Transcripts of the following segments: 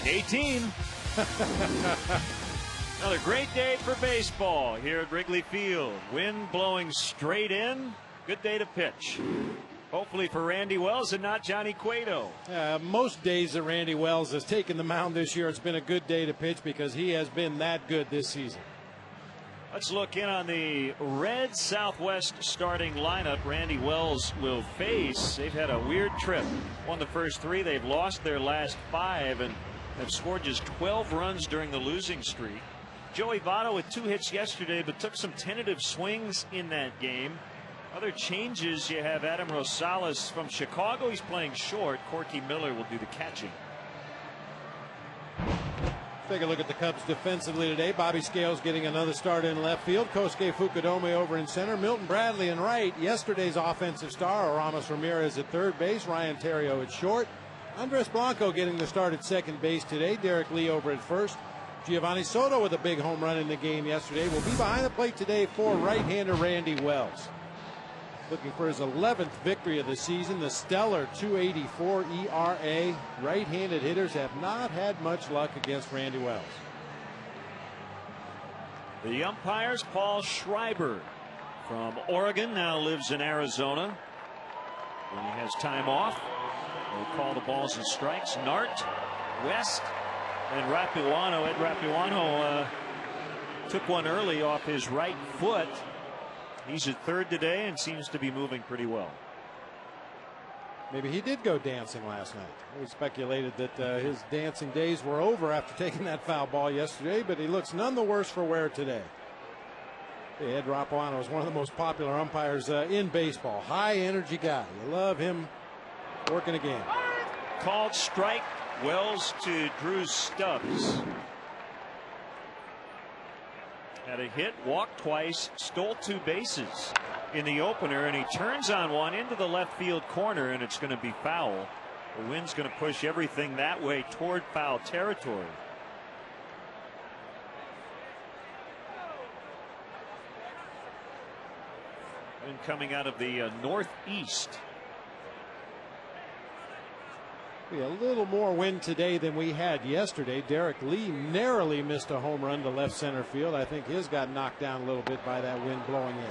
18. Another great day for baseball here at Wrigley Field. Wind blowing straight in. Good day to pitch. Hopefully for Randy Wells and not Johnny Cueto. Most days that Randy Wells has taken the mound this year, it's been a good day to pitch because he has been that good this season. Let's look in on the Red Southwest starting lineup. Randy Wells will face. They've had a weird trip. Won the first 3. They've lost their last 5 and have scored just 12 runs during the losing streak. Joey Votto with 2 hits yesterday, but took some tentative swings in that game. Other changes, you have Adam Rosales from Chicago. He's playing short. Corky Miller will do the catching. Take a look at the Cubs defensively today. Bobby Scales getting another start in left field. Kosuke Fukudome over in center. Milton Bradley in right. Yesterday's offensive star, Aramis Ramirez at third base. Ryan Theriot at short. Andres Blanco getting the start at second base today. Derek Lee over at first. Giovanni Soto with a big home run in the game yesterday will be behind the plate today for right-hander Randy Wells. Looking for his 11th victory of the season. The stellar 2.84 ERA. Right-handed hitters have not had much luck against Randy Wells. The umpires, Paul Schreiber from Oregon, now lives in Arizona. When he has time off, he'll call the balls and strikes. Nart, West, and Rapuano. Ed Rapuano took one early off his right foot. He's at third today and seems to be moving pretty well. Maybe he did go dancing last night. We speculated that his dancing days were over after taking that foul ball yesterday, but he looks none the worse for wear today. Ed Rapuano is one of the most popular umpires in baseball. High energy guy. You love him working a game. Called strike. Wells to Drew Stubbs. Had a hit, walked twice, stole 2 bases in the opener, and he turns on one into the left field corner, and it's going to be foul. The wind's going to push everything that way toward foul territory. Wind coming out of the northeast. A little more wind today than we had yesterday. Derek Lee narrowly missed a home run to left center field. I think his got knocked down a little bit by that wind blowing in.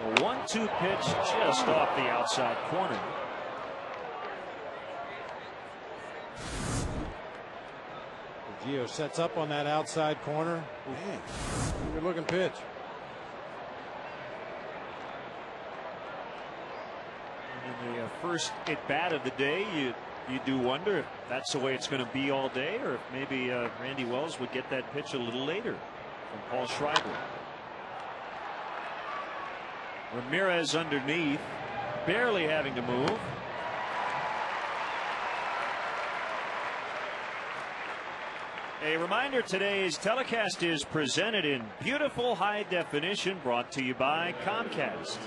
A 1-2 pitch just off the outside corner. Gio sets up on that outside corner. Man, good looking pitch. In the first at bat of the day, you do wonder if that's the way it's going to be all day, or if maybe Randy Wells would get that pitch a little later from Paul Schreiber. Ramirez underneath, barely having to move. A reminder, today's telecast is presented in beautiful high definition, brought to you by Comcast.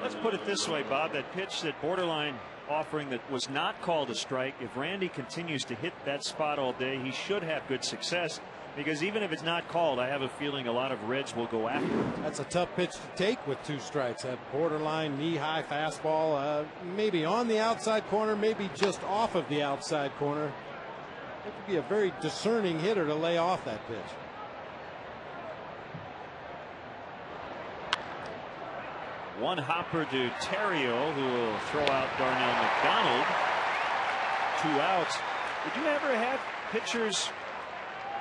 Let's put it this way, Bob, that pitch, that borderline offering that was not called a strike, if Randy continues to hit that spot all day, he should have good success, because even if it's not called, I have a feeling a lot of Reds will go after it. That's a tough pitch to take with 2 strikes. That borderline knee-high fastball, maybe on the outside corner, maybe just off of the outside corner. It could be a very discerning hitter to lay off that pitch. One hopper to Theriot, who will throw out Darnell McDonald. 2 outs. Did you ever have pitchers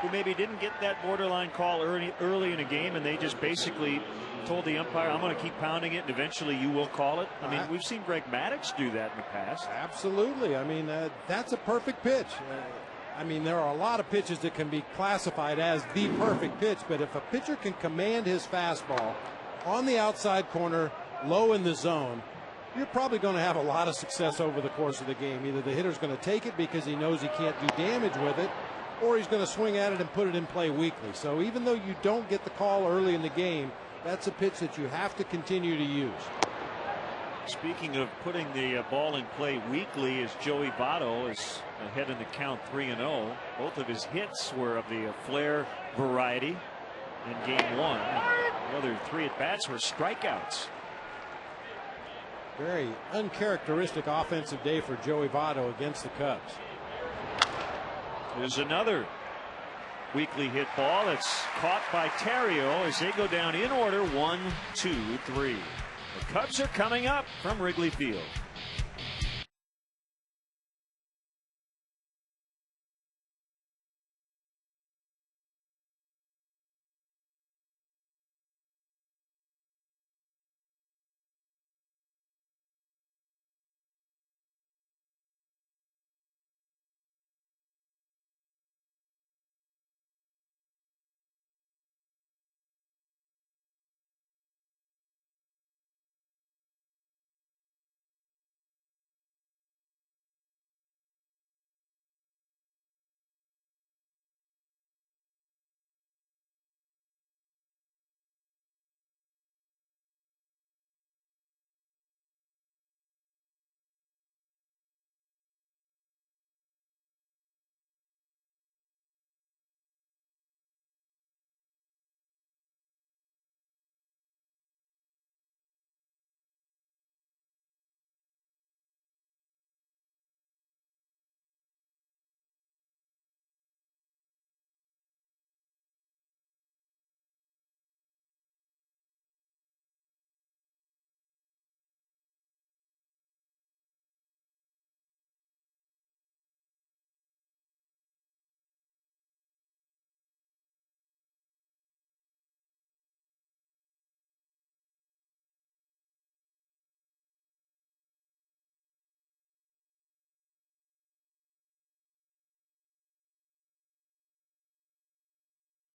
who maybe didn't get that borderline call early in a game, and they just basically told the umpire, I'm going to keep pounding it, and eventually you will call it? I mean, we've seen Greg Maddux do that in the past. Absolutely. I mean, that's a perfect pitch. I mean, there are a lot of pitches that can be classified as the perfect pitch, but if a pitcher can command his fastball on the outside corner, low in the zone, you're probably going to have a lot of success over the course of the game. Either the hitter's going to take it because he knows he can't do damage with it, or he's going to swing at it and put it in play weakly. So even though you don't get the call early in the game, that's a pitch that you have to continue to use. Speaking of putting the ball in play weakly, as Joey Votto is ahead in the count 3-0. Both of his hits were of the flare variety in game 1. The other 3 at-bats were strikeouts. Very uncharacteristic offensive day for Joey Votto against the Cubs. There's another weakly hit ball. It's caught by Terrio as they go down in order 1, 2, 3. The Cubs are coming up from Wrigley Field.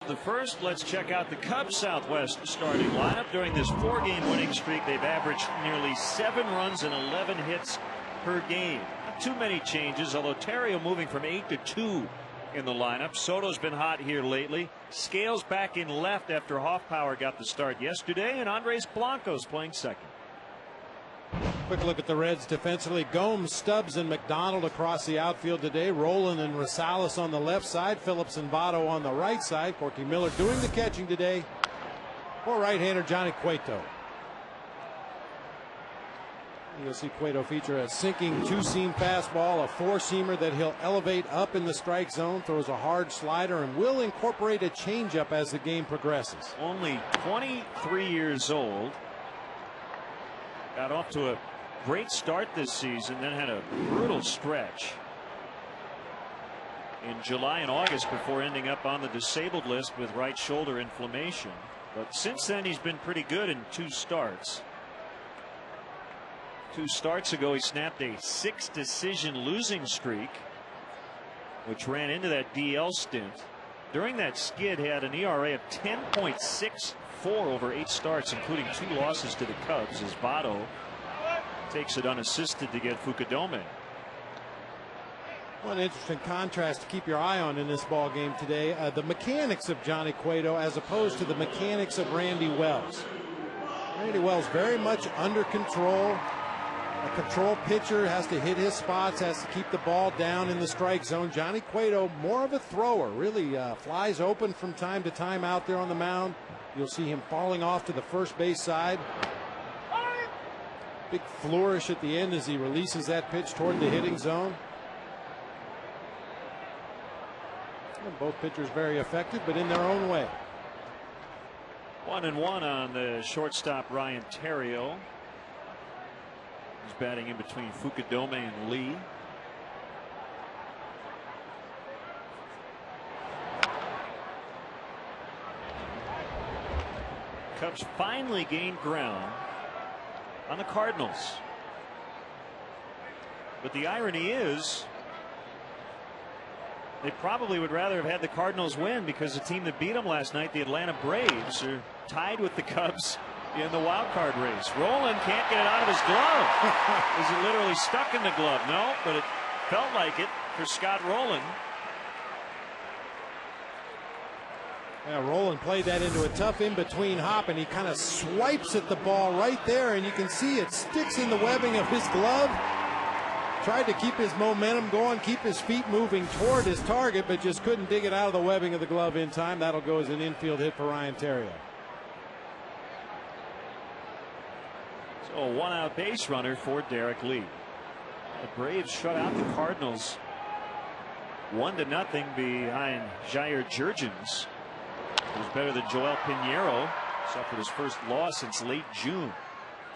The first, let's check out the Cubs Southwest starting lineup. During this 4-game winning streak, they've averaged nearly 7 runs and 11 hits per game. Not too many changes, although Terrio moving from 8 to 2 in the lineup. Soto's been hot here lately. Scales back in left after Hoffpower got the start yesterday, and Andres Blanco's playing second. Quick look at the Reds defensively. Gomes, Stubbs, and McDonald across the outfield today. Rowland and Rosales on the left side. Phillips and Votto on the right side. Corky Miller doing the catching today for right-hander Johnny Cueto. You'll see Cueto feature a sinking 2-seam fastball, a 4-seamer that he'll elevate up in the strike zone, throws a hard slider, and will incorporate a changeup as the game progresses. Only 23 years old. Got off to a great start this season, then had a brutal stretch in July and August before ending up on the disabled list with right shoulder inflammation. But since then, he's been pretty good in 2 starts. 2 starts ago, he snapped a 6-decision losing streak, which ran into that DL stint. During that skid, he had an ERA of 10.64 over 8 starts, including 2 losses to the Cubs, as Votto takes it unassisted to get Fukudome. One interesting contrast to keep your eye on in this ball game today, the mechanics of Johnny Cueto as opposed to the mechanics of Randy Wells. Randy Wells very much under control. A control pitcher, has to hit his spots, has to keep the ball down in the strike zone. Johnny Cueto, more of a thrower, really flies open from time to time out there on the mound. You'll see him falling off to the first base side. Big flourish at the end as he releases that pitch toward the hitting zone. And both pitchers very effective, but in their own way. 1-1 on the shortstop Ryan Terrio. He's batting in between Fukudome and Lee. Cubs finally gained ground on the Cardinals. But the irony is, they probably would rather have had the Cardinals win, because the team that beat them last night, the Atlanta Braves, are tied with the Cubs in the wild card race. Rowland can't get it out of his glove. Is it literally stuck in the glove? No, but it felt like it for Scott Rowland. Yeah, Rowland played that into a tough in-between hop, and he kind of swipes at the ball right there, and you can see it sticks in the webbing of his glove. Tried to keep his momentum going, keep his feet moving toward his target, but just couldn't dig it out of the webbing of the glove in time. That'll go as an infield hit for Ryan Terrio. A one-out base runner for Derek Lee. The Braves shut out the Cardinals 1-0 behind Jair Jurgens, who's better than Joel Pinheiro, suffered his first loss since late June.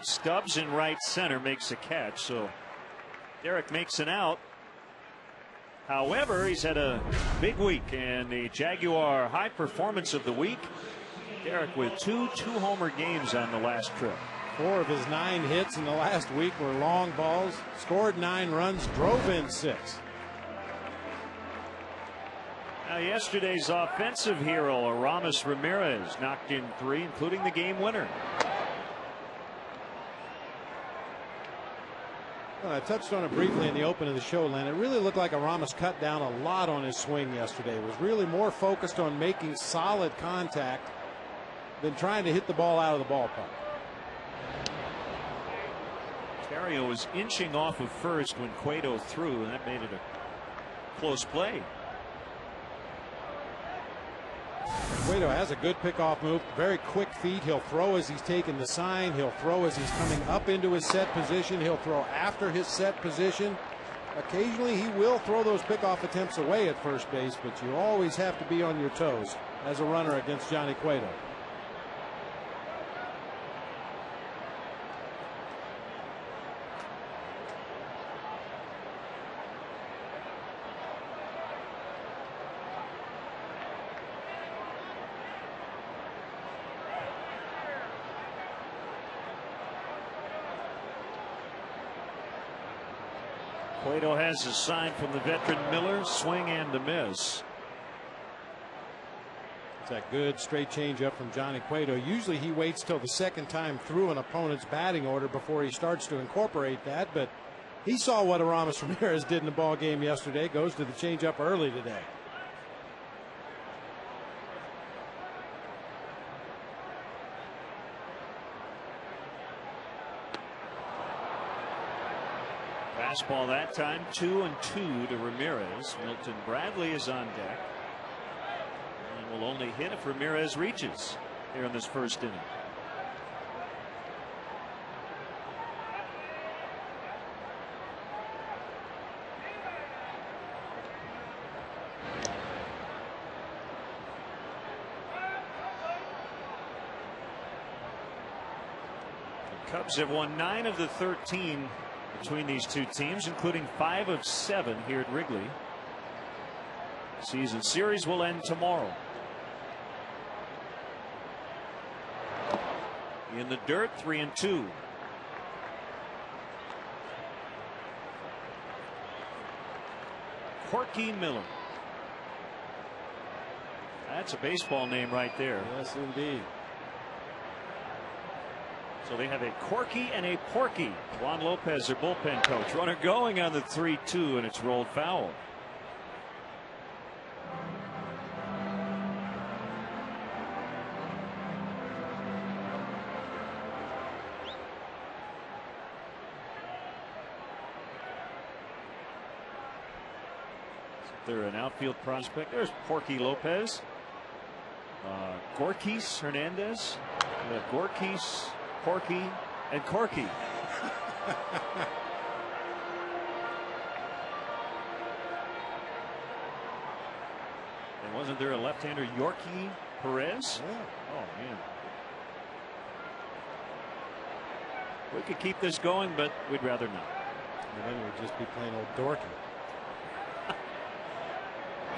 Stubbs in right center makes a catch, so Derek makes an out. However, he's had a big week, and the Jaguar high performance of the week, Derek with two two-homer games on the last trip. 4 of his 9 hits in the last week were long balls. Scored 9 runs, drove in 6. Now, yesterday's offensive hero, Aramis Ramirez, knocked in 3, including the game winner. Well, I touched on it briefly in the open of the show, Len. It really looked like Aramis cut down a lot on his swing yesterday. It was really more focused on making solid contact than trying to hit the ball out of the ballpark. Terrio was inching off of first when Cueto threw, and that made it a close play. Cueto has a good pickoff move, very quick feet. He'll throw as he's taking the sign. He'll throw as he's coming up into his set position. He'll throw after his set position. Occasionally he will throw those pickoff attempts away at first base, but you always have to be on your toes as a runner against Johnny Cueto. Cueto has a sign from the veteran Miller, swing and a miss. It's that good straight changeup from Johnny Cueto. Usually he waits till the second time through an opponent's batting order before he starts to incorporate that, but he saw what Aramis Ramirez did in the ball game yesterday. Goes to the changeup early today. Fastball that time, 2-2 to Ramirez. Milton Bradley is on deck and will only hit if Ramirez reaches here in this first inning. The Cubs have won 9 of the 13 between these two teams, including 5 of 7 here at Wrigley. Season series will end tomorrow. In the dirt, 3-2. Corky Miller. That's a baseball name right there. Yes, indeed. So they have a Corky and a Porky. Juan Lopez, their bullpen coach. Runner going on the 3-2, and it's rolled foul. They're an outfield prospect. There's Porky Lopez. Gorkis Hernandez. Gorkis, Porky, and Corky. And wasn't there a left-hander, Yorkie Perez? Yeah. Oh, man. We could keep this going, but we'd rather not. And then it would just be plain old dorky.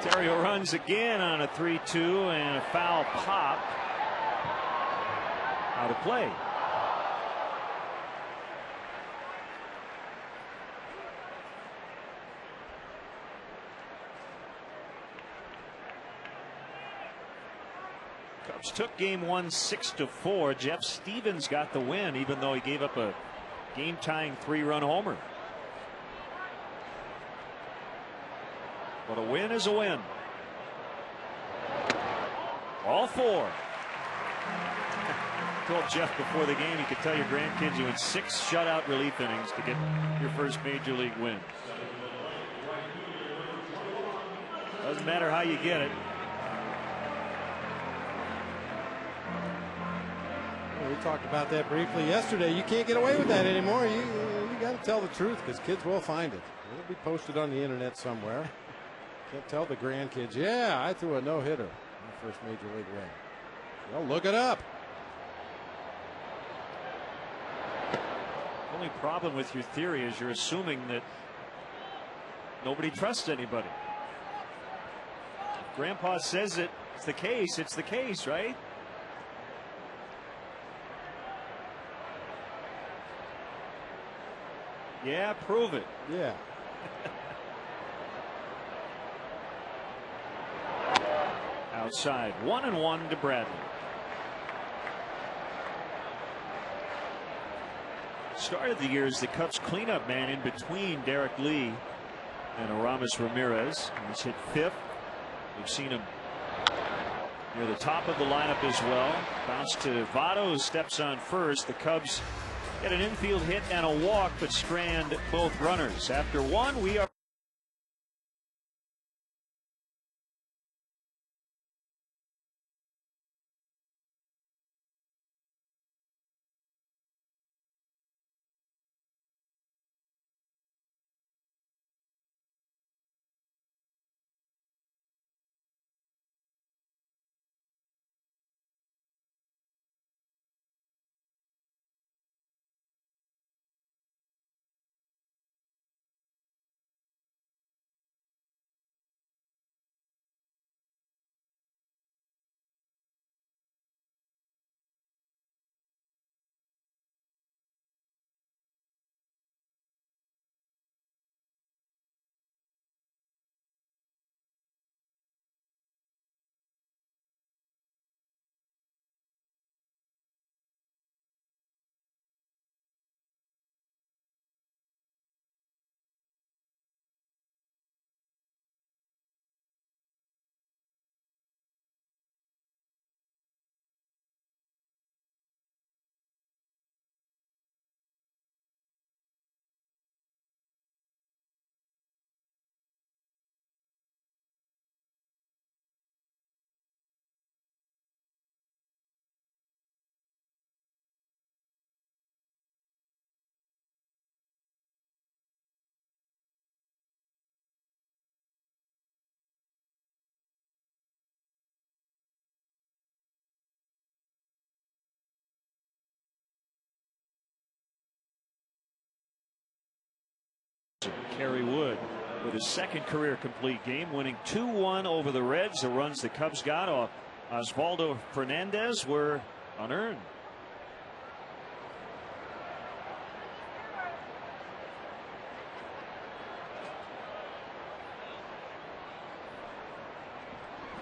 Terrio runs again on a 3-2 and a foul pop. Out of play. Cubs took game 1 6-4. Jeff Stevens got the win, even though he gave up a game-tying 3-run homer. But a win is a win. All 4. Told Jeff before the game he could tell your grandkids you went 6 shutout relief innings to get your first major league win. Doesn't matter how you get it. We talked about that briefly yesterday. You can't get away with that anymore. You got to tell the truth because kids will find it. It'll be posted on the internet somewhere. Can't tell the grandkids, yeah, I threw a no-hitter in the first major league win. Well, look it up. The only problem with your theory is you're assuming that nobody trusts anybody. If Grandpa says it's the case, it's the case, right? Yeah, prove it. Yeah. Outside, 1-1 to Bradley. Started the year as the Cubs cleanup man in between Derek Lee and Aramis Ramirez. He's hit 5th. We've seen him near the top of the lineup as well. Bounce to Votto, who steps on first. The Cubs get an infield hit and a walk, but strand both runners. After one, we are Kerry Wood with his second career complete game, winning 2-1 over the Reds. The runs the Cubs got off Osvaldo Fernandez were unearned.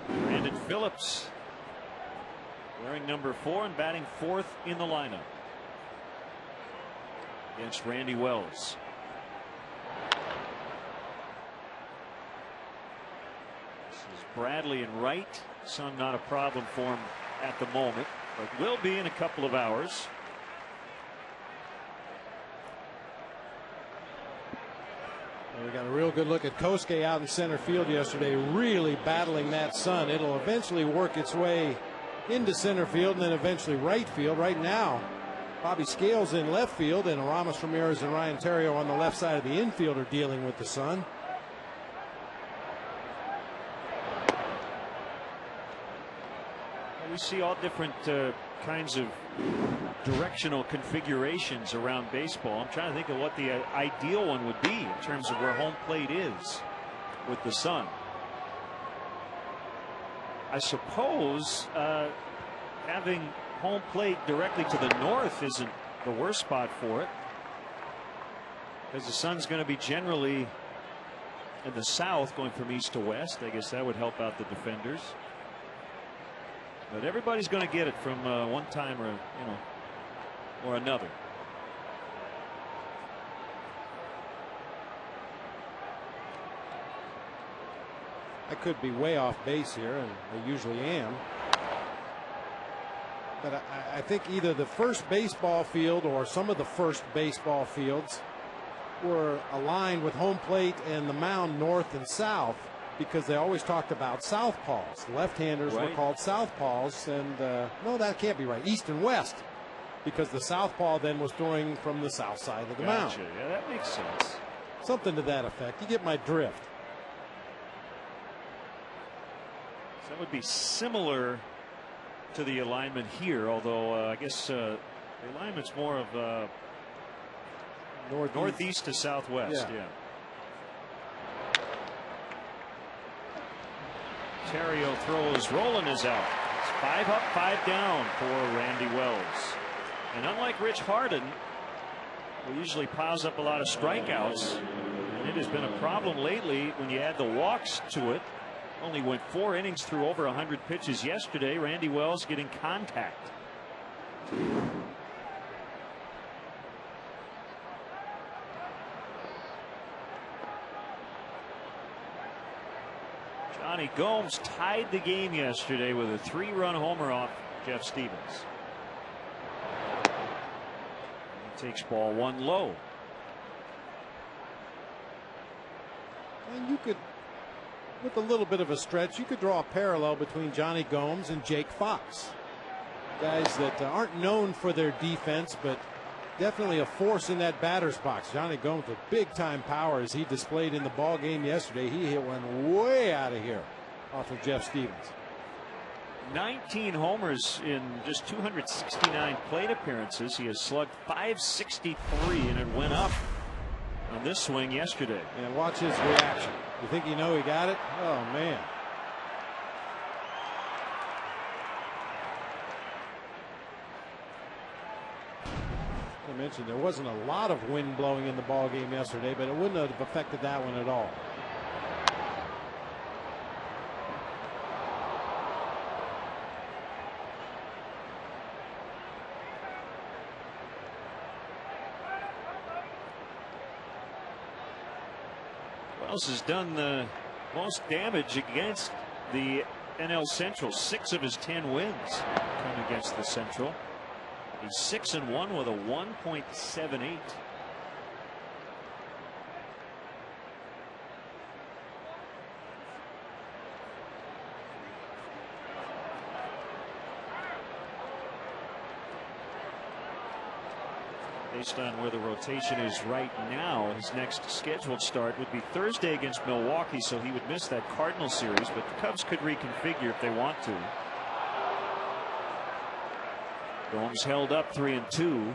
Brandon Phillips wearing number 4 and batting 4th in the lineup against Randy Wells. Bradley in right. Sun not a problem for him at the moment, but will be in a couple of hours. We got a real good look at Kosuke out in center field yesterday, really battling that sun. It'll eventually work its way into center field and then eventually right field. Right now, Bobby Scales in left field, and Aramis Ramirez and Ryan Theriot on the left side of the infield are dealing with the sun. We see all different kinds of directional configurations around baseball. I'm trying to think of what the ideal one would be in terms of where home plate is with the sun. I suppose having home plate directly to the north isn't the worst spot for it, because the sun's going to be generally in the south going from east to west. I guess that would help out the defenders. But everybody's going to get it from one time or another. I could be way off base here, and I usually am. But I think either the first baseball field or some of the first baseball fields were aligned with home plate and the mound north and south, because they always talked about southpaws. Left-handers were called southpaws, and no, that can't be right. East and west. because the southpaw then was throwing from the south side of the mound. Yeah, that makes sense. Something to that effect. You get my drift. So that would be similar to the alignment here, although I guess the alignment's more of northeast to southwest. Yeah. Terrio throws. Rolen is out. It's 5 up, 5 down for Randy Wells. And unlike Rich Harden, who usually piles up a lot of strikeouts, and it has been a problem lately when you add the walks to it. Only went 4 innings through over 100 pitches yesterday. Randy Wells getting contact. Johnny Gomes tied the game yesterday with a 3-run homer off Jeff Stevens. He takes ball 1 low. And you could, with a little bit of a stretch, you could draw a parallel between Johnny Gomes and Jake Fox. Guys that aren't known for their defense, but definitely a force in that batter's box. Johnny Gomes with big time power as he displayed in the ball game yesterday. He hit one way out of here off of Jeff Stevens. 19 homers in just 269 plate appearances. He has slugged .563, and it went up on this swing yesterday. And watch his reaction. You think he got it? Oh man. I mentioned there wasn't a lot of wind blowing in the ball game yesterday, but it wouldn't have affected that one at all. Wells has done the most damage against the NL Central. 6 of his 10 wins come against the Central. He's 6-1 with a 1.78. Based on where the rotation is right now, his next scheduled start would be Thursday against Milwaukee, so he would miss that Cardinal series, but the Cubs could reconfigure if they want to. Gomes held up 3-2, and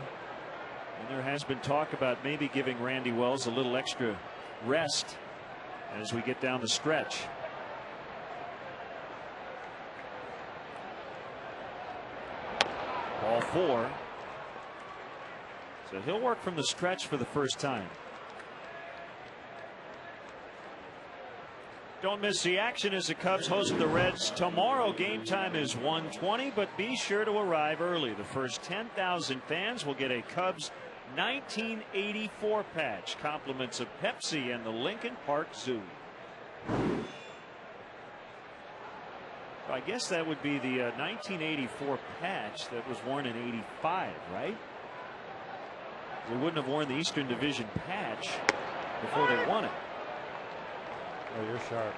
there has been talk about maybe giving Randy Wells a little extra rest as we get down the stretch. Ball 4. So he'll work from the stretch for the first time. Don't miss the action as the Cubs host the Reds tomorrow. Game time is 1:20, but be sure to arrive early. The first 10,000 fans will get a Cubs 1984 patch, compliments of Pepsi and the Lincoln Park Zoo. I guess that would be the 1984 patch that was worn in '85, right? They wouldn't have worn the Eastern Division patch before they won it. Oh, you're sharp.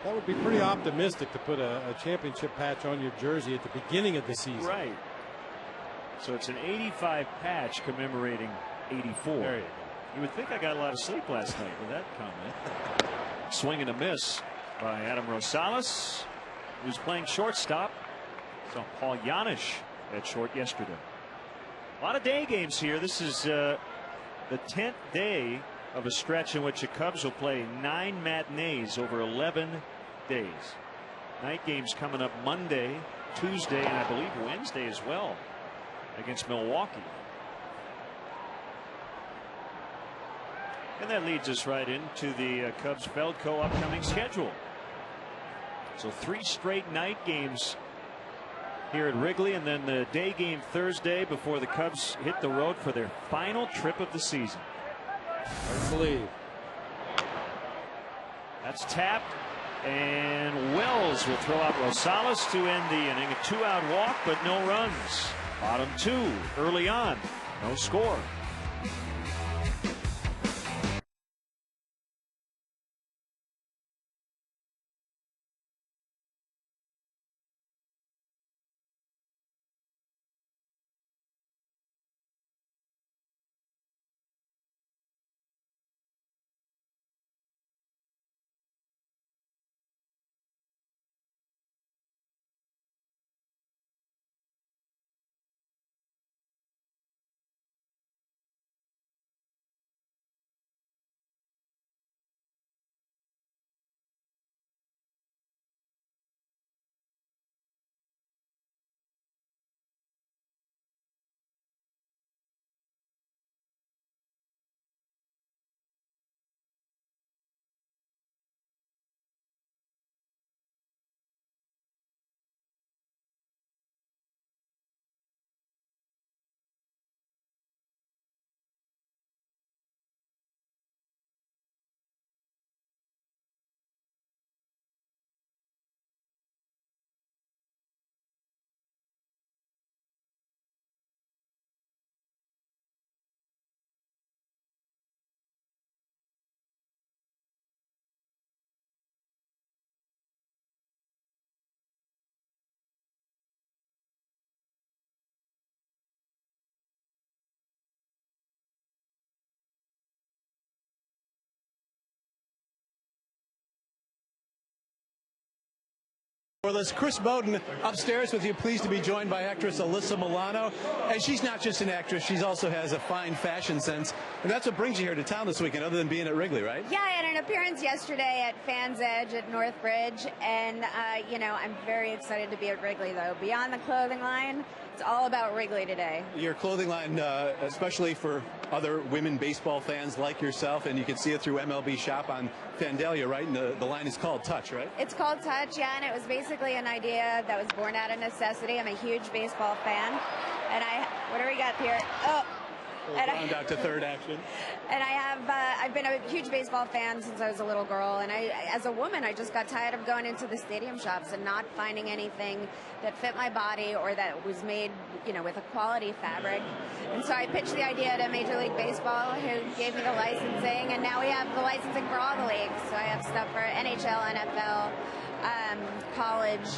That would be pretty optimistic to put a championship patch on your jersey at the beginning of the season. Right. So it's an '85 patch commemorating '84. There you go. You would think I got a lot of sleep last night with that comment. Swing and a miss by Adam Rosales, who's playing shortstop. So Paul Janisch at short yesterday. A lot of day games here. This is the 10th day of a stretch in which the Cubs will play 9 matinees over 11 days. Night games coming up Monday, Tuesday, and I believe Wednesday as well against Milwaukee. And that leads us right into the Cubs Feldco upcoming schedule. So 3 straight night games here at Wrigley, and then the day game Thursday before the Cubs hit the road for their final trip of the season. Hard to believe. That's tapped, and Wells will throw out Rosales to end the inning. A 2-out walk, but no runs. Bottom 2 early on, no score. Chris Bowden upstairs with you, pleased to be joined by actress Alyssa Milano. And she's not just an actress, she also has a fine fashion sense. And that's what brings you here to town this weekend, other than being at Wrigley, right? Yeah, I had an appearance yesterday at Fans Edge at Northbridge. And, I'm very excited to be at Wrigley, though. Beyond the clothing line, it's all about Wrigley today. Your clothing line, especially for other women baseball fans like yourself, and you can see it through MLB Shop on Vandalia, right? And the line is called Touch, right? It's called Touch, yeah, and it was basically an idea that was born out of necessity. I'm a huge baseball fan, and what do we got here? Oh. Round out to third action. And I've been a huge baseball fan since I was a little girl, and as a woman, I just got tired of going into the stadium shops and not finding anything that fit my body or that was made, with a quality fabric. And so I pitched the idea to Major League Baseball, who gave me the licensing, and now we have the licensing for all the leagues. So I have stuff for NHL, NFL, college,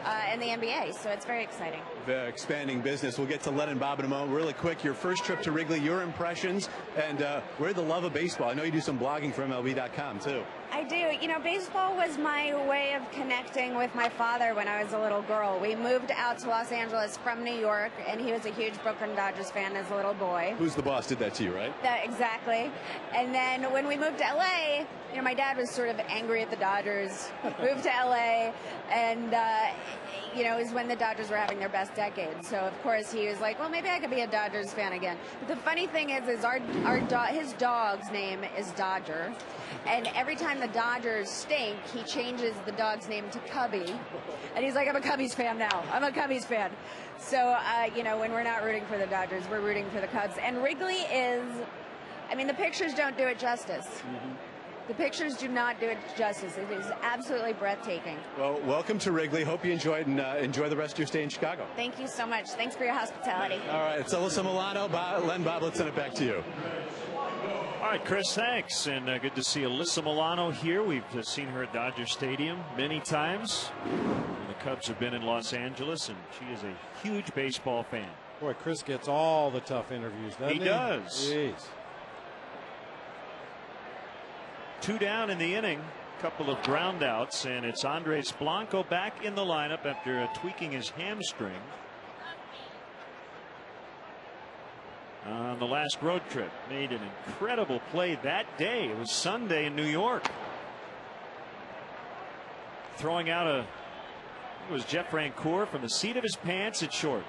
and the NBA, so it's very exciting. The expanding business. We'll get to Len and Bob in a moment. Really quick, your first trip to Wrigley, your impressions, and where the love of baseball. I know you do some blogging for MLB.com, too. I do. Baseball was my way of connecting with my father when I was a little girl. We moved out to Los Angeles from New York, and he was a huge Brooklyn Dodgers fan as a little boy. Who's the Boss did that to you, right? Exactly. And then when we moved to L.A., my dad was sort of angry at the Dodgers, moved to L.A., and, it was when the Dodgers were having their best decade. So, of course, he was like, well, maybe I could be a Dodgers fan again. But the funny thing is his dog's name is Dodger. And every time the Dodgers stink, he changes the dog's name to Cubby. And he's like, I'm a Cubbies fan now. I'm a Cubbies fan. So, when we're not rooting for the Dodgers, we're rooting for the Cubs. And Wrigley is, the pictures don't do it justice. Mm-hmm. The pictures do not do it justice. It is absolutely breathtaking. Well, welcome to Wrigley. Hope you enjoy it, and enjoy the rest of your stay in Chicago. Thank you so much. Thanks for your hospitality. All right, it's Alyssa Milano. Len, Bob, let's send it back to you. All right, Chris, thanks. And good to see Alyssa Milano here. We've seen her at Dodger Stadium many times. The Cubs have been in Los Angeles, and she is a huge baseball fan. Boy, Chris gets all the tough interviews, doesn't he? He does. Jeez. 2 down in the inning, couple of ground outs, and it's Andres Blanco back in the lineup after tweaking his hamstring on the last road trip. Made an incredible play that day. It was Sunday in New York. Throwing out it was Jeff Rancourt from the seat of his pants at short.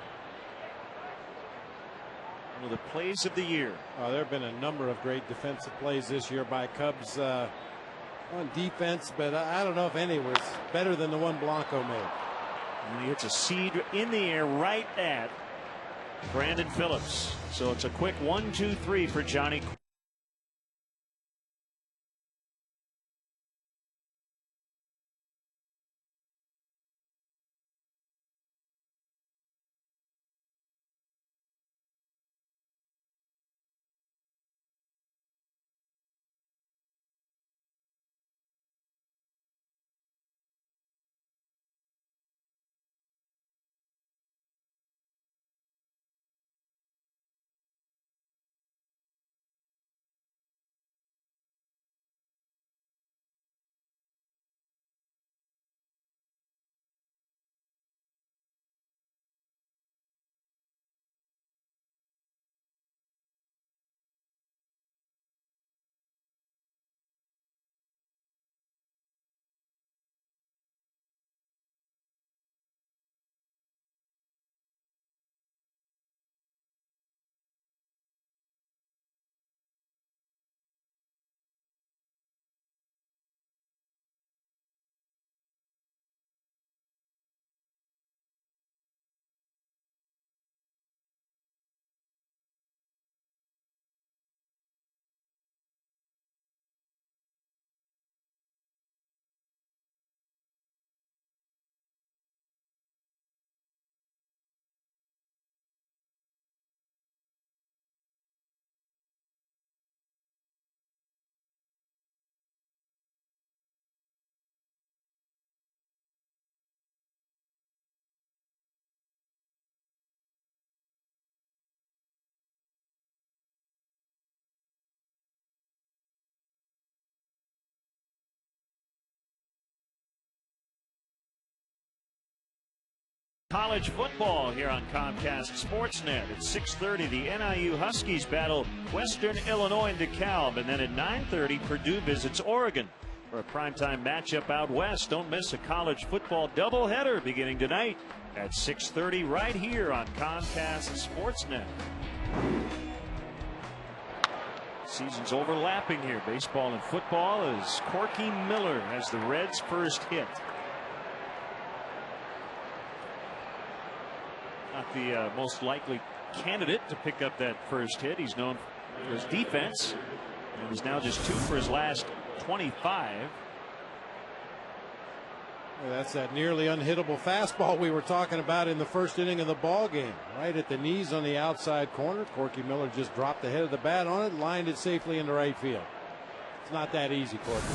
One of the plays of the year. There have been a number of great defensive plays this year by Cubs on defense, but I don't know if any was better than the one Blanco made. And he hits a seed in the air right at Brandon Phillips. So it's a quick 1-2-3 for Johnny. college football here on Comcast Sportsnet. At 6:30, the NIU Huskies battle Western Illinois in DeKalb, and then at 9:30, Purdue visits Oregon for a primetime matchup out west. Don't miss a college football doubleheader beginning tonight at 6:30 right here on Comcast Sportsnet. Seasons overlapping here, baseball and football, as Corky Miller has the Reds' first hit. Not the most likely candidate to pick up that first hit. He's known for his defense, and he's now just 2 for his last 25. Well, that's that nearly unhittable fastball we were talking about in the first inning of the ball game. Right at the knees on the outside corner. Corky Miller just dropped the head of the bat on it, lined it safely into right field. It's not that easy, Corky.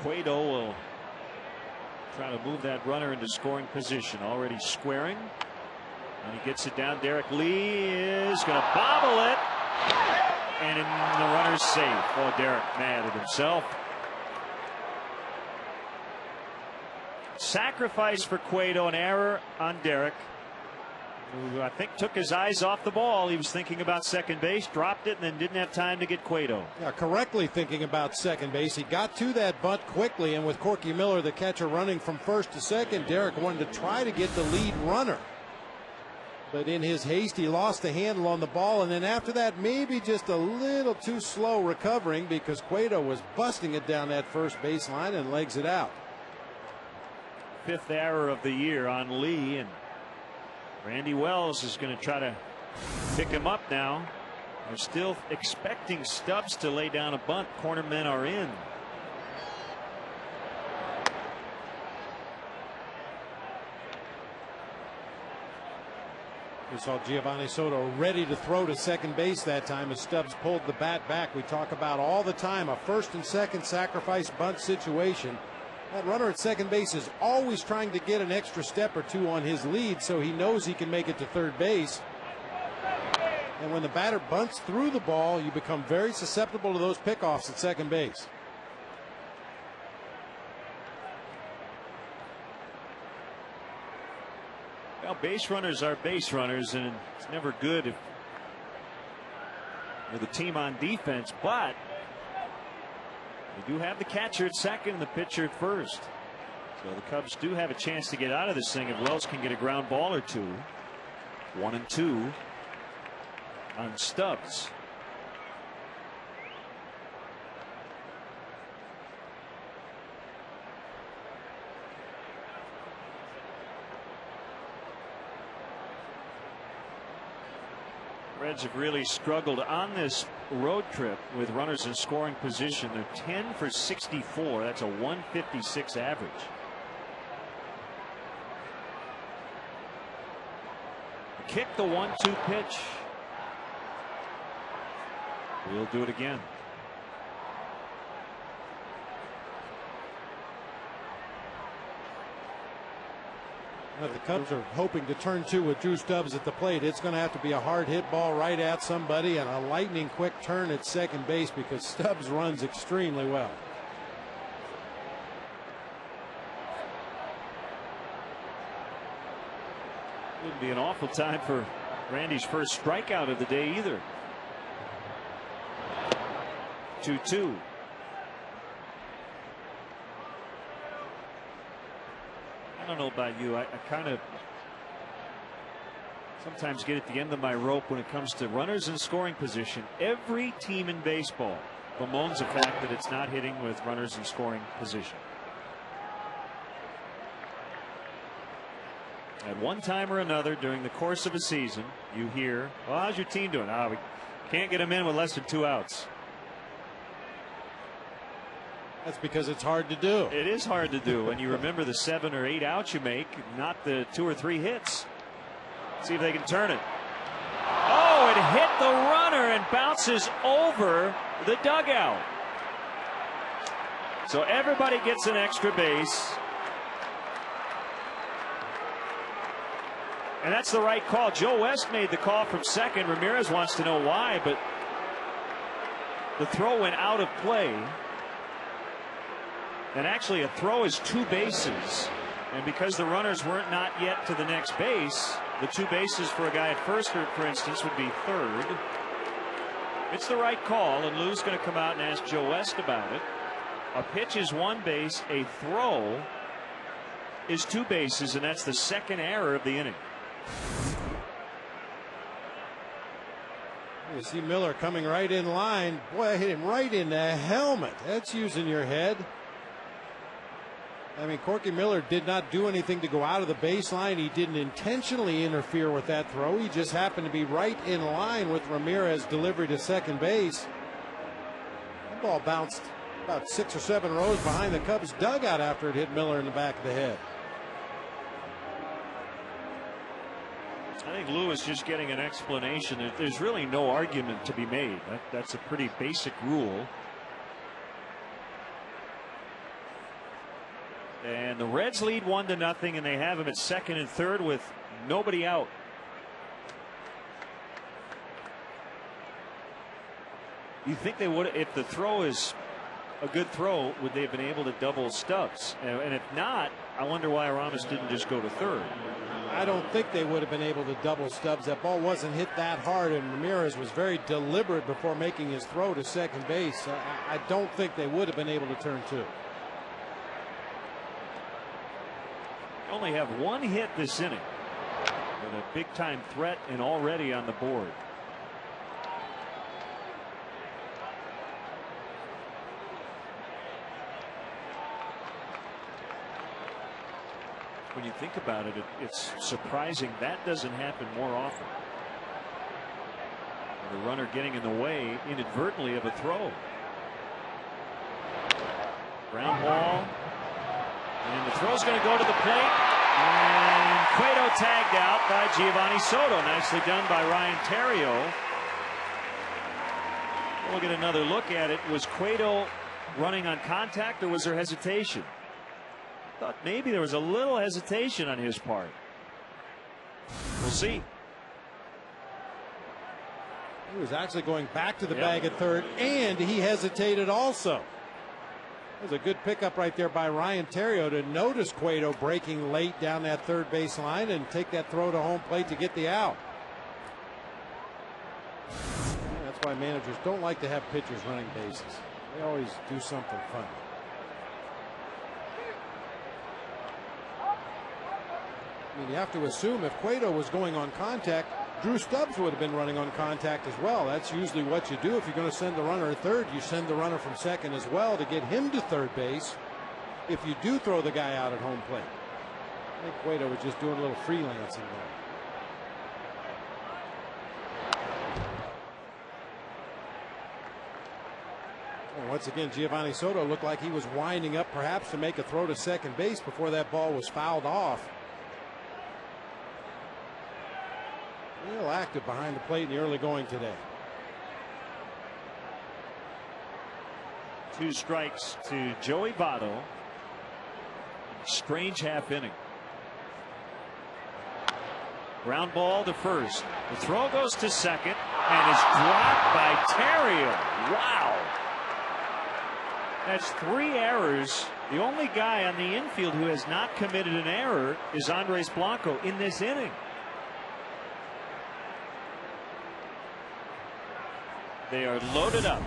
Cueto will try to move that runner into scoring position. Already squaring, and he gets it down. Derek Lee is going to bobble it, and the runner's safe. Oh, Derek mad at himself. Sacrifice for Cueto, an error on Derek, who I think took his eyes off the ball. He was thinking about second base, dropped it, and then didn't have time to get Cueto. Yeah, correctly thinking about second base. He got to that bunt quickly, and with Corky Miller, the catcher, running from first to second, Derek wanted to try to get the lead runner. But in his haste, he lost the handle on the ball, and then after that, maybe just a little too slow recovering, because Cueto was busting it down that first baseline and legs it out. 5th error of the year on Lee, and Randy Wells is going to try to pick him up now. They're still expecting Stubbs to lay down a bunt. Corner men are in. We saw Giovanni Soto ready to throw to second base that time as Stubbs pulled the bat back. We talk about all the time a first and second sacrifice bunt situation. That runner at second base is always trying to get an extra step or two on his lead, so he knows he can make it to third base. And when the batter bunts through the ball, you become very susceptible to those pickoffs at second base. Well, base runners are base runners, and it's never good if with a team on defense, but they do have the catcher at second and the pitcher at first. So the Cubs do have a chance to get out of this thing if Wells can get a ground ball or two. 1-2 on Stubbs. Reds have really struggled on this road trip with runners in scoring position. They're 10 for 64. That's a 156 average. Kick the 1-2 pitch. We'll do it again. The Cubs are hoping to turn two with Drew Stubbs at the plate. It's going to have to be a hard hit ball right at somebody and a lightning quick turn at second base, because Stubbs runs extremely well. Wouldn't be an awful time for Randy's first strikeout of the day either. 2-2. I don't know about you. I kind of sometimes get at the end of my rope when it comes to runners in scoring position. Every team in baseball bemoans the fact that it's not hitting with runners in scoring position. At one time or another during the course of a season, you hear, well, how's your team doing? We can't get them in with less than 2 outs. That's because it's hard to do. It is hard to do, and you remember the 7 or 8 outs you make, not the 2 or 3 hits. See if they can turn it. Oh, it hit the runner and bounces over the dugout. So everybody gets an extra base. And that's the right call. Joe West made the call from second. Ramirez wants to know why, but The throw went out of play. And actually a throw is 2 bases. And because the runners weren't not yet to the next base, the 2 bases for a guy at first, for instance, would be third. It's the right call, and Lou's going to come out and ask Joe West about it. A pitch is 1 base, a throw is 2 bases, and that's the second error of the inning. You see Miller coming right in line. Boy, I hit him right in the helmet. That's using your head. I mean, Corky Miller did not do anything to go out of the baseline. He didn't intentionally interfere with that throw. He just happened to be right in line with Ramirez's delivery to second base. That ball bounced about 6 or 7 rows behind the Cubs dugout after it hit Miller in the back of the head. I think Lou is just getting an explanation. There's really no argument to be made. That's a pretty basic rule. And the Reds lead 1-0, and they have him at second and third with nobody out. You think they would, if the throw is a good throw, would they have been able to double Stubbs? And if not, I wonder why Aramis didn't just go to third. I don't think they would have been able to double Stubbs. That ball wasn't hit that hard, and Ramirez was very deliberate before making his throw to second base. I don't think they would have been able to turn 2. Only have 1 hit this inning, with a big time threat and already on the board. When you think about it, it's surprising that doesn't happen more often. The runner getting in the way inadvertently of a throw. Ground ball. And the throw's going to go to the plate. And Cueto tagged out by Giovanni Soto. Nicely done by Ryan Theriot. We'll get another look at it. Was Cueto running on contact, or was there hesitation? Thought maybe there was a little hesitation on his part. We'll see. He was actually going back to the bag at third, and he hesitated also. That was a good pickup right there by Ryan Theriot to notice Cueto breaking late down that third base line and take that throw to home plate to get the out. Yeah, that's why managers don't like to have pitchers running bases. They always do something funny. I mean, you have to assume if Cueto was going on contact, Drew Stubbs would have been running on contact as well. That's usually what you do. If you're going to send the runner at third, you send the runner from second as well to get him to third base if you do throw the guy out at home plate. I think Cueto was just doing a little freelancing there. And once again, Giovanni Soto looked like he was winding up perhaps to make a throw to second base before that ball was fouled off. Real active behind the plate in the early going today. 2 strikes to Joey Votto. Strange half inning. Ground ball to first. The throw goes to second and is dropped by Theriot. Wow. That's 3 errors. The only guy on the infield who has not committed an error is Andres Blanco in this inning. They are loaded up.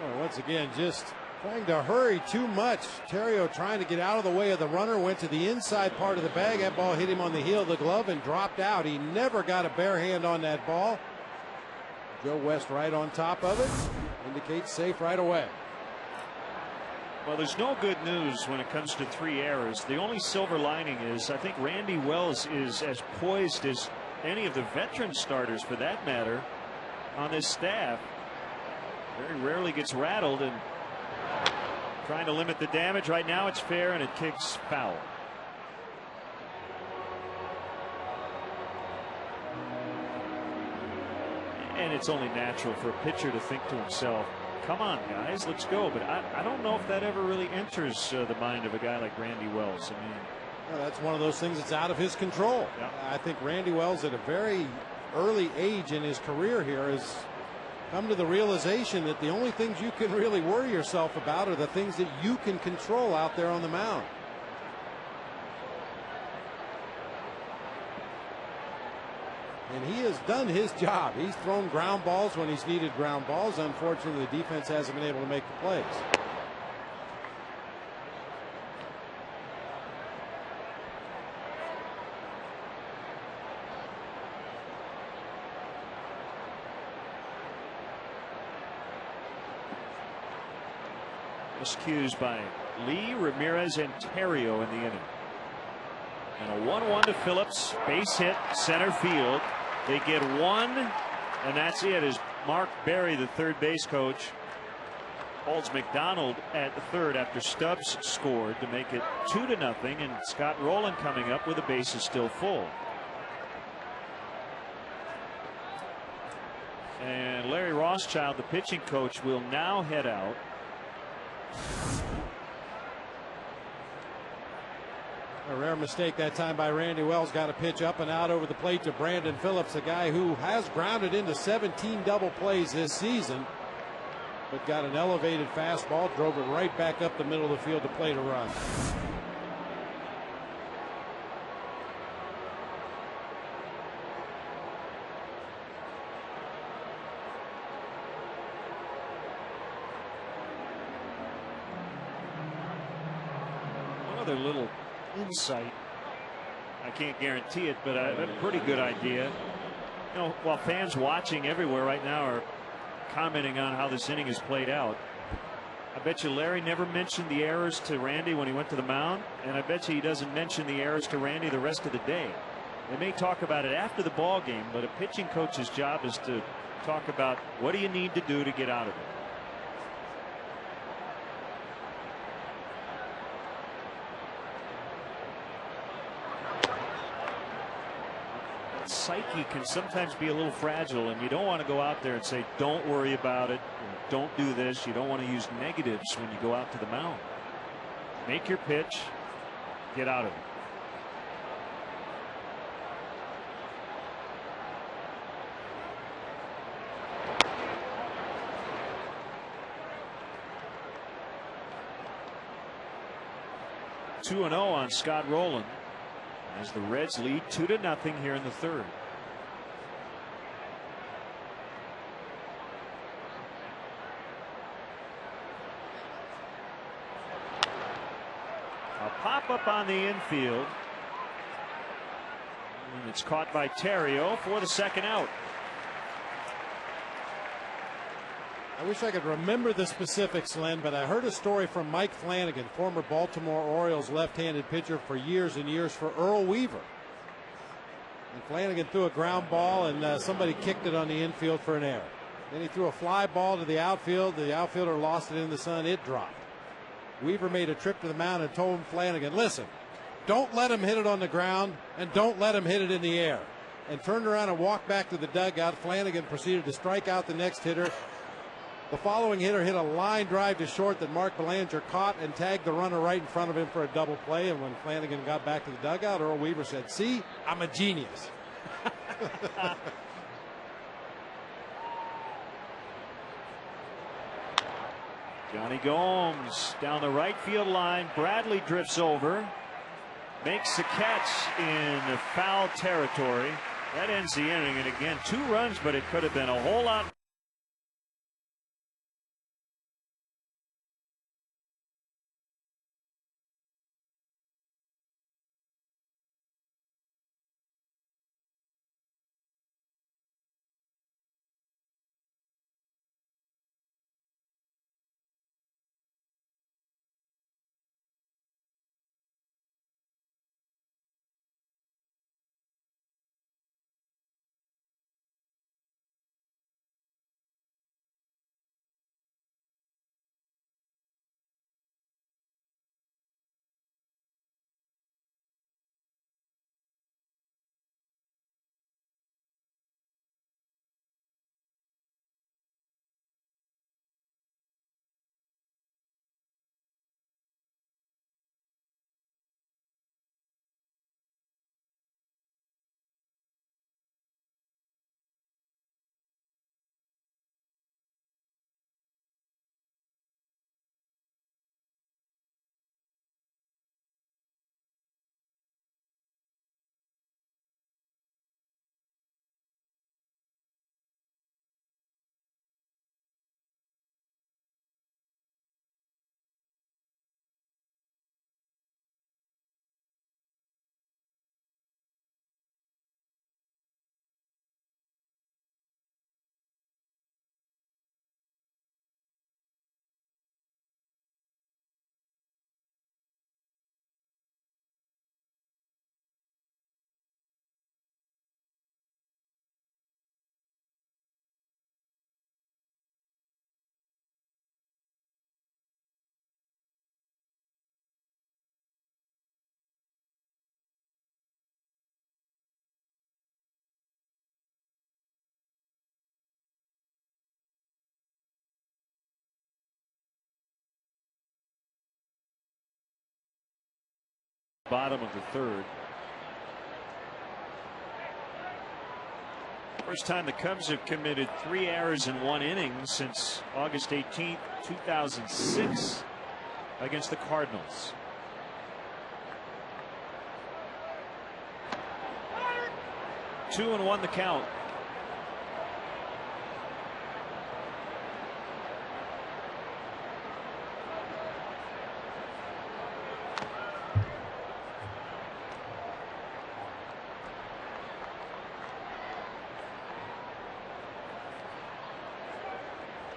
Oh, once again, just trying to hurry too much. Theriot trying to get out of the way of the runner, went to the inside part of the bag. That ball hit him on the heel of the glove and dropped out. He never got a bare hand on that ball. Joe West right on top of it. Indicates safe right away. Well, there's no good news when it comes to 3 errors. The only silver lining is I think Randy Wells is as poised as any of the veteran starters, for that matter, on this staff. Very rarely gets rattled, and trying to limit the damage. Right now it's fair, and it kicks foul. And it's only natural for a pitcher to think to himself, come on guys, let's go. But I don't know if that ever really enters the mind of a guy like Randy Wells. I mean, well, that's one of those things that's out of his control. Yeah. I think Randy Wells at a very early age in his career here has come to the realization that the only things you can really worry yourself about are the things that you can control out there on the mound. And he has done his job. He's thrown ground balls when he's needed ground balls. Unfortunately, the defense hasn't been able to make the plays. Miscues by Lee, Ramirez, and Terrio in the inning. And a 1-1 to Phillips. Base hit, center field. They get one, and that's it. As Mark Berry, the third base coach, holds McDonald at the third after Stubbs scored to make it 2-0, and Scott Rowland coming up with the bases still full. And Larry Rothschild, the pitching coach, will now head out. A rare mistake that time by Randy Wells. Got a pitch up and out over the plate to Brandon Phillips, a guy who has grounded into 17 double plays this season, but got an elevated fastball, drove it right back up the middle of the field to play to run. One other little insight. I can't guarantee it, but I have a pretty good idea. You know, while fans watching everywhere right now are commenting on how this inning has played out, I bet you Larry never mentioned the errors to Randy when he went to the mound, and I bet you he doesn't mention the errors to Randy the rest of the day. They may talk about it after the ball game, but a pitching coach's job is to talk about what do you need to do to get out of it. Psyche can sometimes be a little fragile, and you don't want to go out there and say don't worry about it, don't do this. You don't want to use negatives when you go out to the mound. Make your pitch, get out of it. (2-0) on Scott Rowland as the Reds lead 2-0 here in the third. A pop up on the infield, and it's caught by Terrio for the second out. I wish I could remember the specifics, Len, but I heard a story from Mike Flanagan, former Baltimore Orioles left-handed pitcher for years and years for Earl Weaver. And Flanagan threw a ground ball, and somebody kicked it on the infield for an error. Then he threw a fly ball to the outfield. The outfielder lost it in the sun. It dropped. Weaver made a trip to the mound and told Flanagan, listen, don't let him hit it on the ground, and don't let him hit it in the air. And turned around and walked back to the dugout. Flanagan proceeded to strike out the next hitter. The following hitter hit a line drive to short that Mark Belanger caught and tagged the runner right in front of him for a double play. And when Flanagan got back to the dugout, Earl Weaver said, see, I'm a genius. Johnny Gomes down the right field line. Bradley drifts over, makes the catch in the foul territory. That ends the inning. And again, 2 runs, but it could have been a whole lot bottom of the third. First time the Cubs have committed 3 errors in 1 inning since August 18th, 2006 against the Cardinals. Two and one the count.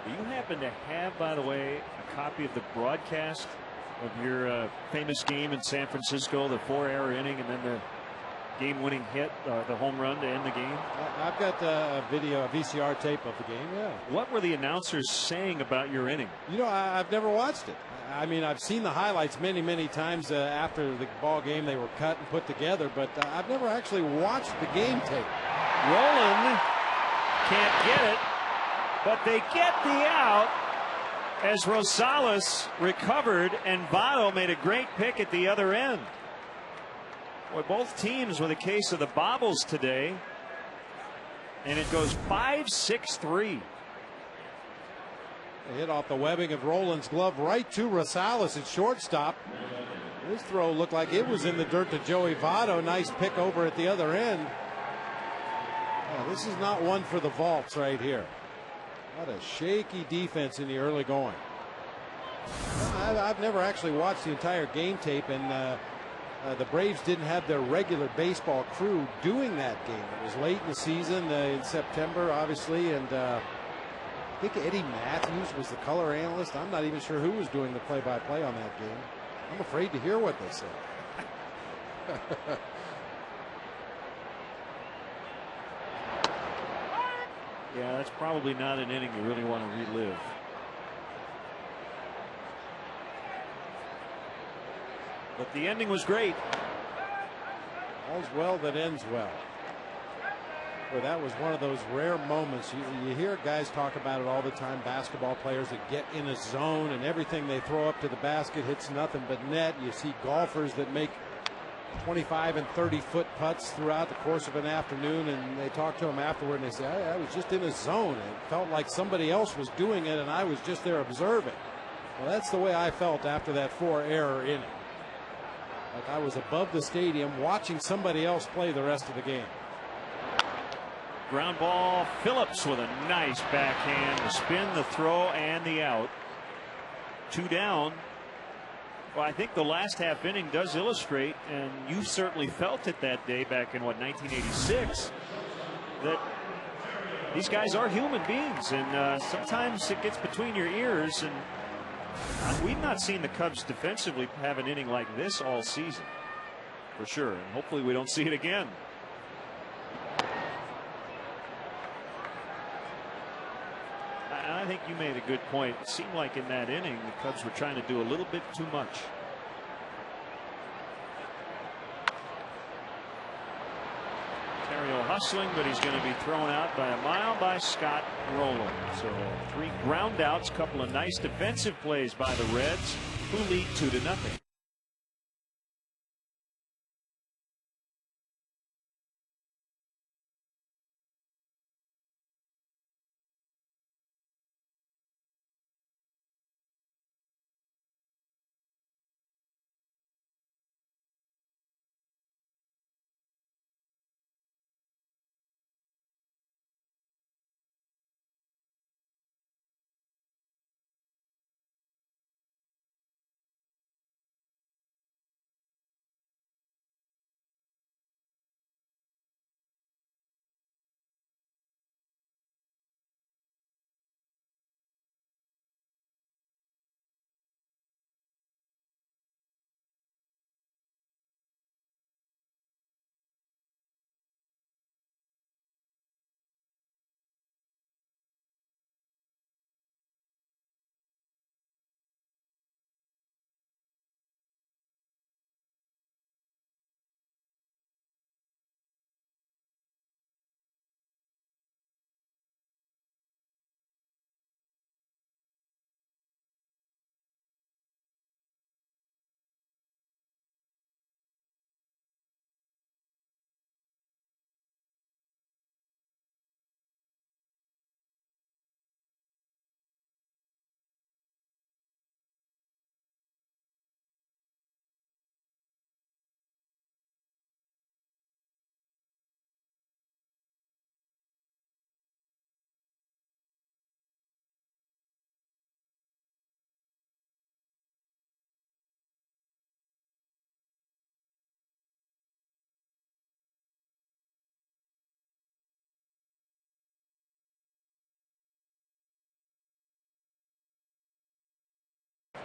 Do you happen to have, by the way, a copy of the broadcast of your famous game in San Francisco, the 4-error inning and then the game-winning hit, the home run to end the game? I've got a video, a VCR tape of the game, yeah. What were the announcers saying about your inning? You know, I've never watched it. I mean, I've seen the highlights many, many times after the ball game. They were cut and put together, but I've never actually watched the game tape. Rolen can't get it, but they get the out as Rosales recovered and Votto made a great pick at the other end. Boy, both teams with a case of the bobbles today, and it goes 5-6-3. A hit off the webbing of Rolen's glove right to Rosales at shortstop. His throw looked like it was in the dirt to Joey Votto. Nice pick over at the other end. Oh, this is not one for the vaults right here. What a shaky defense in the early going. I've never actually watched the entire game tape, and the Braves didn't have their regular baseball crew doing that game. It was late in the season, in September, obviously, and I think Eddie Matthews was the color analyst. I'm not even sure who was doing the play-by-play on that game. I'm afraid to hear what they said. Yeah, that's probably not an inning you really want to relive. But the ending was great. All's well that ends well. Well, that was one of those rare moments. You hear guys talk about it all the time, basketball players that get in a zone and everything they throw up to the basket hits nothing but net. You see golfers that make 25 and 30-foot putts throughout the course of an afternoon, and they talk to them afterward and they say, I was just in a zone. It felt like somebody else was doing it and I was just there observing. Well, that's the way I felt after that 4-error inning. Like I was above the stadium watching somebody else play the rest of the game. Ground ball. Phillips with a nice backhand, the spin, the throw, and the out. 2 down. Well, I think the last half inning does illustrate, and you certainly felt it that day back in, 1986, that these guys are human beings, and sometimes it gets between your ears, and we've not seen the Cubs defensively have an inning like this all season, for sure, and hopefully we don't see it again. I think you made a good point. It seemed like in that inning the Cubs were trying to do a little bit too much. Terrio hustling, but he's going to be thrown out by a mile by Scott Rolen. So 3 ground outs, couple of nice defensive plays by the Reds, who lead 2-0.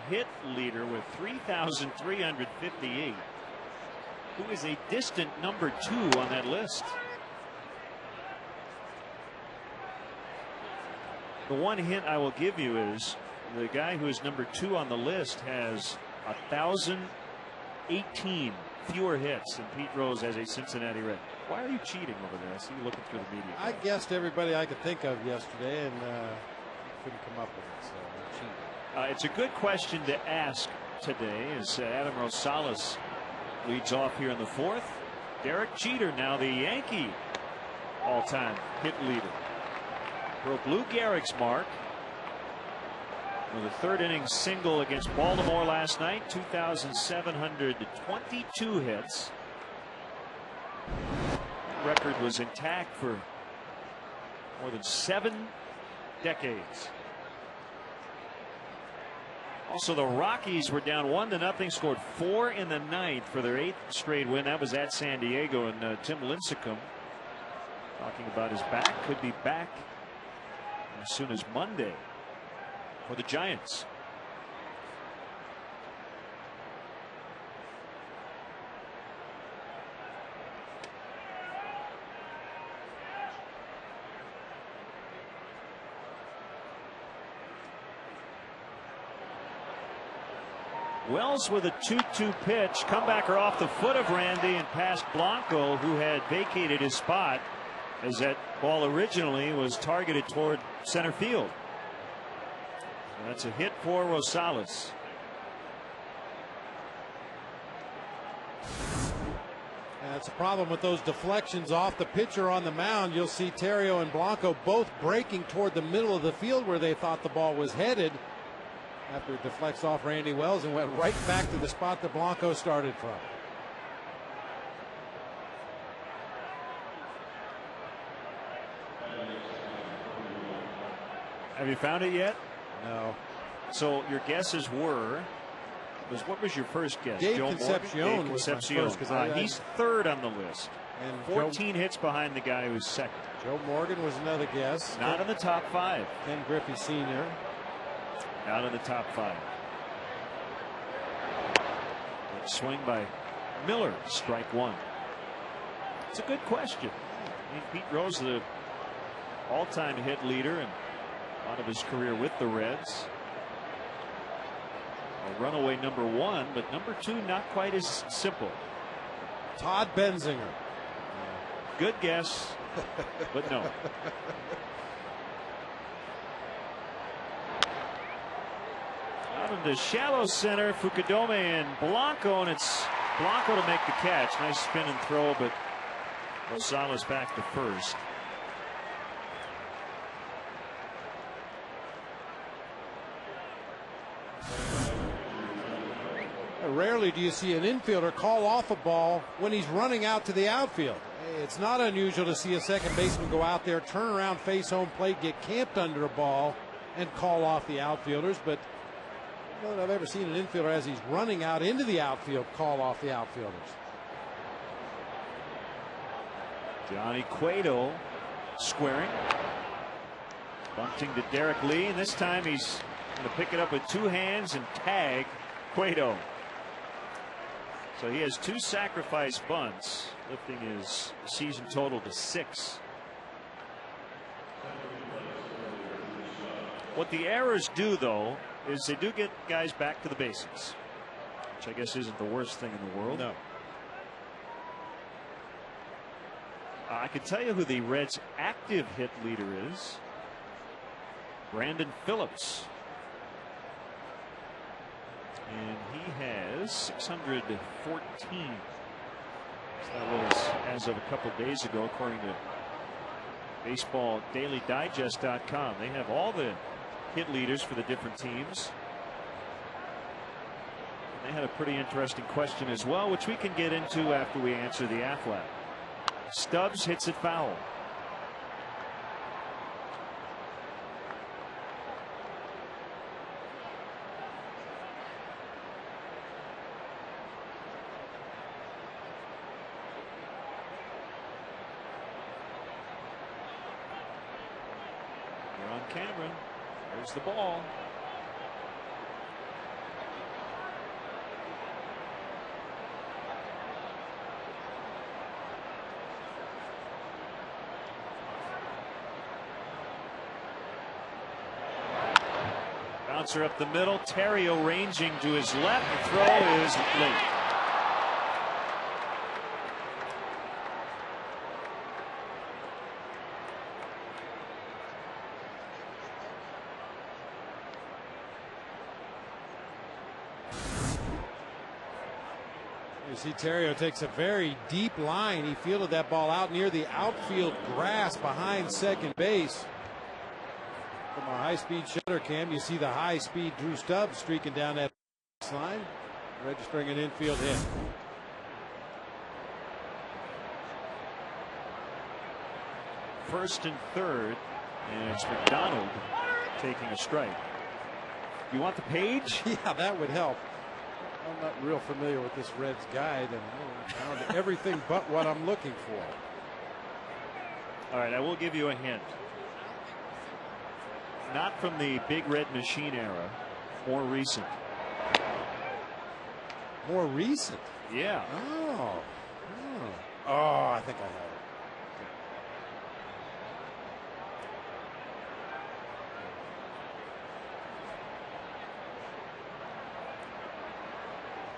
hit leader with 3,358, who is a distant number 2 on that list. The one hint I will give you is the guy who is number 2 on the list has 1,018 fewer hits than Pete Rose as a Cincinnati Red. Why are you cheating over there? I see you looking through the media. I guessed everybody I could think of yesterday and couldn't come up with it, so I'm cheating. It's a good question to ask today as Adam Rosales leads off here in the 4th. Derek Jeter, now the Yankee all-time hit leader, broke Lou Gehrig's mark with a 3rd inning single against Baltimore last night. 2,722 hits. That record was intact for more than 7 decades. Also, the Rockies were down 1-0, scored 4 in the 9th for their 8th straight win. That was at San Diego, and Tim Lincecum talking about his back, could be back as soon as Monday for the Giants. Wells with a 2-2 pitch. Comebacker off the foot of Randy and past Blanco, who had vacated his spot as that ball originally was targeted toward center field. So that's a hit for Rosales. That's a problem with those deflections off the pitcher on the mound. You'll see Terrio and Blanco both breaking toward the middle of the field where they thought the ball was headed, after it deflects off Randy Wells and went right back to the spot that Blanco started from. Have you found it yet? No. So your guesses were, what was your first guess? Dave Joe Concepcion Morgan? was my first, 'cause he's 3rd on the list. And 14 hits behind the guy who's 2nd. Joe Morgan was another guess. Not in the top 5. Ken Griffey Sr. Out of the top 5. That swing by Miller, strike 1. It's a good question. I mean, Pete Rose, the all-time hit leader and a lot of his career with the Reds. A runaway number 1, but number 2 not quite as simple. Todd Benzinger. Good guess, but no. Out of the shallow center, Fukudome and Blanco, and it's Blanco to make the catch. Nice spin and throw, but Rosales back to first. Rarely do you see an infielder call off a ball when he's running out to the outfield. It's not unusual to see a second baseman go out there, turn around, face home plate, get camped under a ball, and call off the outfielders. But I don't know that I've ever seen an infielder, as he's running out into the outfield, call off the outfielders. Johnny Cueto squaring. Bunting to Derek Lee, and this time he's going to pick it up with 2 hands and tag Cueto. So he has 2 sacrifice bunts, lifting his season total to 6. What the errors do, though, is they do get guys back to the basics, which I guess isn't the worst thing in the world. No. I can tell you who the Reds' active hit leader is. Brandon Phillips. And he has 614. That was as of a couple days ago, according to BaseballDailyDigest.com. They have all the hit leaders for the different teams. They had a pretty interesting question as well, which we can get into after we answer the Aflac. Stubbs hits it foul. You're on camera. There's the ball. Bouncer up the middle. Terrio ranging to his left. The throw is late. You see Terrio takes a very deep line. He fielded that ball out near the outfield grass behind second base. From our high-speed shutter cam, you see the high-speed Drew Stubbs streaking down that line, registering an infield hit. First and third, and it's McDonald taking a strike. You want the page? Yeah, that would help. I'm not real familiar with this Reds guide, and I found everything but what I'm looking for. All right, I will give you a hint. Not from the Big Red Machine era, more recent. More recent? Yeah. Oh, I think I have it.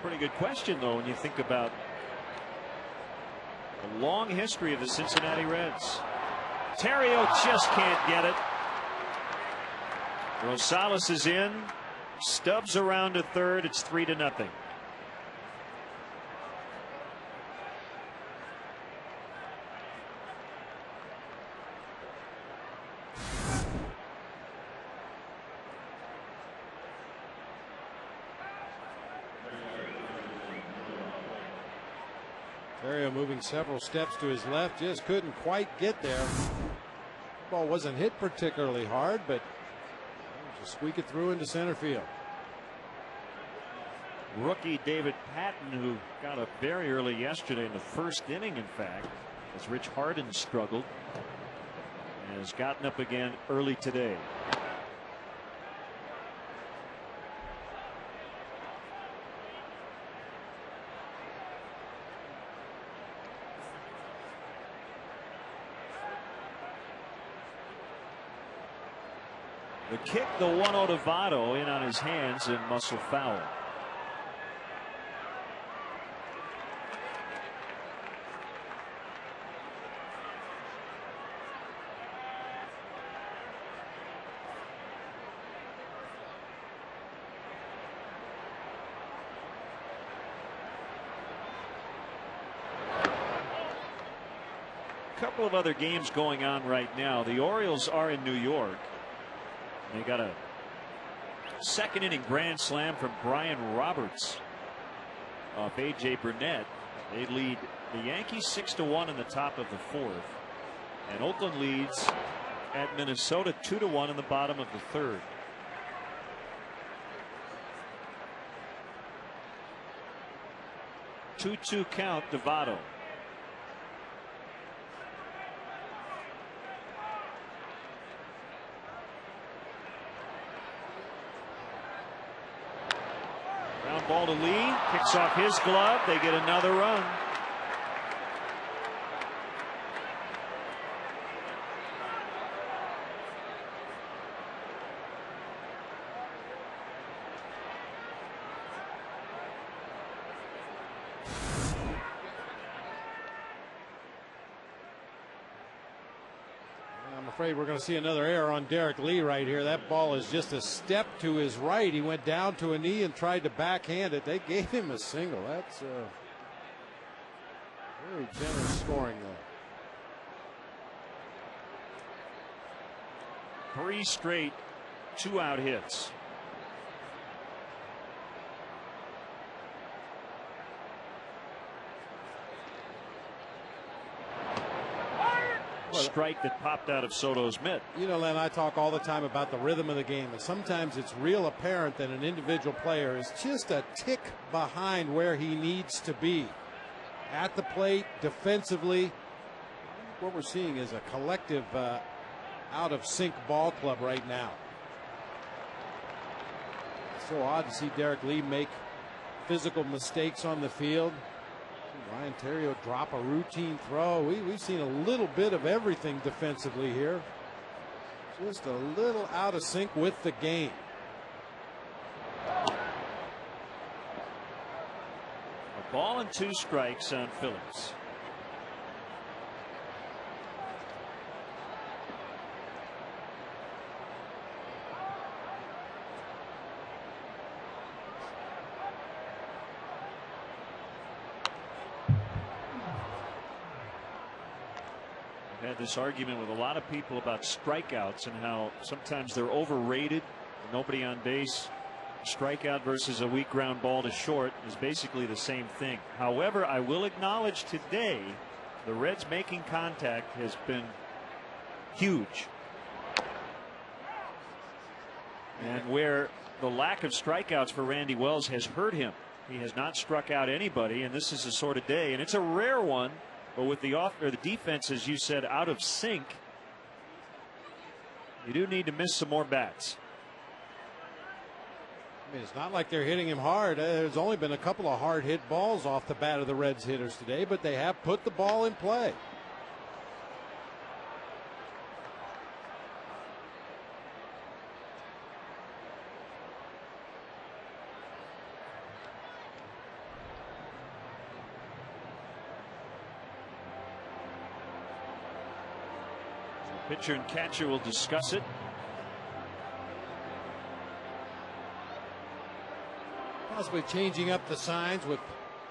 Pretty good question, though, when you think about the long history of the Cincinnati Reds. Terrio just can't get it. Rosales is in. Stubbs around to third. It's 3-0. Terrio moving several steps to his left, just couldn't quite get there. Ball wasn't hit particularly hard, but just squeak it through into center field. Rookie David Patton, who got up very early yesterday in the first inning, in fact, as Rich Harden struggled, has gotten up again early today. The kick, the 1-0 to Votto, in on his hands and muscle foul. A couple of other games going on right now. The Orioles are in New York. They got a second inning grand slam from Brian Roberts off A.J. Burnett. They lead the Yankees 6-1 in the top of the fourth. And Oakland leads at Minnesota 2-1 in the bottom of the third. Two count to Votto. Ball to Lee, kicks off his glove. They get another run. I'm afraid we're going to see another error on Derek Lee right here. That ball is just a step to his right. He went down to a knee and tried to backhand it. They gave him a single. That's very generous scoring there. 3 straight 2-out hits. Strike that popped out of Soto's mitt. You know, Len, I talk all the time about the rhythm of the game, and sometimes it's real apparent that an individual player is just a tick behind where he needs to be. At the plate, defensively, what we're seeing is a collective out of sync ball club right now. It's so odd to see Derek Lee make physical mistakes on the field. Ryan Terrio drop a routine throw. We've seen a little bit of everything defensively here. Just a little out of sync with the game. Ball and 2 strikes on Phillips. I've had this argument with a lot of people about strikeouts and how sometimes they're overrated. Nobody on base. Strikeout versus a weak ground ball to short is basically the same thing. However, I will acknowledge today the Reds making contact has been huge. And where the lack of strikeouts for Randy Wells has hurt him, he has not struck out anybody, and this is a sort of day, and it's a rare one. But with the defense, as you said, out of sync, you do need to miss some more bats. I mean, it's not like they're hitting him hard. There's only been a couple of hard hit balls off the bat of the Reds hitters today, but they have put the ball in play. Pitcher and catcher will discuss it. Possibly changing up the signs with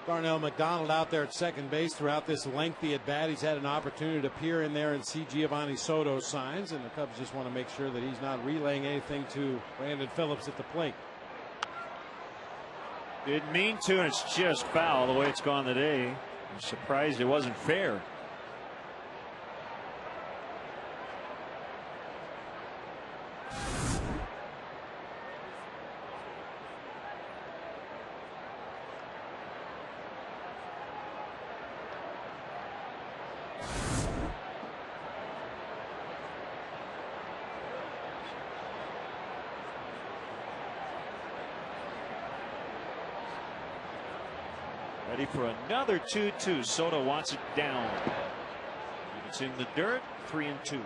Darnell McDonald out there at second base throughout this lengthy at bat. He's had an opportunity to peer in there and see Giovanni Soto's signs, and the Cubs just want to make sure that he's not relaying anything to Brandon Phillips at the plate. Didn't mean to, and it's just foul the way it's gone today. I'm surprised it wasn't fair. Ready for another 2-2. Soto wants it down. It's in the dirt. 3-2.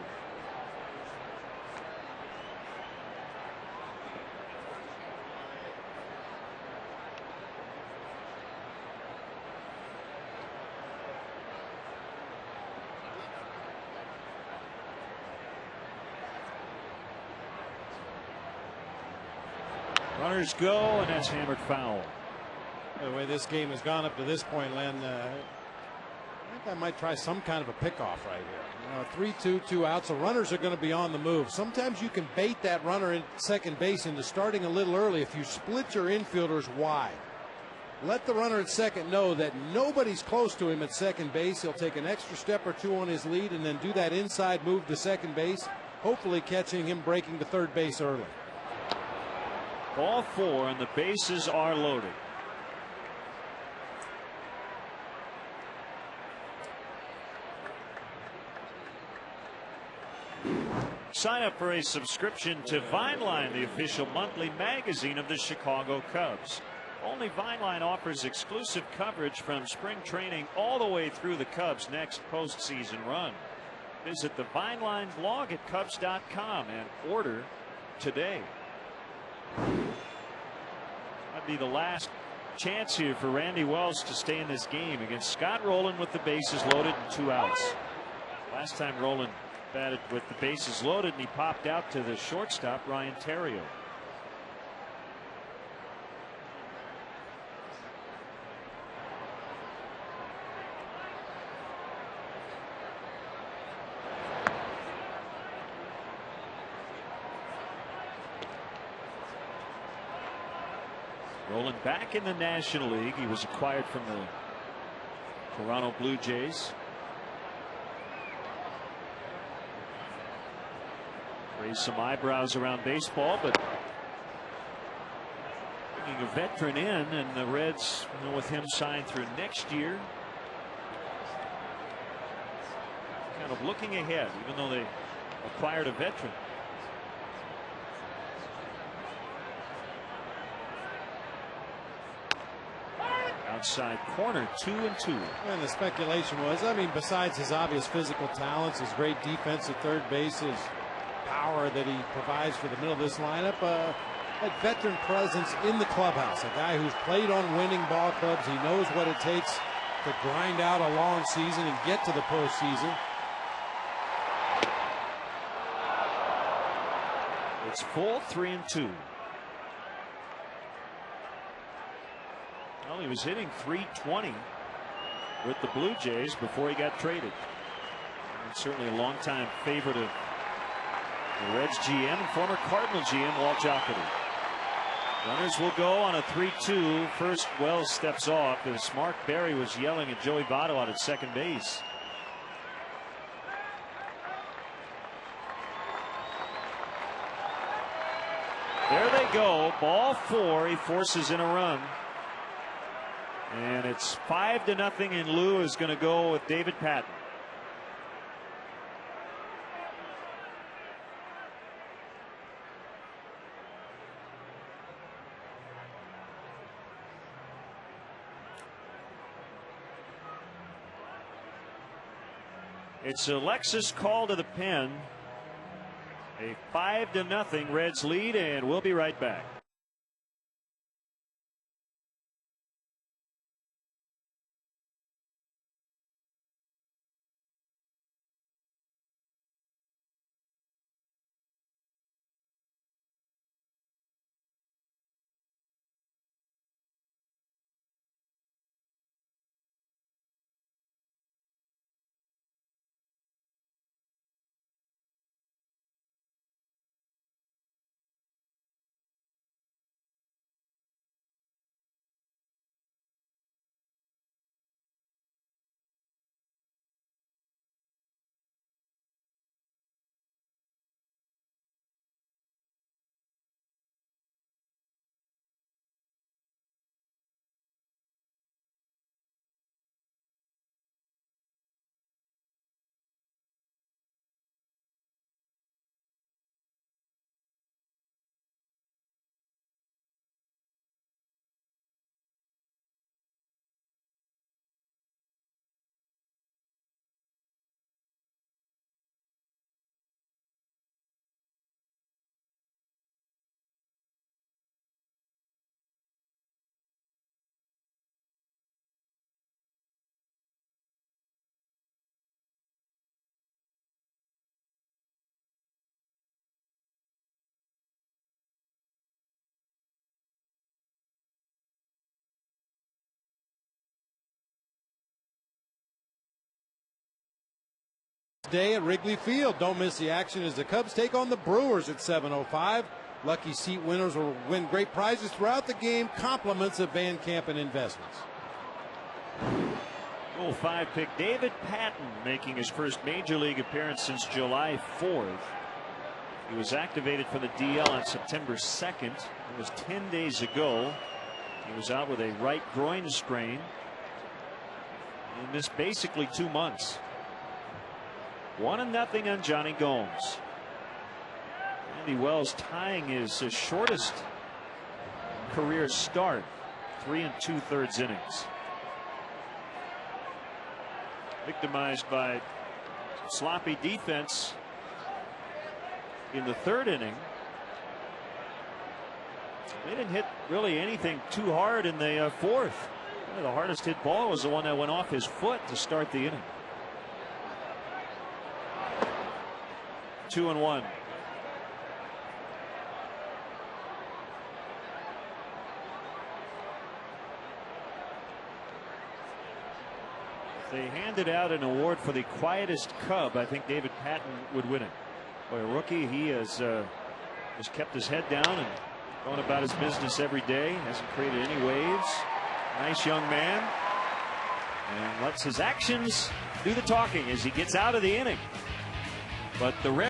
Runners go, and that's hammered foul. The way this game has gone up to this point, Len, I think I might try some kind of a pickoff right here. 3-2, 2 outs. The runners are going to be on the move. Sometimes you can bait that runner at second base into starting a little early if you split your infielders wide. Let the runner at second know that nobody's close to him at second base. He'll take an extra step or two on his lead and then do that inside move to second base, hopefully catching him breaking to third base early. Ball 4, and the bases are loaded. Sign up for a subscription to Vineline, the official monthly magazine of the Chicago Cubs. Only Vineline offers exclusive coverage from spring training all the way through the Cubs' next postseason run. Visit the Vineline blog at Cubs.com and order today. That'd be the last chance here for Randy Wells to stay in this game against Scott Rowland with the bases loaded and 2 outs. Last time Rowland batted with the bases loaded, and he popped out to the shortstop, Ryan Theriot. Rowland back in the National League. He was acquired from the Toronto Blue Jays. Raised some eyebrows around baseball, but bringing a veteran in, and the Reds, with him signed through next year, kind of looking ahead, even though they acquired a veteran. Outside corner, 2-2. And the speculation was, besides his obvious physical talents, his great defense at third base, his power that he provides for the middle of this lineup, that veteran presence in the clubhouse. A guy who's played on winning ball clubs. He knows what it takes to grind out a long season and get to the postseason. It's full 3-2. Well, he was hitting .320 with the Blue Jays before he got traded. And certainly a longtime favorite of the Reds GM and former Cardinal GM Walt Jocketty. Runners will go on a 3-2. First, Wells steps off as Mark Berry was yelling at Joey Votto out at second base. There they go. Ball 4. He forces in a run. And it's 5-0, and Lou is going to go with David Patton. It's Alexis call to the pen. A 5-0 Reds lead, and we'll be right back. Day at Wrigley Field. Don't miss the action as the Cubs take on the Brewers at 7:05. Lucky seat winners will win great prizes throughout the game, compliments of Van Campen Investments. Rule 5 pick David Patton making his first major league appearance since July 4th. He was activated for the DL on September 2nd. It was 10 days ago. He was out with a right groin strain. He missed basically 2 months. 1-0 on Johnny Gomes. Randy Wells tying his shortest career start, 3 2/3 innings. Victimized by sloppy defense in the 3rd inning. They didn't hit really anything too hard in the 4th. The hardest hit ball was the one that went off his foot to start the inning. 2-1. If they handed out an award for the quietest Cub, I think David Patton would win it. Boy, a rookie, he has just kept his head down and going about his business every day. Hasn't created any waves. Nice young man, and lets his actions do the talking as he gets out of the inning. But the Reds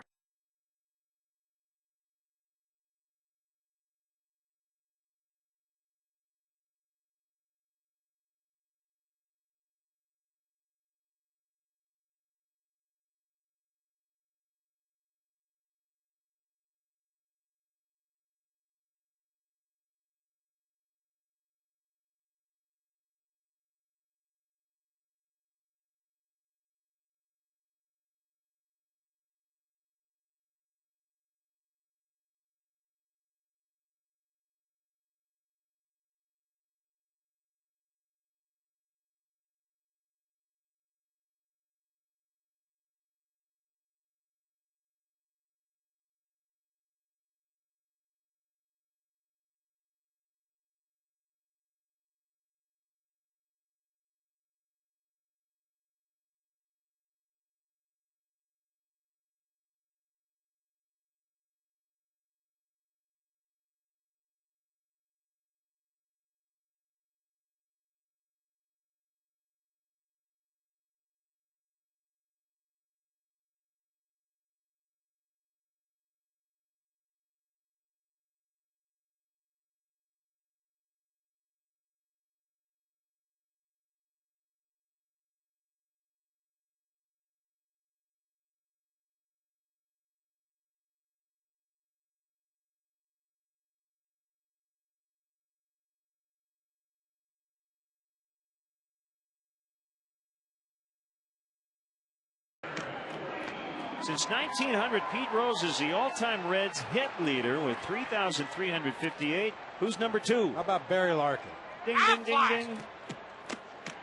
Since 1900, Pete Rose is the all-time Reds hit leader with 3,358. Who's number 2? How about Barry Larkin? Ding, ding, ding, ding.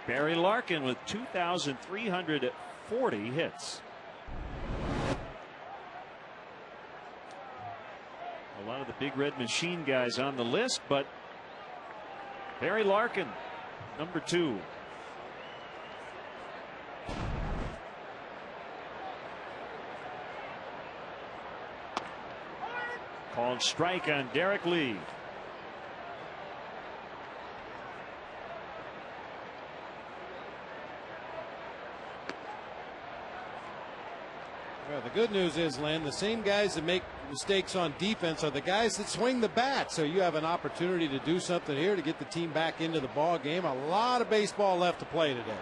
Barry Larkin with 2,340 hits. A lot of the big red machine guys on the list, but Barry Larkin, number 2. Called strike on Derek Lee. Well, the good news is, Len, the same guys that make mistakes on defense are the guys that swing the bat. So you have an opportunity to do something here to get the team back into the ball game. A lot of baseball left to play today.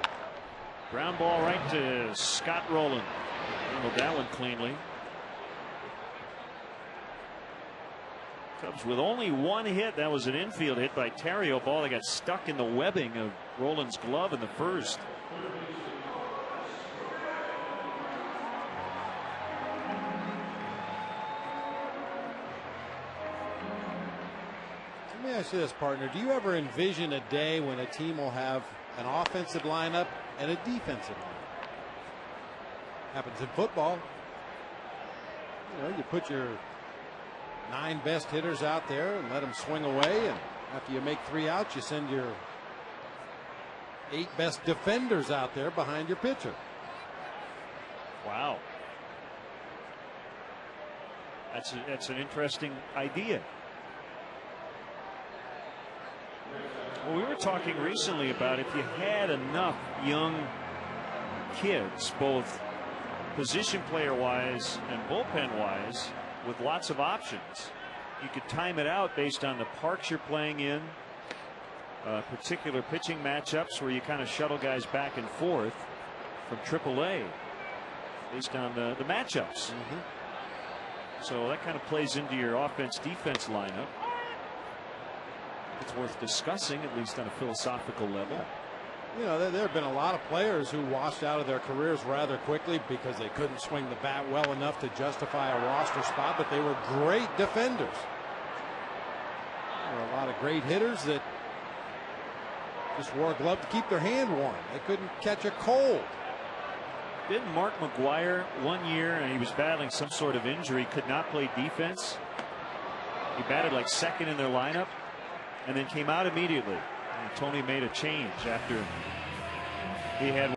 Ground ball right to Scott Rowland. Handled that one cleanly. Cubs with only one hit. That was an infield hit by Terrio. Ball that got stuck in the webbing of Rowland's glove in the first. Let me ask you this, partner. Do you ever envision a day when a team will have an offensive lineup and a defensive lineup? Happens in football. You know, you put your 9 best hitters out there and let them swing away, and after you make 3 outs, you send your 8 best defenders out there behind your pitcher. Wow. That's an interesting idea. Well, we were talking recently about if you had enough young kids, both position player wise and bullpen wise, with lots of options, you could time it out based on the parks you're playing in, particular pitching matchups where you kind of shuttle guys back and forth from AAA based on the matchups. So that kind of plays into your offense defense lineup. It's worth discussing, at least on a philosophical level. You know, there have been a lot of players who washed out of their careers rather quickly because they couldn't swing the bat well enough to justify a roster spot, but they were great defenders. There were a lot of great hitters that just wore a glove to keep their hand warm. They couldn't catch a cold. Didn't Mark McGwire one year, and he was battling some sort of injury, could not play defense? He batted like second in their lineup and then came out immediately. And Tony made a change after he had.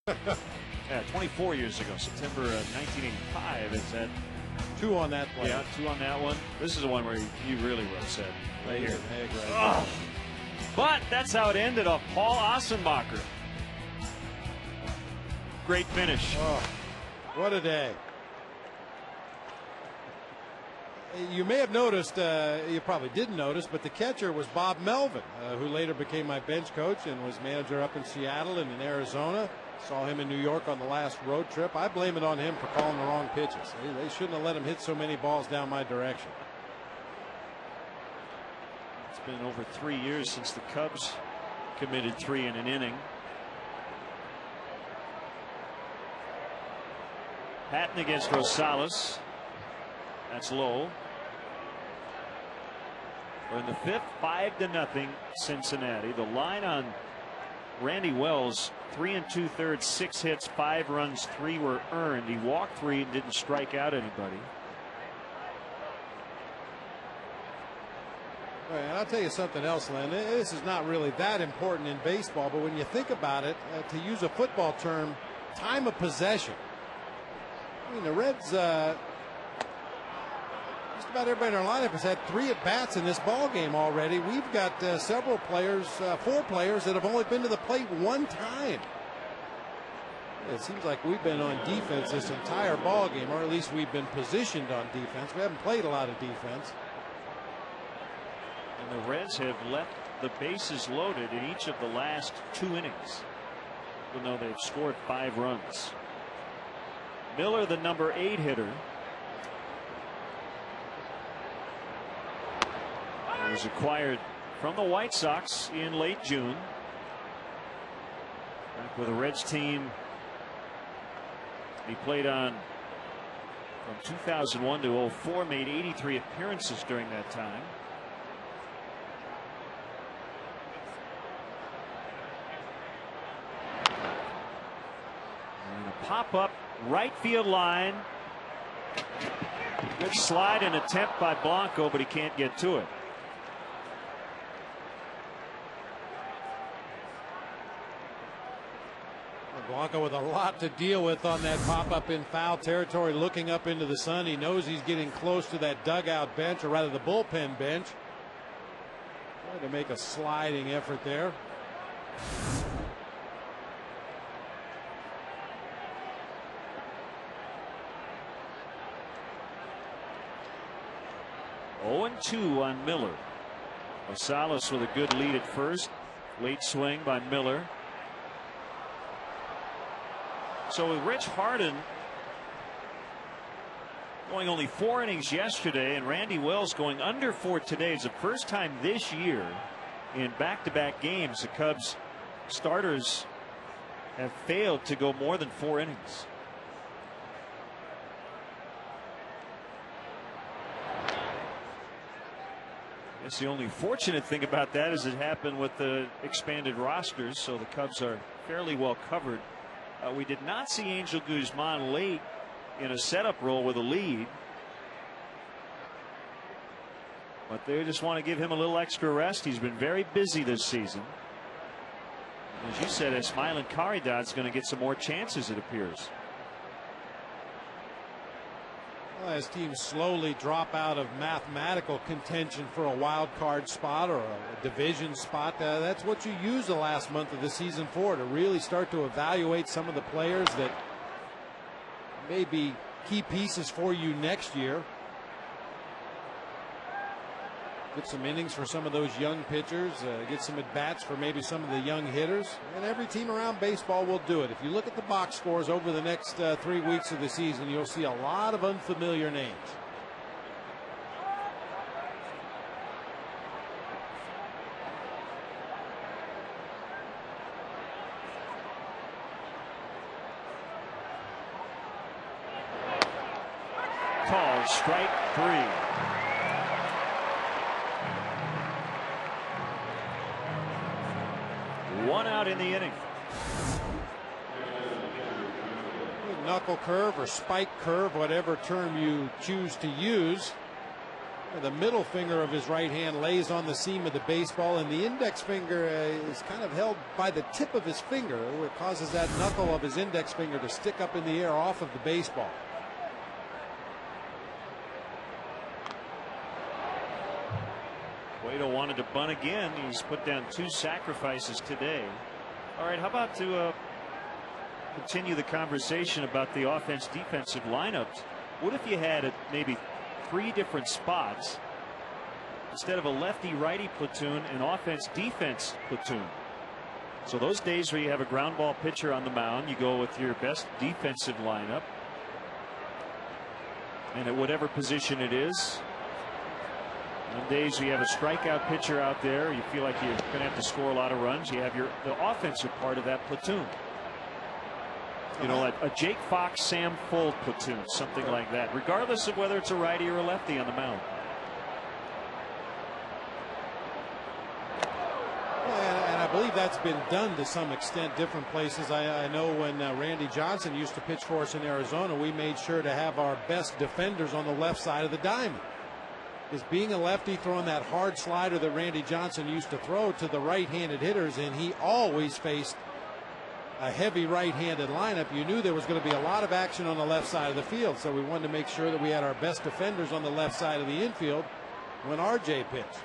Yeah, 24 years ago, September 1985. It's at 2 on that play. Yeah, 2 on that one. This is the one where you really were upset. Right here. Right. Oh, But that's how it ended off Paul Ossenbacher. Great finish. Oh, what a day. You may have noticed, you probably didn't notice, but the catcher was Bob Melvin, who later became my bench coach and was manager up in Seattle and in Arizona. Saw him in New York on the last road trip. I blame it on him for calling the wrong pitches. They shouldn't have let him hit so many balls down my direction. It's been over 3 years since the Cubs committed 3 in an inning. Patton against Rosales. That's low. We're in the 5th, 5-0 Cincinnati. The line on Randy Wells, 3 2/3, 6 hits, 5 runs, 3 were earned. He walked 3 and didn't strike out anybody. And I'll tell you something else, Len. This is not really that important in baseball, but when you think about it, to use a football term, time of possession. I mean, the Reds, just about everybody in our lineup has had 3 at-bats in this ball game already. We've got several players, 4 players that have only been to the plate 1 time. It seems like we've been on defense this entire ball game, or at least we've been positioned on defense. We haven't played a lot of defense. And the Reds have left the bases loaded in each of the last 2 innings, even though they've scored 5 runs. Miller, the number 8 hitter. He was acquired from the White Sox in late June. Back with the Reds team he played on from 2001 to 04, made 83 appearances during that time. And a pop-up right field line. Good slide and attempt by Blanco, but he can't get to it. Blanco with a lot to deal with on that pop-up in foul territory, looking up into the sun. He knows he's getting close to that dugout bench, or rather the bullpen bench. Trying to make a sliding effort there. Oh, 2 on Miller. Rosales with a good lead at first. Late swing by Miller. So with Rich Harden going only 4 innings yesterday and Randy Wells going under 4 today, it's the first time this year in back-to-back games the Cubs starters have failed to go more than 4 innings. I guess the only fortunate thing about that is it happened with the expanded rosters, so the Cubs are fairly well covered. We did not see Angel Guzman late in a setup role with a lead, but they just want to give him a little extra rest. He's been very busy this season. As you said, Esmail Caridad's going to get some more chances, it appears. Well, as teams slowly drop out of mathematical contention for a wild card spot or a division spot, that's what you use the last month of the season for, to really start to evaluate some of the players that may be key pieces for you next year. Get some innings for some of those young pitchers, get some at bats for maybe some of the young hitters, and every team around baseball will do it. If you look at the box scores over the next 3 weeks of the season, you'll see a lot of unfamiliar names. Called strike 3. One out in the inning. Knuckle curve or spike curve, whatever term you choose to use. The middle finger of his right hand lays on the seam of the baseball, and the index finger is kind of held by the tip of his finger, which causes that knuckle of his index finger to stick up in the air off of the baseball. Cueto wanted to bunt again. He's put down 2 sacrifices today. All right, how about to continue the conversation about the offense defensive lineups? What if you had maybe 3 different spots instead of a lefty righty platoon, an offense defense platoon? So those days where you have a ground ball pitcher on the mound, you go with your best defensive lineup, and at whatever position it is. On days you have a strikeout pitcher out there, you feel like you're going to have to score a lot of runs, you have the offensive part of that platoon. You know, like a Jake Fox, Sam Fuld platoon, something like that, regardless of whether it's a righty or a lefty on the mound. And I believe that's been done to some extent different places. I know when Randy Johnson used to pitch for us in Arizona, we made sure to have our best defenders on the left side of the diamond. Is being a lefty, throwing that hard slider that Randy Johnson used to throw to the right-handed hitters, and he always faced a heavy right-handed lineup. You knew there was going to be a lot of action on the left side of the field, so we wanted to make sure that we had our best defenders on the left side of the infield when RJ pitched.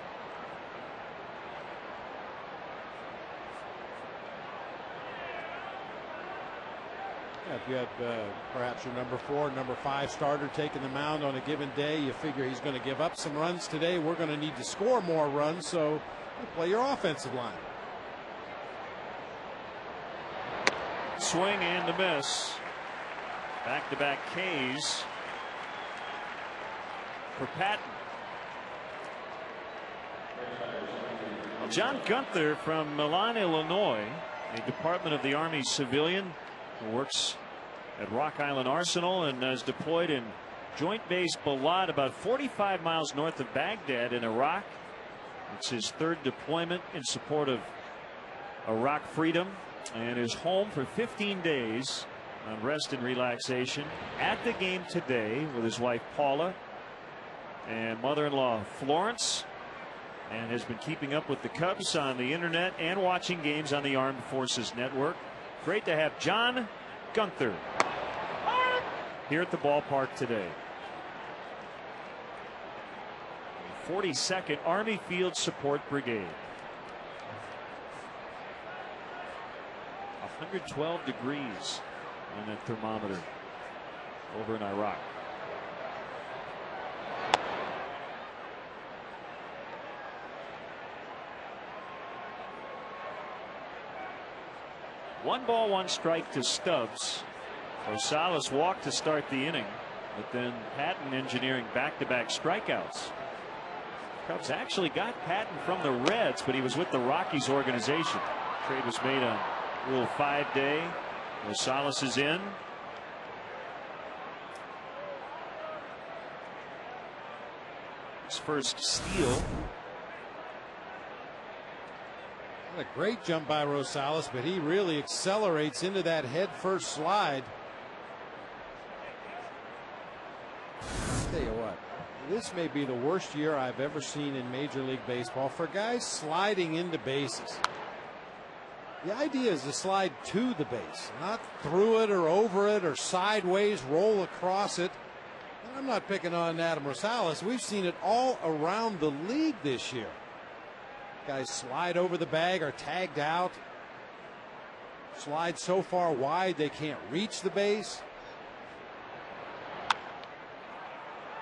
If you had perhaps your number 4, number 5 starter taking the mound on a given day, you figure he's going to give up some runs today. We're going to need to score more runs, so you play your offensive line. Swing and a miss. Back-to-back Ks for Patton. John Gunther from Milan, Illinois, a Department of the Army civilian who works at Rock Island Arsenal and is deployed in Joint Base Balad, about 45 miles north of Baghdad in Iraq. It's his 3rd deployment in support of Iraq freedom, and is home for 15 days on rest and relaxation. At the game today with his wife Paula and mother-in-law Florence, and has been keeping up with the Cubs on the internet and watching games on the Armed Forces Network. Great to have John Gunther here at the ballpark today. 42nd Army Field Support Brigade. 112 degrees on that thermometer over in Iraq. One ball, one strike to Stubbs. Rosales walked to start the inning, but then Patton engineering back-to-back strikeouts. Cubs actually got Patton from the Reds, but he was with the Rockies organization. Trade was made on Rule 5-day. Rosales is in. His first steal. What a great jump by Rosales, but he really accelerates into that head-first slide. I'll tell you what, this may be the worst year I've ever seen in Major League Baseball for guys sliding into bases. The idea is to slide to the base, not through it or over it or sideways, roll across it. And I'm not picking on Adam Rosales. We've seen it all around the league this year. Guys slide over the bag, are tagged out, slide so far wide they can't reach the base.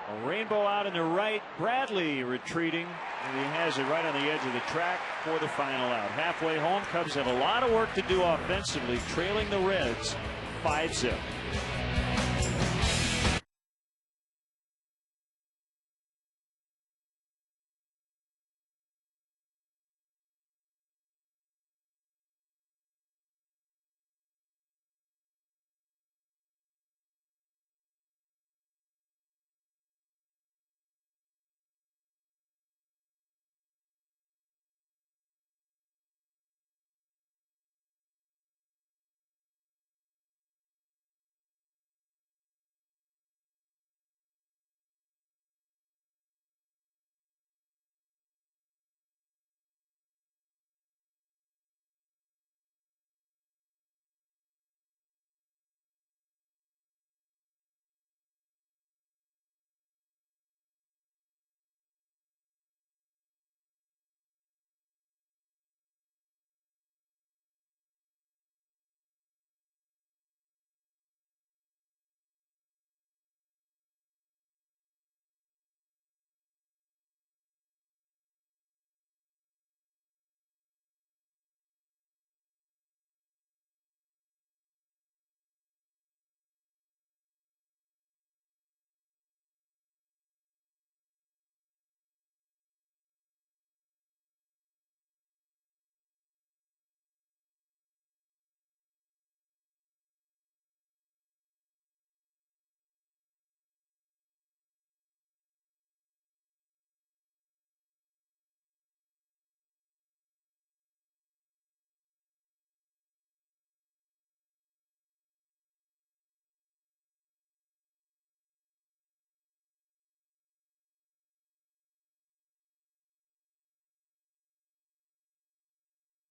A rainbow out in the right. Bradley retreating, and he has it right on the edge of the track for the final out. Halfway home, Cubs have a lot of work to do offensively, trailing the Reds 5-0.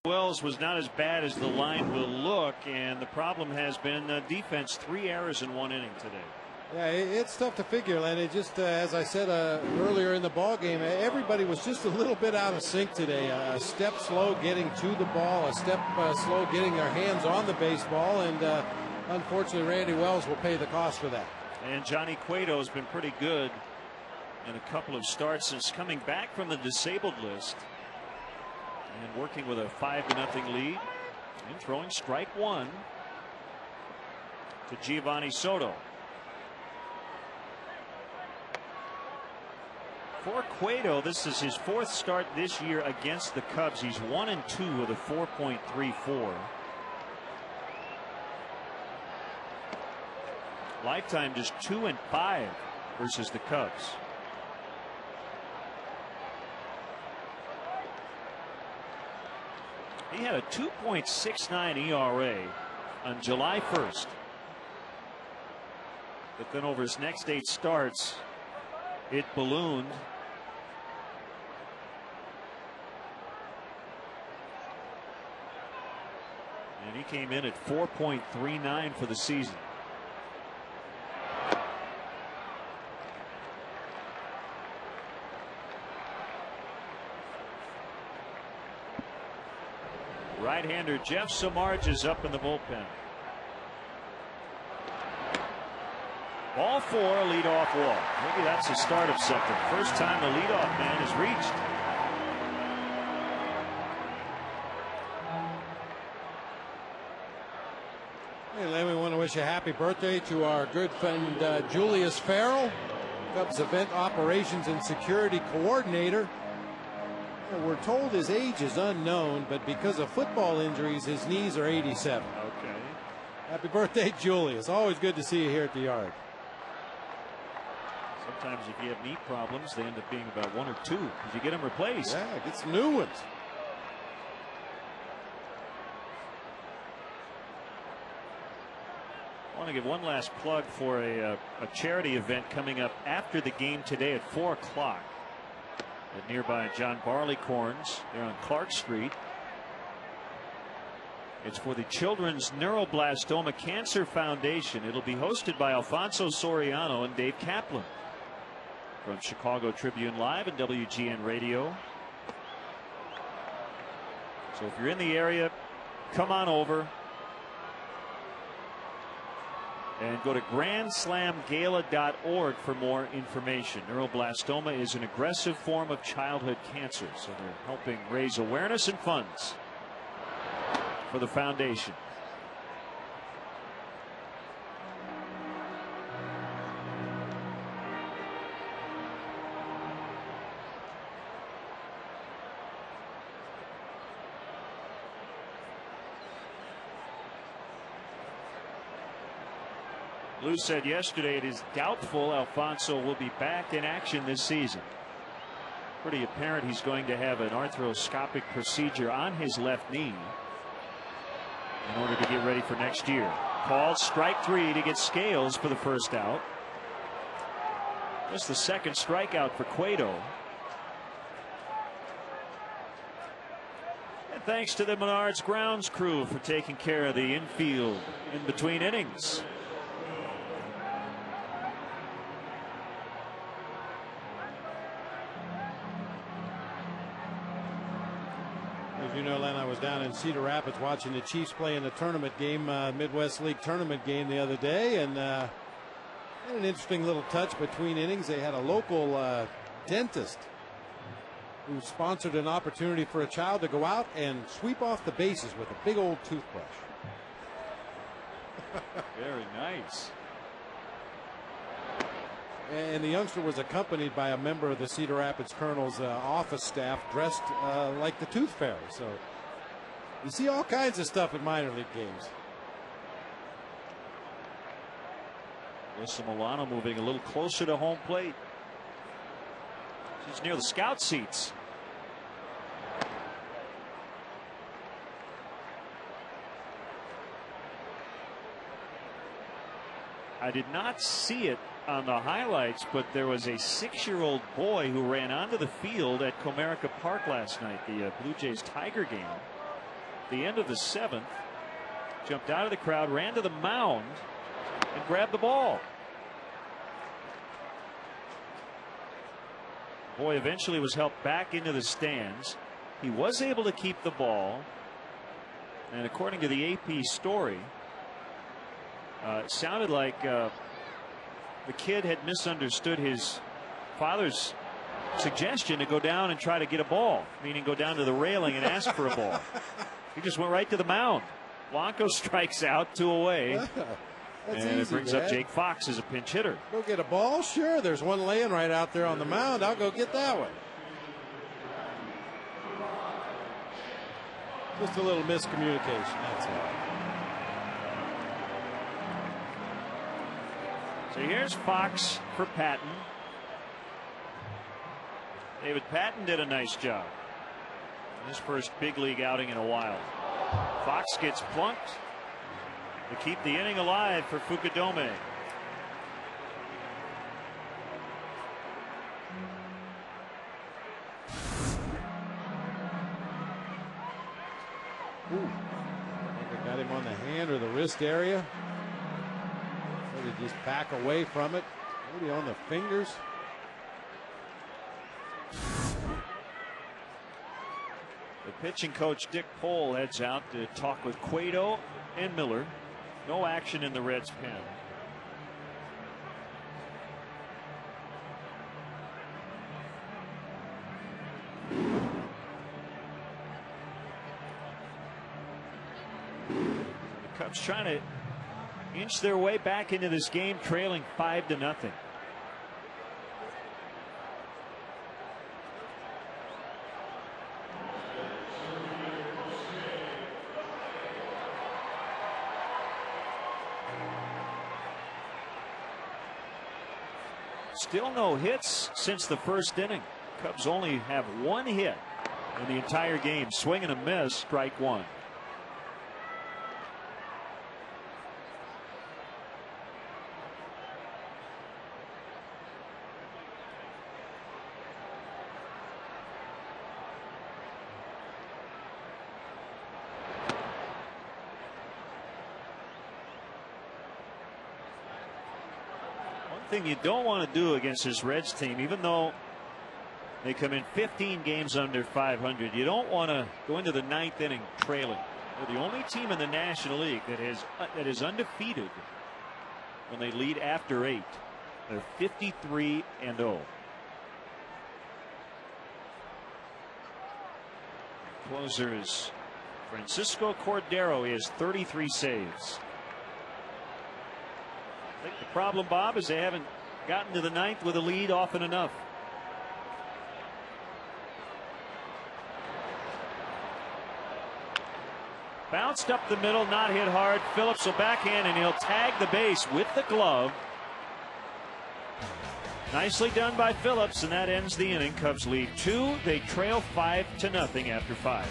Wells was not as bad as the line will look, and the problem has been defense. 3 errors in 1 inning today. Yeah, it's tough to figure, Lenny. Just as I said earlier in the ball game, everybody was just a little bit out of sync today. A step slow getting to the ball, a step slow getting their hands on the baseball, and unfortunately, Randy Wells will pay the cost for that. And Johnny Cueto has been pretty good in a couple of starts since coming back from the disabled list. And working with a 5-0 lead and throwing strike 1 to Giovanni Soto. For Cueto, this is his 4th start this year against the Cubs. He's 1-2 with a 4.34. Lifetime just 2-5 versus the Cubs. He had a 2.69 ERA on July 1st. But then over his next 8 starts, it ballooned. And he came in at 4.39 for the season. Right-hander Jeff Samardzija is up in the bullpen. Ball 4, leadoff walk. Maybe that's the start of something. First time the leadoff man is reached. Hey, Len, we want to wish a happy birthday to our good friend Julius Farrell, Cubs event operations and security coordinator. We're told his age is unknown, but because of football injuries, his knees are 87. Okay. Happy birthday, Julius. Always good to see you here at the yard. Sometimes if you have knee problems, they end up being about 1 or 2 because you get them replaced. Yeah, get some new ones. I want to give one last plug for a charity event coming up after the game today at 4 o'clock. At nearby John Barleycorns there on Clark Street. It's for the Children's Neuroblastoma Cancer Foundation. It'll be hosted by Alfonso Soriano and Dave Kaplan from Chicago Tribune Live and WGN Radio. So if you're in the area, come on over. And go to grandslamgala.org for more information. Neuroblastoma is an aggressive form of childhood cancer, so they're helping raise awareness and funds for the foundation. Lou said yesterday it is doubtful Alfonso will be back in action this season. Pretty apparent he's going to have an arthroscopic procedure on his left knee in order to get ready for next year. Called strike 3 to get Scales for the first out. Just the second strikeout for Cueto. And thanks to the Menards grounds crew for taking care of the infield in between innings. You know, Len, I was down in Cedar Rapids watching the Chiefs play in the tournament game, Midwest League tournament game the other day, and had an interesting little touch between innings. They had a local dentist who sponsored an opportunity for a child to go out and sweep off the bases with a big old toothbrush. Very nice. And the youngster was accompanied by a member of the Cedar Rapids Colonel's office staff dressed like the Tooth Fairy. So you see all kinds of stuff in minor league games. Alyssa Milano moving a little closer to home plate. She's near the scout seats. I did not see it on the highlights, but there was a 6-year-old boy who ran onto the field at Comerica Park last night, the Blue Jays Tiger game. the end of the 7th. Jumped out of the crowd, ran to the mound, and grabbed the ball. Boy eventually was helped back into the stands. He was able to keep the ball, and according to the AP story, it sounded like the kid had misunderstood his father's suggestion to go down and try to get a ball, meaning go down to the railing and ask for a ball. He just went right to the mound. Blanco strikes out, 2 away. That's and easy, it brings up Jake Fox as a pinch hitter. Go get a ball? Sure. There's one laying right out there on the mound. I'll go get that one. Just a little miscommunication, that's all. So here's Fox for Patton. David Patton did a nice job in his first big league outing in a while. Fox gets plunked to keep the inning alive for Fukudome. Ooh. I think I got him on the hand or the wrist area. Maybe just back away from it. Maybe on the fingers. The pitching coach Dick Pohl heads out to talk with Cueto and Miller. No action in the Reds' pen. The Cubs trying to inch their way back into this game, trailing 5-0. Still no hits since the first inning. Cubs only have 1 hit in the entire game. Swing and a miss, strike 1. Thing you don't want to do against this Reds team, even though they come in 15 games under 500, you don't want to go into the 9th inning trailing. They're the only team in the National League that is undefeated when they lead after 8. They're 53-0. Closer is Francisco Cordero. He has 33 saves. I think the problem, Bob, is they haven't gotten to the 9th with a lead often enough. Bounced up the middle, not hit hard. Phillips will backhand, and he'll tag the base with the glove. Nicely done by Phillips, and that ends the inning. Cubs lead 2. They trail 5-0 after 5.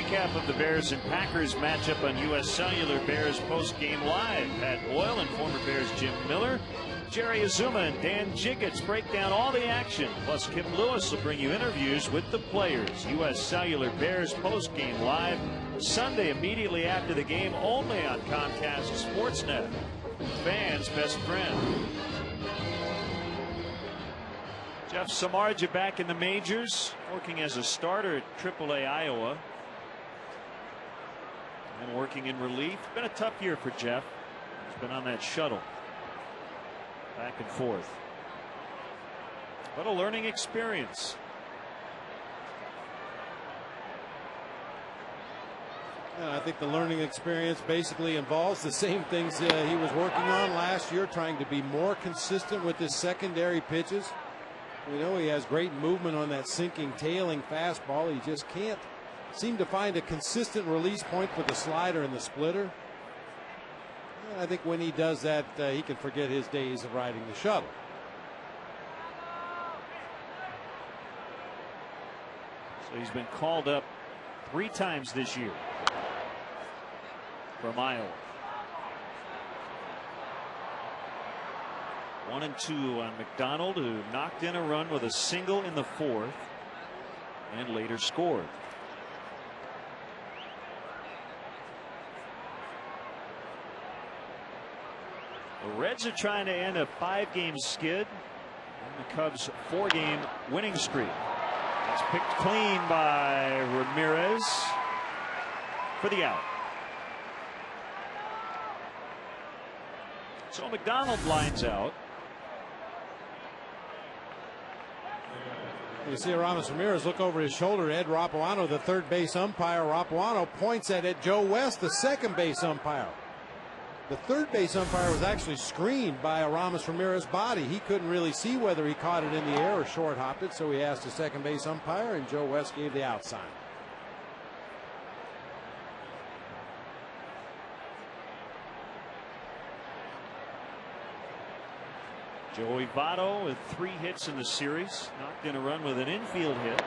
recap of the Bears and Packers matchup on U.S. Cellular Bears post-game live. Pat Boyle and former Bears Jim Miller, Jerry Azuma and Dan Jiggets break down all the action. Plus, Kim Lewis will bring you interviews with the players. U.S. Cellular Bears post-game live Sunday immediately after the game, only on Comcast Sportsnet. Fans' best friend. Jeff Samardzija back in the majors, working as a starter at AAA Iowa. And working in relief. Been a tough year for Jeff. He's been on that shuttle. Back and forth. But a learning experience. And I think the learning experience basically involves the same things he was working on last year, trying to be more consistent with his secondary pitches. We know he has great movement on that sinking, tailing fastball. He just can't seem to find a consistent release point for the slider and the splitter. And I think when he does that, he can forget his days of riding the shuttle. So he's been called up 3 times this year from Iowa. 1-2 on McDonald, who knocked in a run with a single in the 4th and later scored. The Reds are trying to end a 5-game skid and the Cubs' 4-game winning streak. It's picked clean by Ramirez for the out. So McDonald lines out. You see Aramis Ramirez look over his shoulder at Ed Rapuano, the third base umpire. Rapuano points at Joe West, the second base umpire. The third base umpire was actually screened by Aramis Ramirez's body. He couldn't really see whether he caught it in the air or short hopped it, so he asked the second base umpire, and Joe West gave the out sign. Joey Votto with 3 hits in the series, knocked in a run with an infield hit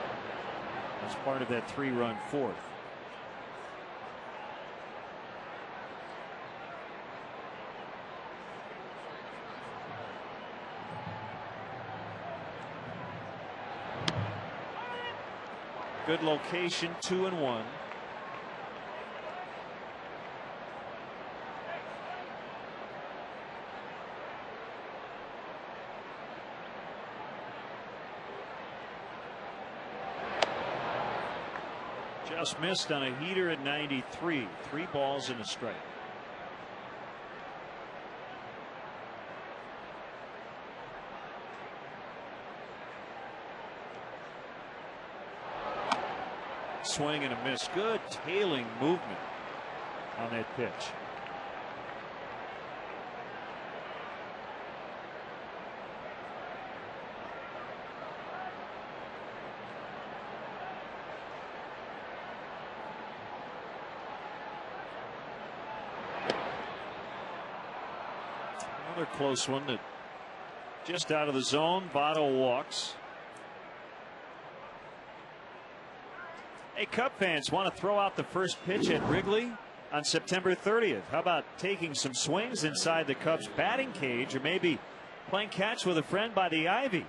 as part of that 3-run 4th. Good location, 2-1. Just missed on a heater at 93. 3 balls and a strike. Swing and a miss. Good tailing movement on that pitch. Another close one that just out of the zone. Votto walks. Hey, Cub fans want to throw out the first pitch at Wrigley on September 30th. How about taking some swings inside the Cubs batting cage, or maybe playing catch with a friend by the Ivy?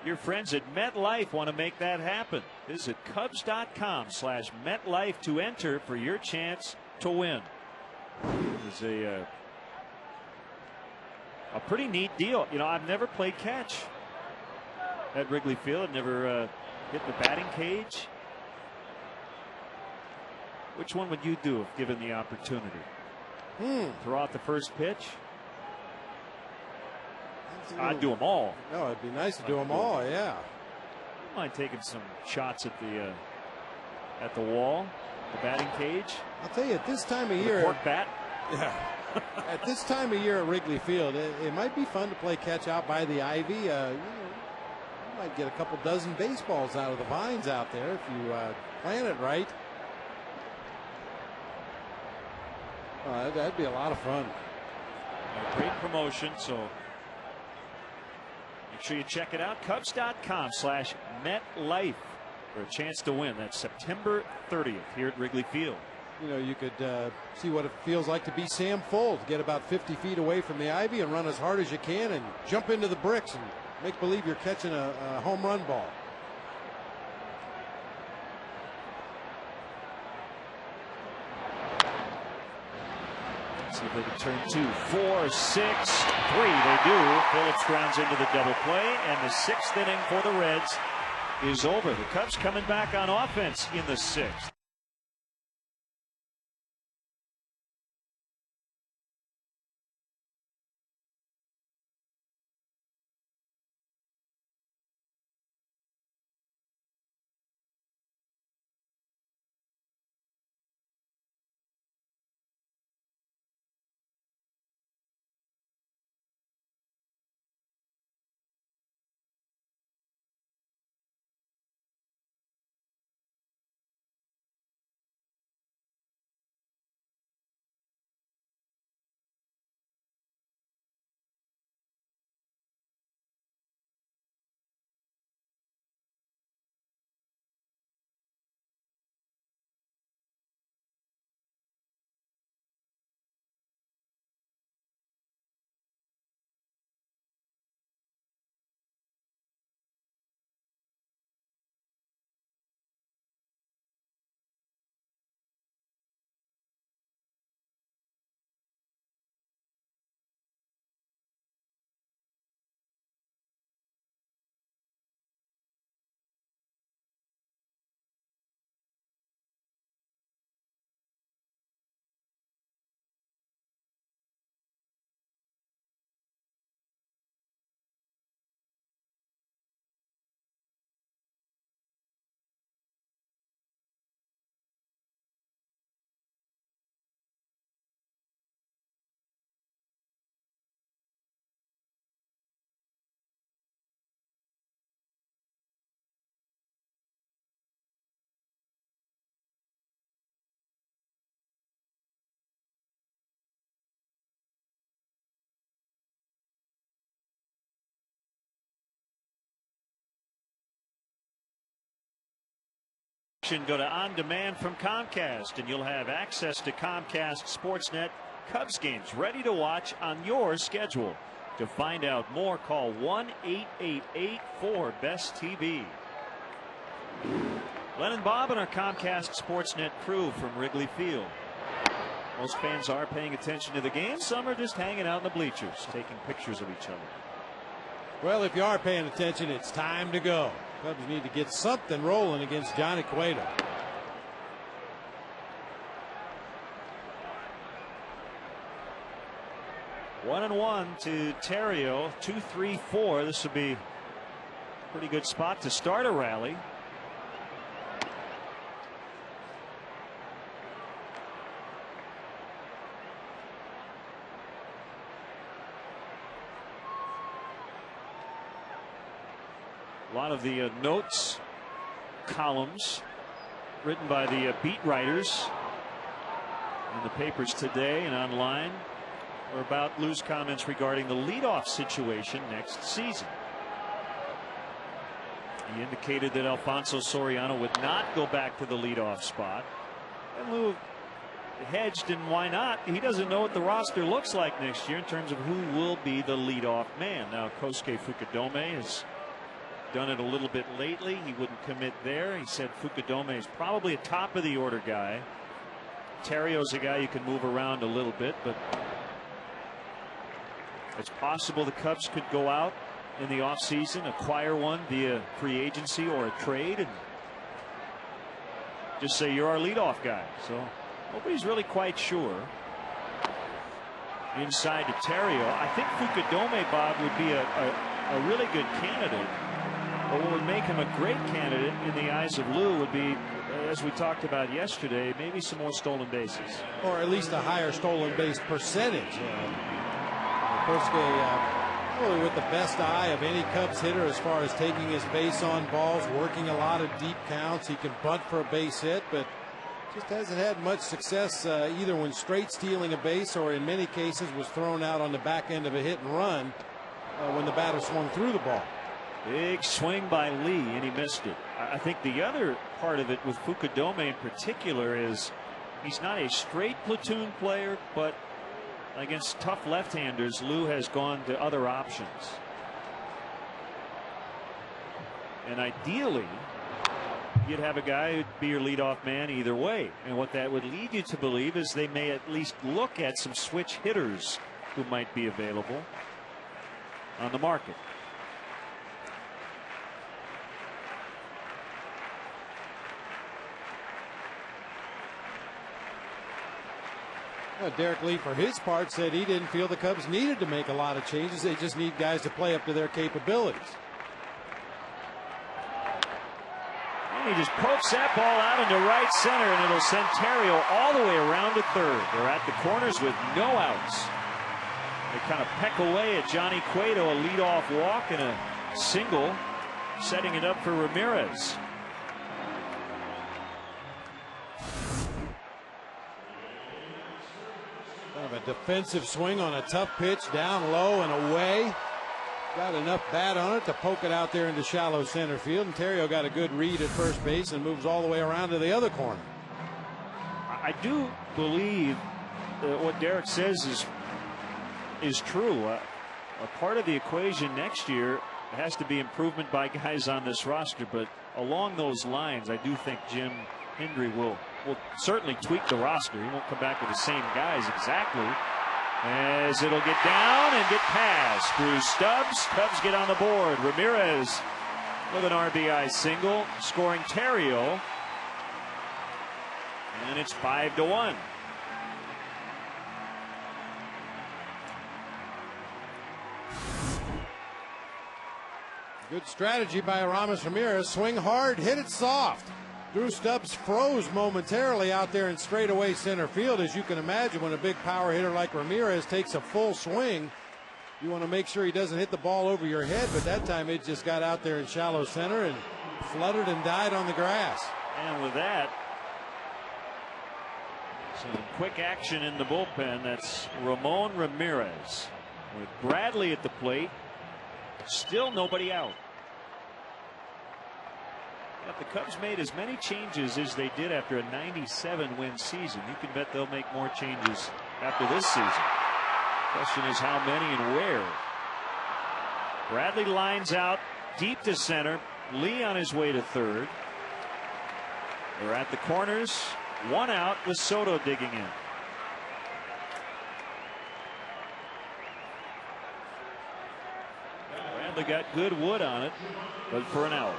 Your friends at MetLife want to make that happen. Visit Cubs.com/MetLife to enter for your chance to win. It's a pretty neat deal. You know, I've never played catch at Wrigley Field. I've never hit the batting cage. Which one would you do if given the opportunity? Throw out the first pitch? I'd do them all. No, it'd be nice to do them all, yeah. I don't mind taking some shots at the wall, the batting cage. I'll tell you, at this time of year, cork bat. Yeah. At this time of year at Wrigley Field, it might be fun to play catch out by the Ivy. You might get a couple dozen baseballs out of the vines out there if you plan it right. That'd be a lot of fun. A great promotion, so make sure you check it out. Cubs.com/MetLife for a chance to win. That's September 30th here at Wrigley Field. You know, you could see what it feels like to be Sam Folds. Get about 50 feet away from the ivy and run as hard as you can and jump into the bricks and make believe you're catching a home run ball. See if they can turn 2, 4, 6, 3. They do. Phillips grounds into the double play, and the 6th inning for the Reds is over. The Cubs coming back on offense in the 6th. Go to On Demand from Comcast, and you'll have access to Comcast Sportsnet Cubs games ready to watch on your schedule. To find out more, call 1-888-4-BEST-TV. Len and Bob and our Comcast Sportsnet crew from Wrigley Field. Most fans are paying attention to the game. Some are just hanging out in the bleachers, taking pictures of each other. Well, if you are paying attention, it's time to go. Cubs need to get something rolling against Johnny Cueto. One and one to Terrio. 2, 3, 4. This would be a pretty good spot to start a rally. A lot of the notes columns written by the beat writers in the papers today and online are about Lou's comments regarding the leadoff situation next season. He indicated that Alfonso Soriano would not go back to the leadoff spot, and Lou hedged, and why not? He doesn't know what the roster looks like next year in terms of who will be the leadoff man. Now Kosuke Fukudome has done it a little bit lately. He wouldn't commit there. He said Fukudome is probably a top of the order guy. Terrio's a guy you can move around a little bit, but it's possible the Cubs could go out in the offseason, acquire one via free agency or a trade, and just say you're our leadoff guy. So nobody's really quite sure. Inside to Terrio. I think Fukudome, Bob, would be a really good candidate. But what would make him a great candidate in the eyes of Lou would be, as we talked about yesterday, maybe some more stolen bases. Or at least a higher stolen base percentage. Kosuke probably with the best eye of any Cubs hitter as far as taking his base on balls, working a lot of deep counts. He can bunt for a base hit, but just hasn't had much success either when straight stealing a base or in many cases was thrown out on the back end of a hit and run when the batter swung through the ball. Big swing by Lee, and he missed it. I think the other part of it with Fukudome in particular is he's not a straight platoon player, but against tough left-handers, Lou has gone to other options. And ideally, you'd have a guy who'd be your leadoff man either way. And what that would lead you to believe is they may at least look at some switch hitters who might be available on the market. Well, Derek Lee, for his part, said he didn't feel the Cubs needed to make a lot of changes. They just need guys to play up to their capabilities. And he just pokes that ball out into right center, and it'll send Terrio all the way around to third. They're at the corners with no outs. They kind of peck away at Johnny Cueto, a leadoff walk and a single, setting it up for Ramirez. Kind of a defensive swing on a tough pitch, down low and away. Got enough bat on it to poke it out there into shallow center field, and Terrio got a good read at first base and moves all the way around to the other corner. I do believe that what Derek says is true. A part of the equation next year has to be improvement by guys on this roster, but along those lines, I do think Jim Hendry will certainly tweak the roster. He won't come back with the same guys exactly, as it'll get down and get past through Stubbs. Cubs get on the board. Ramirez with an RBI single, scoring Terrio, and it's 5-1. Good strategy by Aramis Ramirez. Swing hard, hit it soft. Drew Stubbs froze momentarily out there in straightaway center field. As you can imagine, when a big power hitter like Ramirez takes a full swing, you want to make sure he doesn't hit the ball over your head, but that time it just got out there in shallow center and fluttered and died on the grass. And with that, some quick action in the bullpen. That's Ramon Ramirez with Bradley at the plate. Still nobody out. But the Cubs made as many changes as they did after a 97-win season. You can bet they'll make more changes after this season. Question is how many and where. Bradley lines out deep to center. Lee on his way to third. They're at the corners. One out with Soto digging in. Bradley got good wood on it, but for an out.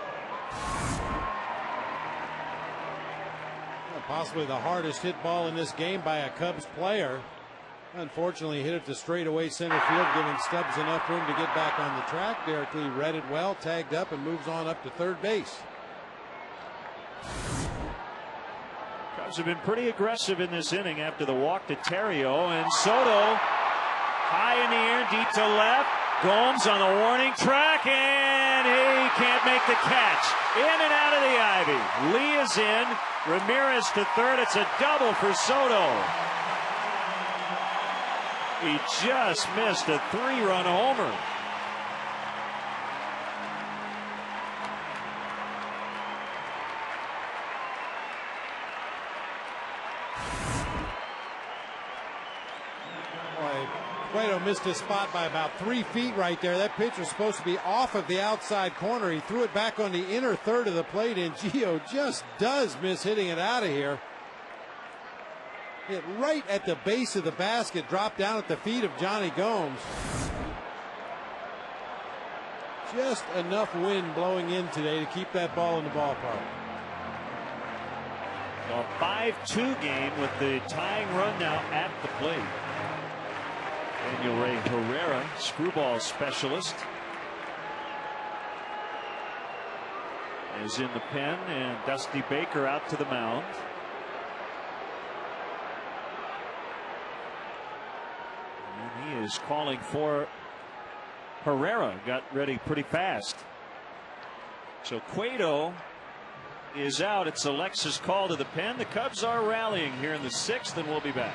Possibly the hardest hit ball in this game by a Cubs player. Unfortunately, hit it to straightaway center field, giving Stubbs enough room to get back on the track. Derek Lee read it well, tagged up, and moves on up to third base. Cubs have been pretty aggressive in this inning after the walk to Terrio, and Soto high in the air, deep to left. Gomes on the warning track, and he can't make the catch. In and out of the ivy. Lee is in. Ramirez to third. It's a double for Soto. He just missed a 3-run homer. Cueto missed his spot by about 3 feet right there. That pitch was supposed to be off of the outside corner. He threw it back on the inner third of the plate, and Gio just does miss hitting it out of here. Hit right at the base of the basket, dropped down at the feet of Johnny Gomes. Just enough wind blowing in today to keep that ball in the ballpark. A 5-2 game with the tying run now at the plate. Daniel Ray Herrera, screwball specialist, is in the pen, and Dusty Baker out to the mound. And he is calling for Herrera. Got ready pretty fast. So Cueto is out. It's Alexis' call to the pen. The Cubs are rallying here in the 6th, and we'll be back.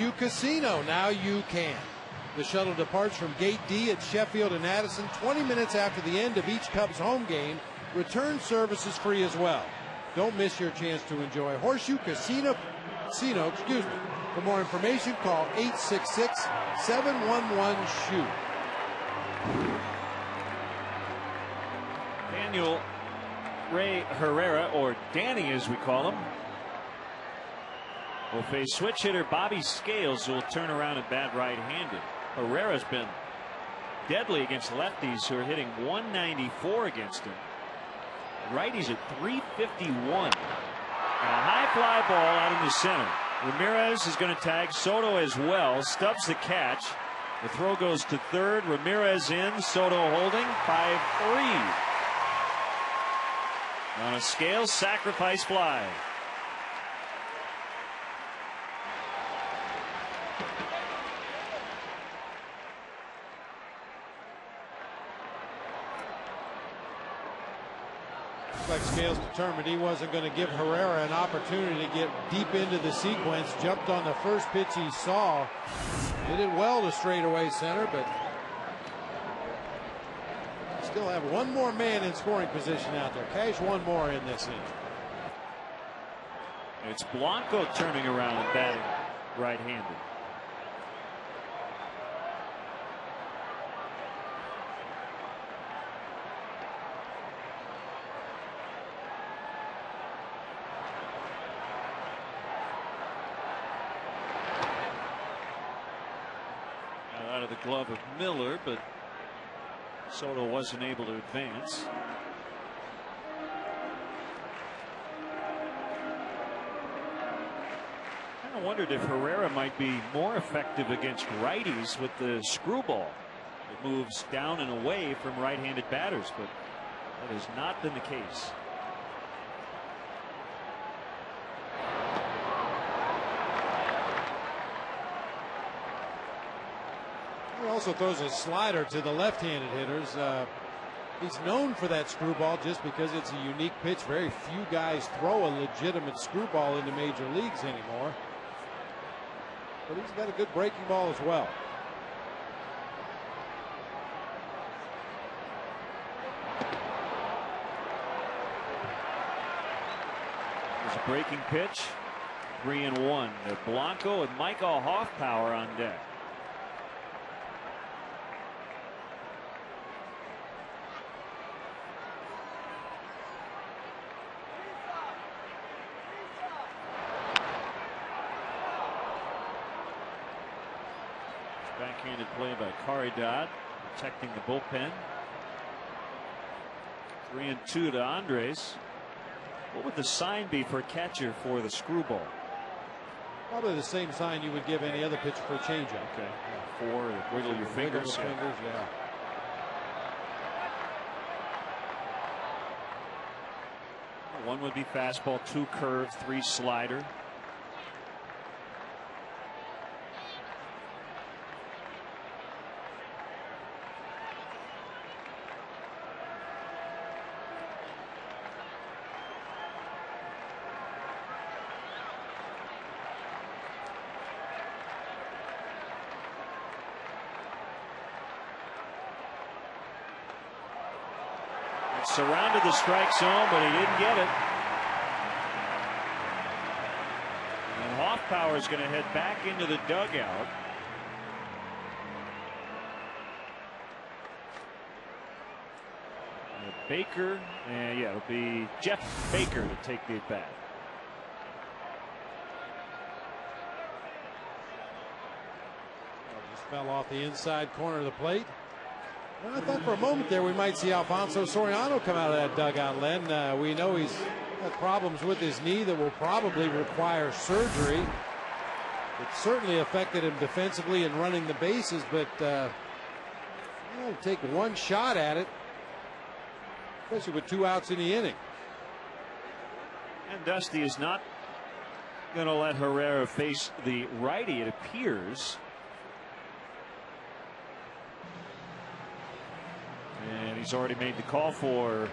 Horseshoe Casino. Now you can. The shuttle departs from Gate D at Sheffield and Addison 20 minutes after the end of each Cubs home game. Return service is free as well. Don't miss your chance to enjoy Horseshoe Casino. For more information, call 866-711-SHOE. Daniel Ray Herrera, or Danny as we call him, will face switch hitter Bobby Scales, who will turn around and bat right-handed. Herrera's been deadly against lefties, who are hitting 194 against him. Righties at 351. A high fly ball out in the center. Ramirez is going to tag Soto as well. Stubbs the catch. The throw goes to third. Ramirez in. Soto holding. 5-3. On a Scales sacrifice fly. Like Scales determined he wasn't going to give Herrera an opportunity to get deep into the sequence. Jumped on the first pitch he saw. Did it well to straightaway center, but still have one more man in scoring position out there. Cash one more in this inning. It's Blanco turning around and batting right-handed. Out of the glove of Miller, but Soto wasn't able to advance. I kind of wondered if Herrera might be more effective against righties with the screwball. It moves down and away from right-handed batters, but that has not been the case. He also throws a slider to the left-handed hitters. He's known for that screwball just because it's a unique pitch. Very few guys throw a legitimate screwball into major leagues anymore. But he's got a good breaking ball as well. There's a breaking pitch. 3-1. Blanco and Michael Hoffpower on deck. Backhanded play by Caridad, protecting the bullpen. 3-2 to Andres. What would the sign be for a catcher for the screwball? Probably the same sign you would give any other pitcher for a changeup. Okay. Four, wiggle your fingers. Yeah. One would be fastball, 2 curve, 3 slider. Surrounded the strike zone, but he didn't get it. And Hoffpower is going to head back into the dugout. Baker, yeah, it'll be Jeff Baker to take the at bat. Just fell off the inside corner of the plate. Well, I thought for a moment there we might see Alfonso Soriano come out of that dugout, Len. We know he's got problems with his knee that will probably require surgery. It certainly affected him defensively in running the bases, but he'll take one shot at it, especially with 2 outs in the inning. And Dusty is not going to let Herrera face the righty, it appears. And he's already made the call for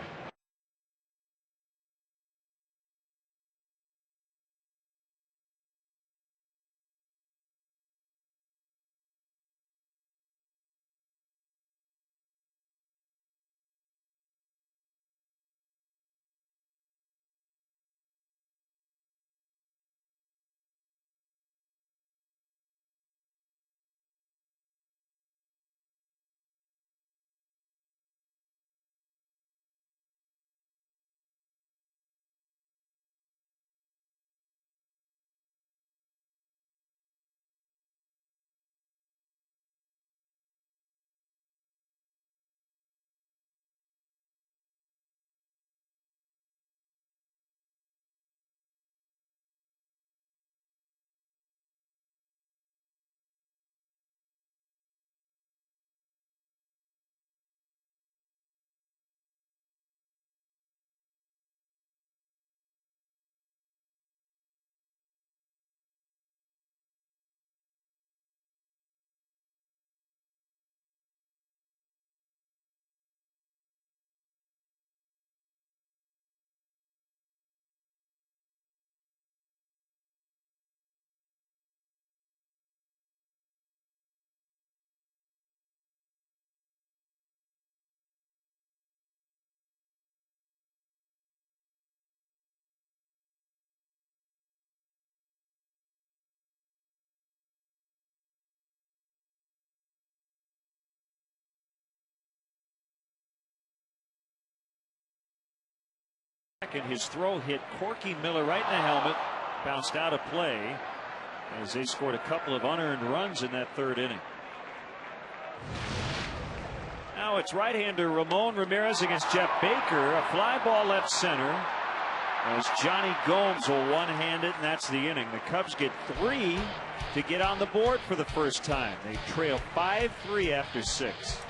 second. His throw hit Corky Miller right in the helmet, bounced out of play as they scored a couple of unearned runs in that third inning. Now it's right-hander Ramon Ramirez against Jeff Baker. A fly ball left center as Johnny Gomes will one-hand it, and that's the inning. The Cubs get 3 to get on the board for the first time. They trail 5-3 after 6.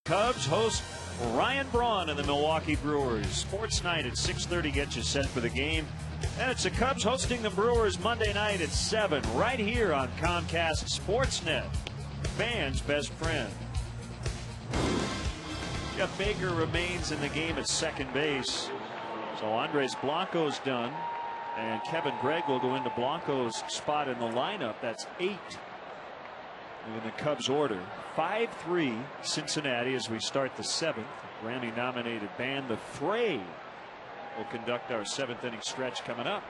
Cubs host Ryan Braun and the Milwaukee Brewers. Sports night at 6:30 gets you set for the game. And it's the Cubs hosting the Brewers Monday night at 7 right here on Comcast Sportsnet. Fans' best friend. Jeff Baker remains in the game at second base. So Andres Blanco's done. And Kevin Gregg will go into Blanco's spot in the lineup. That's 8 in the Cubs order. 5-3 Cincinnati as we start the 7th. Grammy nominated band The Fray will conduct our 7th inning stretch coming up.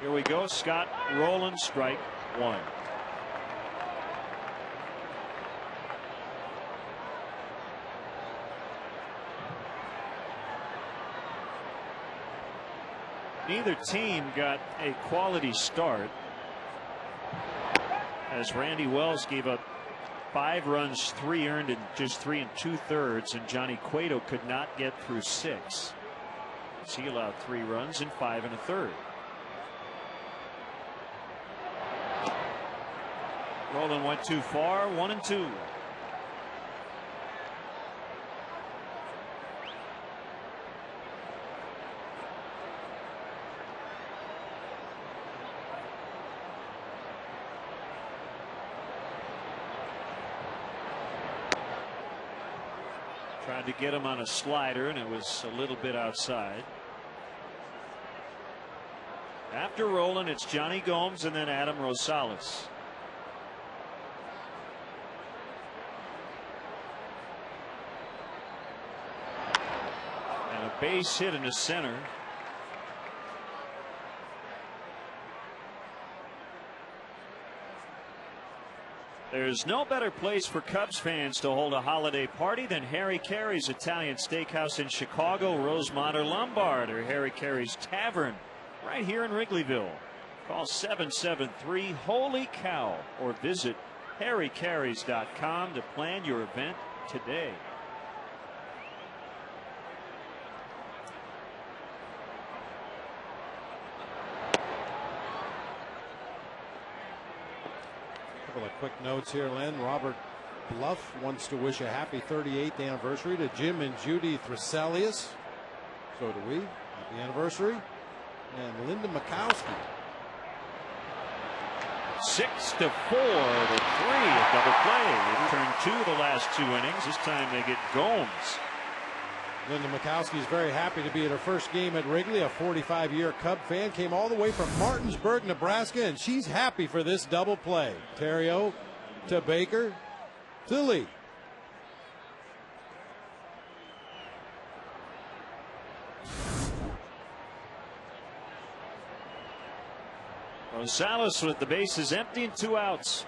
Here we go. Scott Rowland, strike 1. Neither team got a quality start as Randy Wells gave up 5 runs, 3 earned in just 3 2/3, and Johnny Cueto could not get through 6. He allowed 3 runs in 5 1/3. Rowland went too far, 1-2. Tried to get him on a slider, and it was a little bit outside. After Rowland, it's Johnny Gomes and then Adam Rosales. And a base hit into center. There's no better place for Cubs fans to hold a holiday party than Harry Carey's Italian Steakhouse in Chicago, Rosemont, or Lombard, or Harry Carey's Tavern right here in Wrigleyville. Call 773-HOLY-COW or visit harrycareys.com to plan your event today. Couple of quick notes here, Len. Robert Bluff wants to wish a happy 38th anniversary to Jim and Judy Threselius. So do we. Happy anniversary. And Linda Makowski 6-4 to 3. A double play. They've turned 2 the last 2 innings. This time they get Gomes. Linda Mikowski is very happy to be at her first game at Wrigley. A 45-year Cub fan, came all the way from Martinsburg, Nebraska, and she's happy for this double play. Theriot to Baker to Lee. Rosales with the bases empty and 2 outs.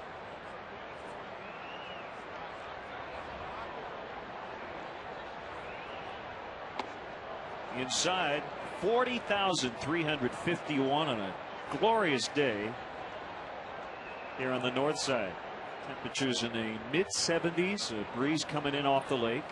Inside, 40,351 on a glorious day here on the north side. Temperatures in the mid-70s, a breeze coming in off the lake.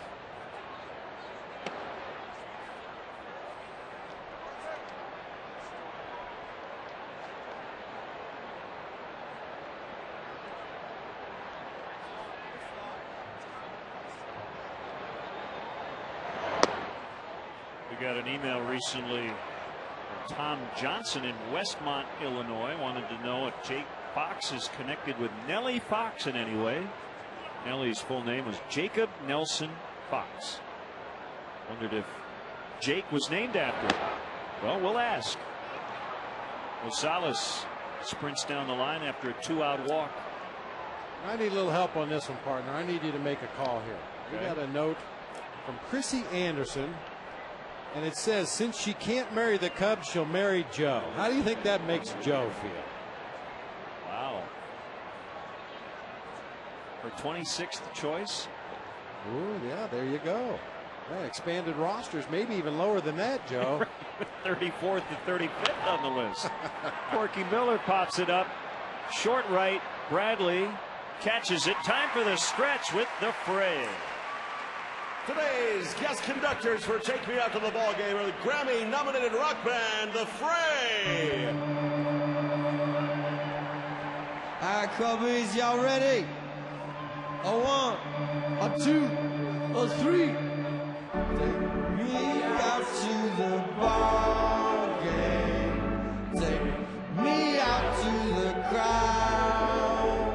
Got an email recently from Tom Johnson in Westmont, Illinois. Wanted to know if Jake Fox is connected with Nellie Fox in any way. Nellie's full name was Jacob Nelson Fox. Wondered if Jake was named after him. Well, we'll ask. Rosales sprints down the line after a 2-out walk. I need a little help on this one, partner. I need you to make a call here. We got a note from Chrissy Anderson. And it says, since she can't marry the Cubs, she'll marry Joe. How do you think that makes Joe feel? Wow. Her 26th choice. Ooh, yeah, there you go. Yeah, expanded rosters, maybe even lower than that, Joe. 34th to 35th on the list. Corky Miller pops it up. Short right. Bradley catches it. Time for the stretch with the Fray. Today's guest conductors for Take Me Out to the Ball Game are the Grammy-nominated rock band, The Fray. All right, Cubbies, y'all ready? A 1, a 2, a 3. Take me out to the ball game. Take me out to the crowd.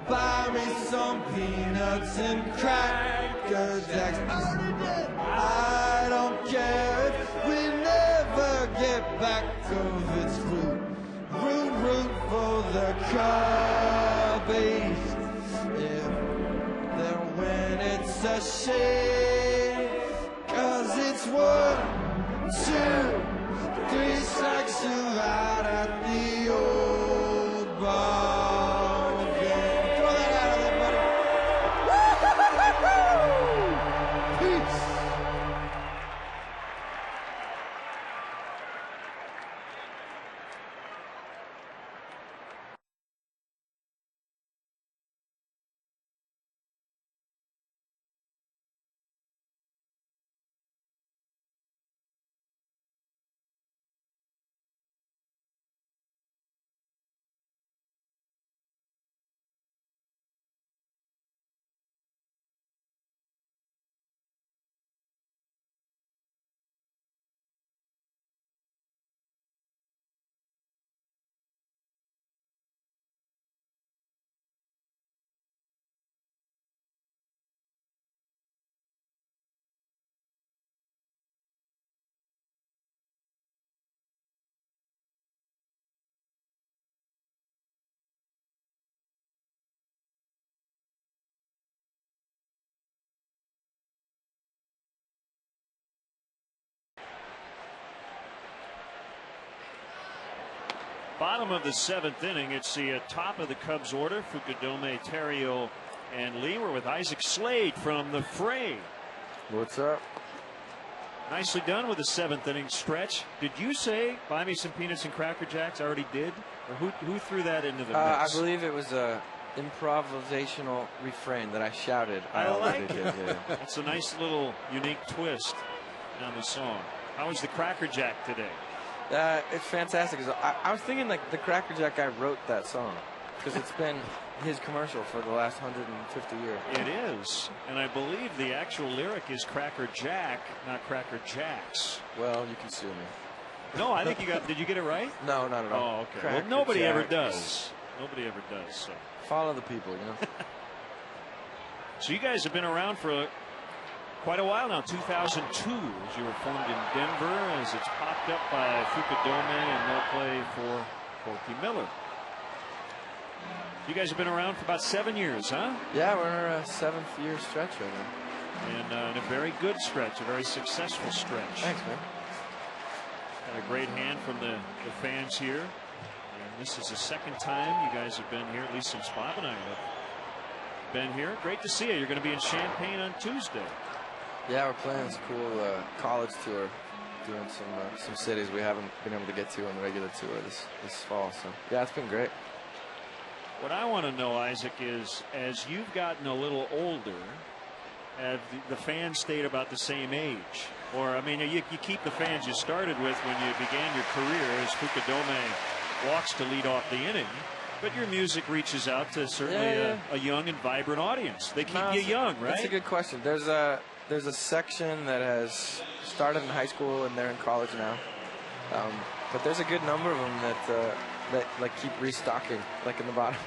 Buy me some peanuts and crackers. I don't care if we never get back, 'cause it's root for the Cubbies. If they win, it's a shame, 'cause it's 1, 2, 3 strikes you out at the old ball game. Throw that out of there, buddy. Peace. Bottom of the 7th inning. It's the top of the Cubs order. Fukudome, Theriot, and Lee. We're with Isaac Slade from the Fray. What's up? Nicely done with the 7th inning stretch. Did you say buy me some peanuts and Cracker Jacks? I already did. Or who threw that into the mix? I believe it was a improvisational refrain that I shouted. I like it. Yeah. It's a nice little unique twist on the song. How was the Cracker Jack today? It's fantastic. I was thinking like the Cracker Jack guy wrote that song because it's been his commercial for the last 150 years. It is, and I believe the actual lyric is Cracker Jack, not Cracker Jacks. Well, you can sue me. No, I think you got. Did you get it right? No, not at all. Oh, okay. Well, nobody ever does. Nobody ever does. So follow the people, you know. So you guys have been around for quite a while now. 2002, as you were formed in Denver, as it's popped up by Fukudome, and they'll play for Corky Miller. You guys have been around for about 7 years, huh? Yeah, we're in our 7th year stretch right now. And in a very good stretch, a very successful stretch. Thanks, man. Got a great hand from the fans here. And this is the 2nd time you guys have been here, at least since Bob and I have been here. Great to see you. You're going to be in Champaign on Tuesday. Yeah, we're playing this cool college tour, doing some cities we haven't been able to get to on the regular tour this fall. So yeah, it's been great. What I want to know, Isaac, is as you've gotten a little older, have the fans stayed about the same age? Or, I mean, you keep the fans you started with when you began your career as Fukudome walks to lead off the inning. But your music reaches out to certainly a young and vibrant audience. They keep you young, right? That's a good question. There's a section that has started in high school and they're in college now. But there's a good number of them that like keep restocking, like in the bottom.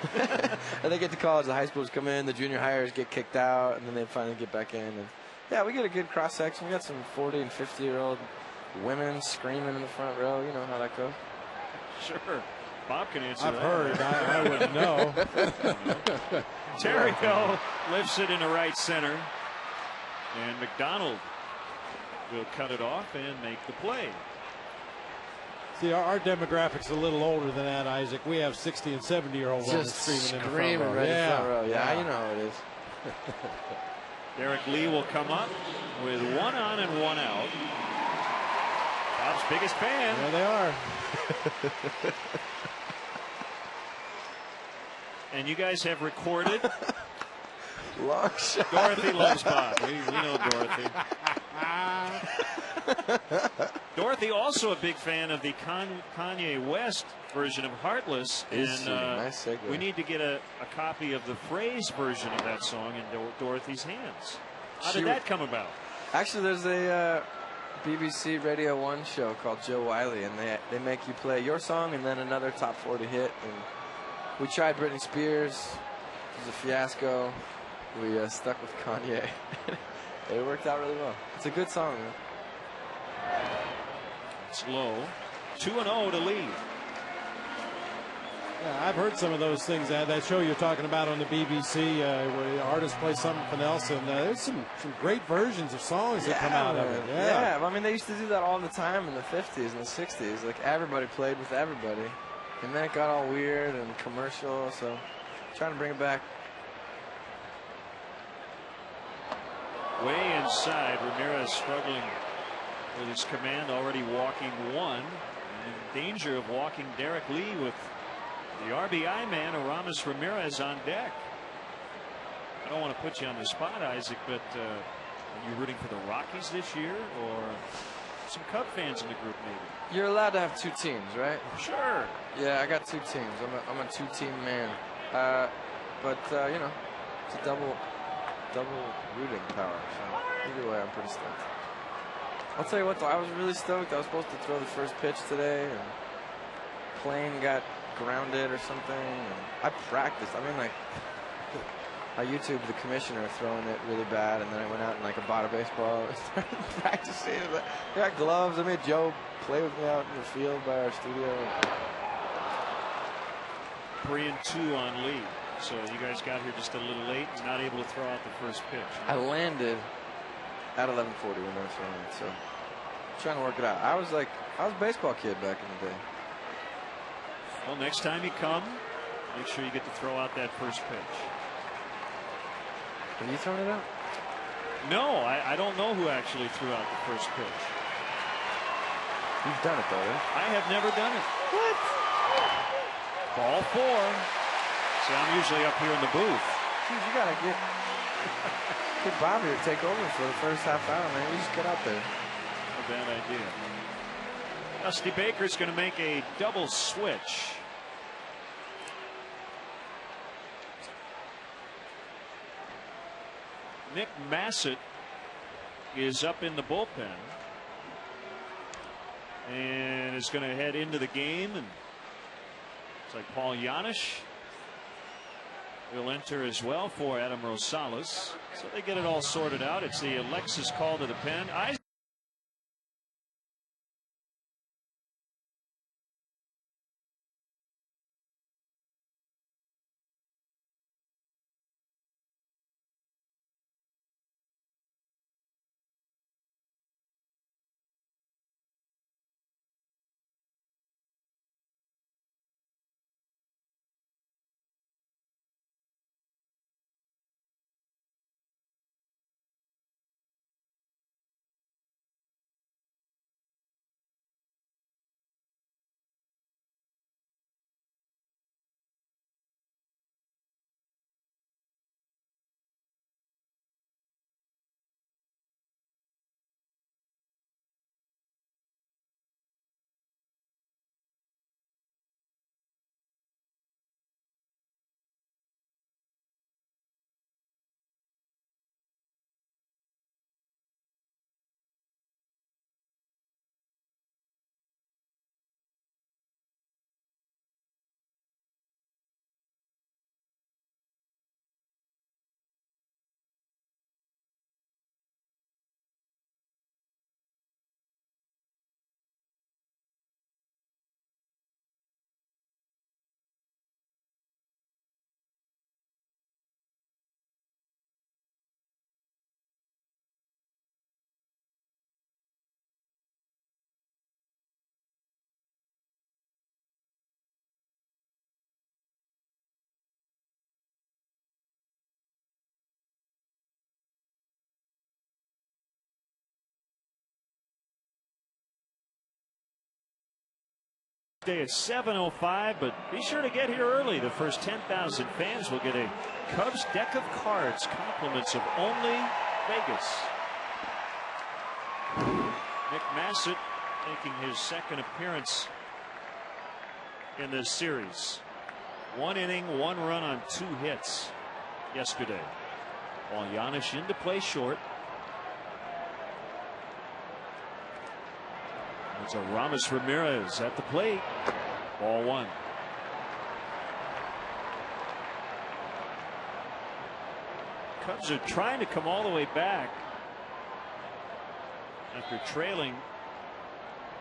And they get to college, the high schools come in, the junior hires get kicked out, and then they finally get back in. And yeah, we get a good cross section. We got some 40 and 50-year-old women screaming in the front row. You know how that goes. Sure. Bob can answer I've that. heard. I wouldn't know. Terrio lifts it into right center. And McDonald will cut it off and make the play. See, our demographic's a little older than that, Isaac. We have 60 and 70-year-old women screaming in the front row. Right in the front row. Yeah, you know how it is. Derek Lee will come up with 1 on and 1 out. Bob's biggest fan. There they are. And you guys have recorded. Long shot. Dorothy loves Bob. We know Dorothy. Dorothy also a big fan of the Kanye West version of Heartless. And nice segue. we need to get a copy of the Phrase version of that song in Dorothy's hands. How did that come about? Actually, there's a BBC Radio 1 show called Joe Wiley, and they make you play your song and then another top 40 hit. And we tried Britney Spears. It was a fiasco. We stuck with Kanye. It worked out really well. It's a good song, man. It's low. 2-0 to lead. Yeah, I've heard some of those things. That show you're talking about on the BBC, where the artists play something else, and there's some great versions of songs that come out of it. Yeah, I mean, they used to do that all the time in the 50s and the 60s. Like, everybody played with everybody. And then it got all weird and commercial, so trying to bring it back. Way inside, Ramirez struggling with his command, already walking 1. And in danger of walking Derek Lee with the RBI man, Aramis Ramirez, on deck. I don't want to put you on the spot, Isaac, but are you rooting for the Rockies this year or some Cub fans in the group maybe? You're allowed to have 2 teams, right? Sure. Yeah, I got 2 teams. I'm a 2-team man. But you know, it's a double rooting power. So either way, I'm pretty stoked. I'll tell you what, though, I was really stoked. I was supposed to throw the first pitch today, and plane got grounded or something. And I practiced. I mean, like, I YouTubed the commissioner throwing it really bad, and then I went out and like I bought a baseball and started practicing. I got gloves. I made Joe play with me out in the field by our studio. 3-2 on Lee. So you guys got here just a little late and not able to throw out the first pitch. I landed at 11:40 when they were throwing it, so trying to work it out. I was a baseball kid back in the day. Well, next time you come, make sure you get to throw out that first pitch. Have you thrown it out? No, I don't know who actually threw out the first pitch. You've done it, though, right? I have never done it. What? Ball 4. See, I'm usually up here in the booth. Dude, you got to get Bob here to take over for the first half hour, man. You just get out there. A bad idea. Dusty Baker's going to make a double switch. Nick Massett is up in the bullpen and is going to head into the game. And it's like Paul Janisch will enter as well for Adam Rosales. So they get it all sorted out. It's the Alexis call to the pen. Day at 7:05, but be sure to get here early. The first 10,000 fans will get a Cubs deck of cards, compliments of only Vegas. Nick Massett making his second appearance in this series. 1 inning, 1 run on 2 hits yesterday. While Giannis in to play short. It's a Ramos Ramirez at the plate. Ball 1. Cubs are trying to come all the way back after trailing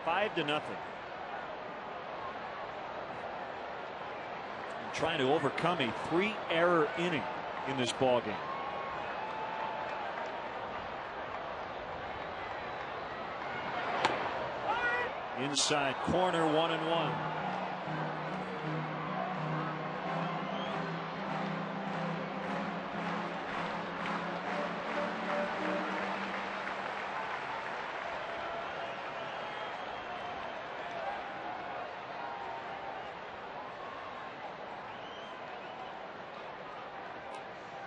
5-0. And trying to overcome a 3-error inning in this ball game. Inside corner, 1-1.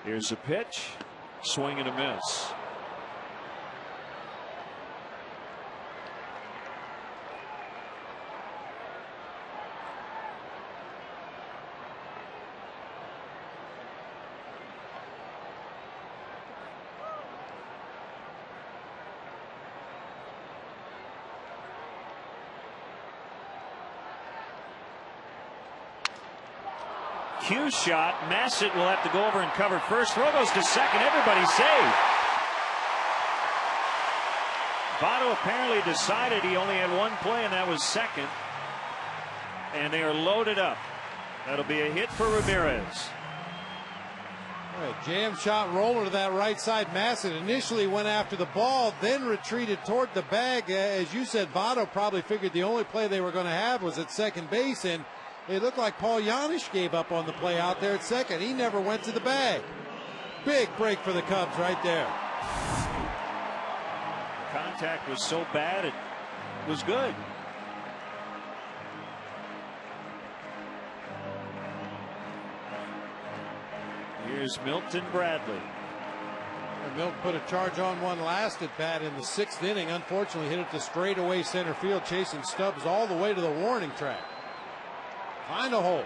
Here's a pitch, swing and a miss. Cue shot. Massett will have to go over and cover first. Throw goes to second. Everybody's safe. Votto apparently decided he only had 1 play, and that was second. And they are loaded up. That'll be a hit for Ramirez. Jam shot roller to that right side. Massett initially went after the ball, then retreated toward the bag. As you said, Votto probably figured the only play they were going to have was at second base, and it looked like Paul Giannis gave up on the play out there at second. He never went to the bag. Big break for the Cubs right there. Contact was so bad it was good. Here's Milton Bradley. Milton put a charge on one last at bat in the 6th inning. Unfortunately, hit it to straightaway center field, chasing Stubbs all the way to the warning track. Find a hole.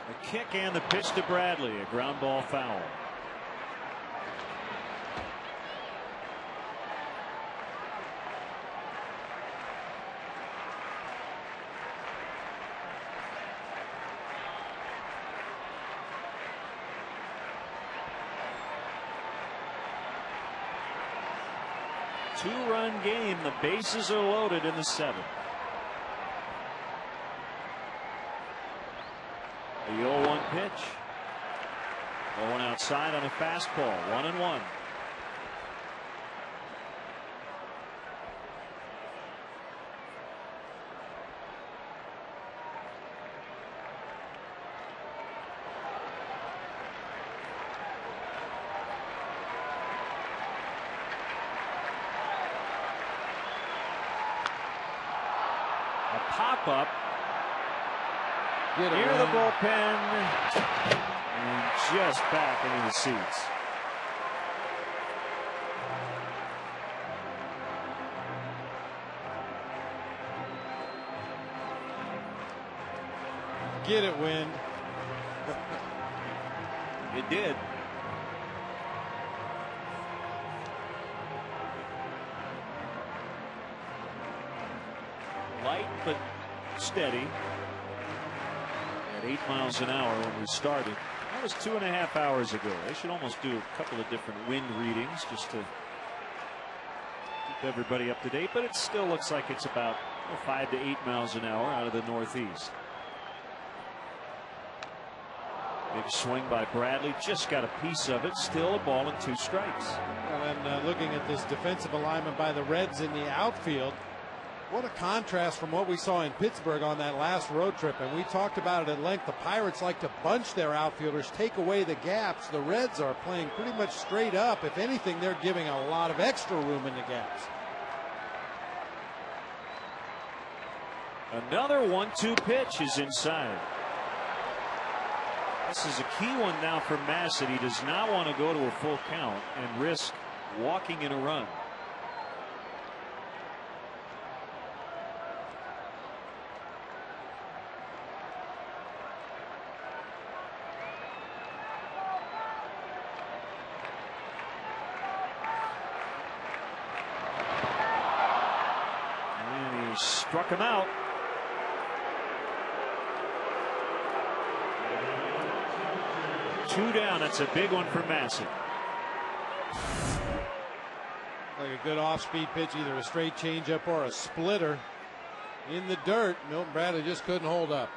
A kick and the pitch to Bradley. A ground ball foul. 2-run game. The bases are loaded in the 7th. The 0-1 pitch. 0-1 outside on a fastball. 1-1. Pop up near the bullpen and just back into the seats. Get it, Wind. It did. Light but steady at 8 miles an hour when we started. That was 2.5 hours ago. They should almost do a couple of different wind readings just to keep everybody up to date, but it still looks like it's about 5 to 8 miles an hour out of the northeast. Big swing by Bradley, just got a piece of it. Still a ball and 2 strikes. Well, and looking at this defensive alignment by the Reds in the outfield, what a contrast from what we saw in Pittsburgh on that last road trip. And we talked about it at length. The Pirates like to bunch their outfielders, take away the gaps. The Reds are playing pretty much straight up. If anything, they're giving a lot of extra room in the gaps. Another 1-2 pitch is inside. This is a key one now for Massett. He does not want to go to a full count and risk walking in a run. And he struck him out. Two down. That's a big one for Massett. Like a good off-speed pitch, either a straight changeup or a splitter. In the dirt, Milton Bradley just couldn't hold up.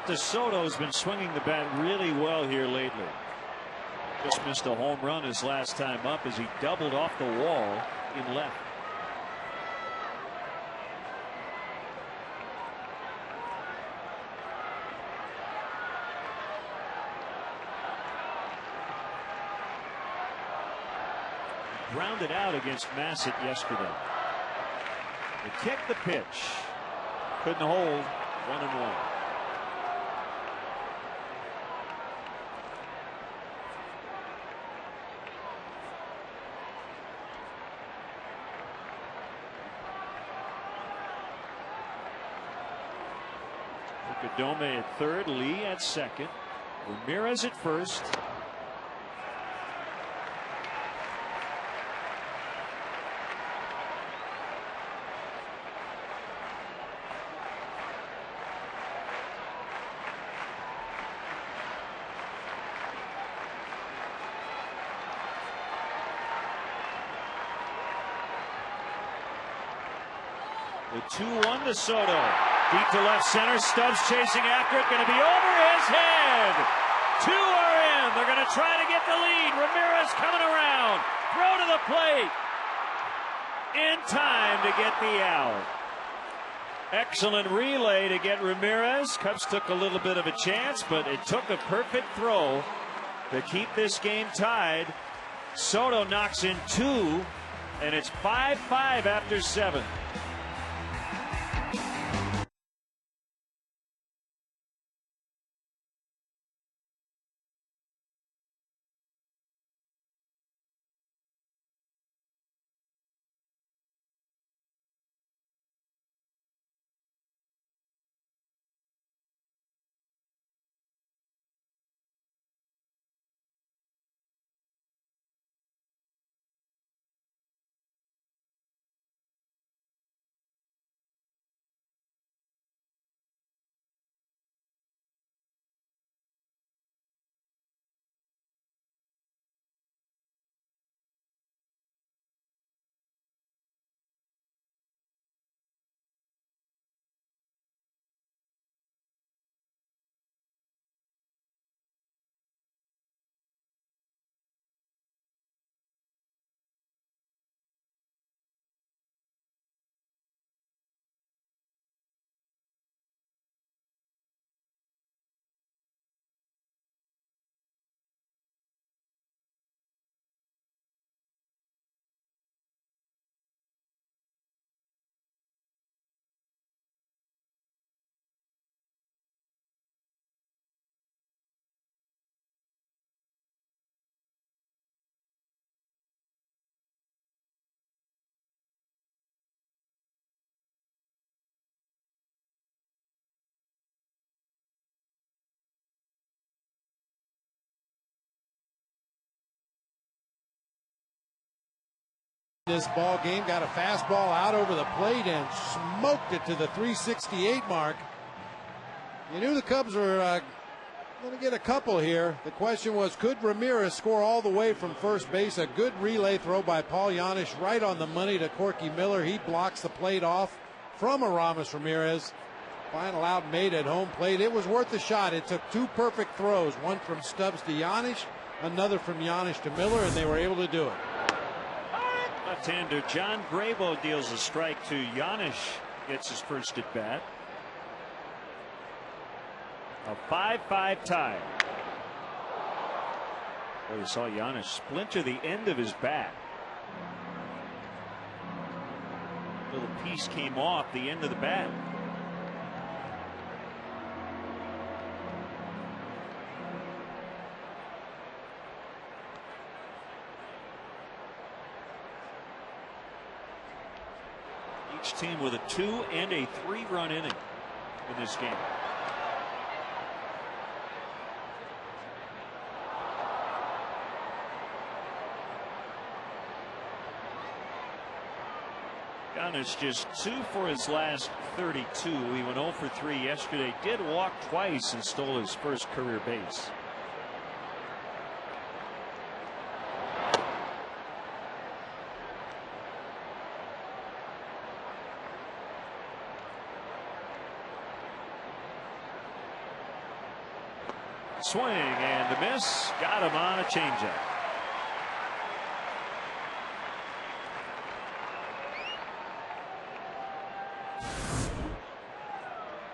DeSoto's been swinging the bat really well here lately. Just missed a home run his last time up as he doubled off the wall in left. Grounded out against Massett yesterday. The kick, the pitch. Couldn't hold. 1-1. Dome at third, Lee at second, Ramirez at first. The 2-1 to Soto. Deep to left center. Stubbs chasing after it. Going to be over his head. 2 are in. They're going to try to get the lead. Ramirez coming around. Throw to the plate. In time to get the out. Excellent relay to get Ramirez. Cubs took a little bit of a chance, but it took a perfect throw to keep this game tied. Soto knocks in 2, and it's 5-5 after 7. This ball game got a fastball out over the plate and smoked it to the 368 mark. You knew the Cubs were going to get a couple here. The question was, could Ramirez score all the way from first base? A good relay throw by Paul Yanish right on the money to Corky Miller. He blocks the plate off from Aramis Ramirez. Final out made at home plate. It was worth the shot. It took two perfect throws, one from Stubbs to Yanish, another from Yanish to Miller, and they were able to do it. Left-hander John Grabo deals a strike to Yanish, gets his first at bat. A 5-5 tie. Well, you saw Yanish splinter the end of his bat. Little piece came off the end of the bat. Each team with a 2 and a 3-run inning in this game. Yanish just 2 for his last 32. He went 0 for 3 yesterday. Did walk twice and stole his first career base. Swing and a miss. Got him on a changeup.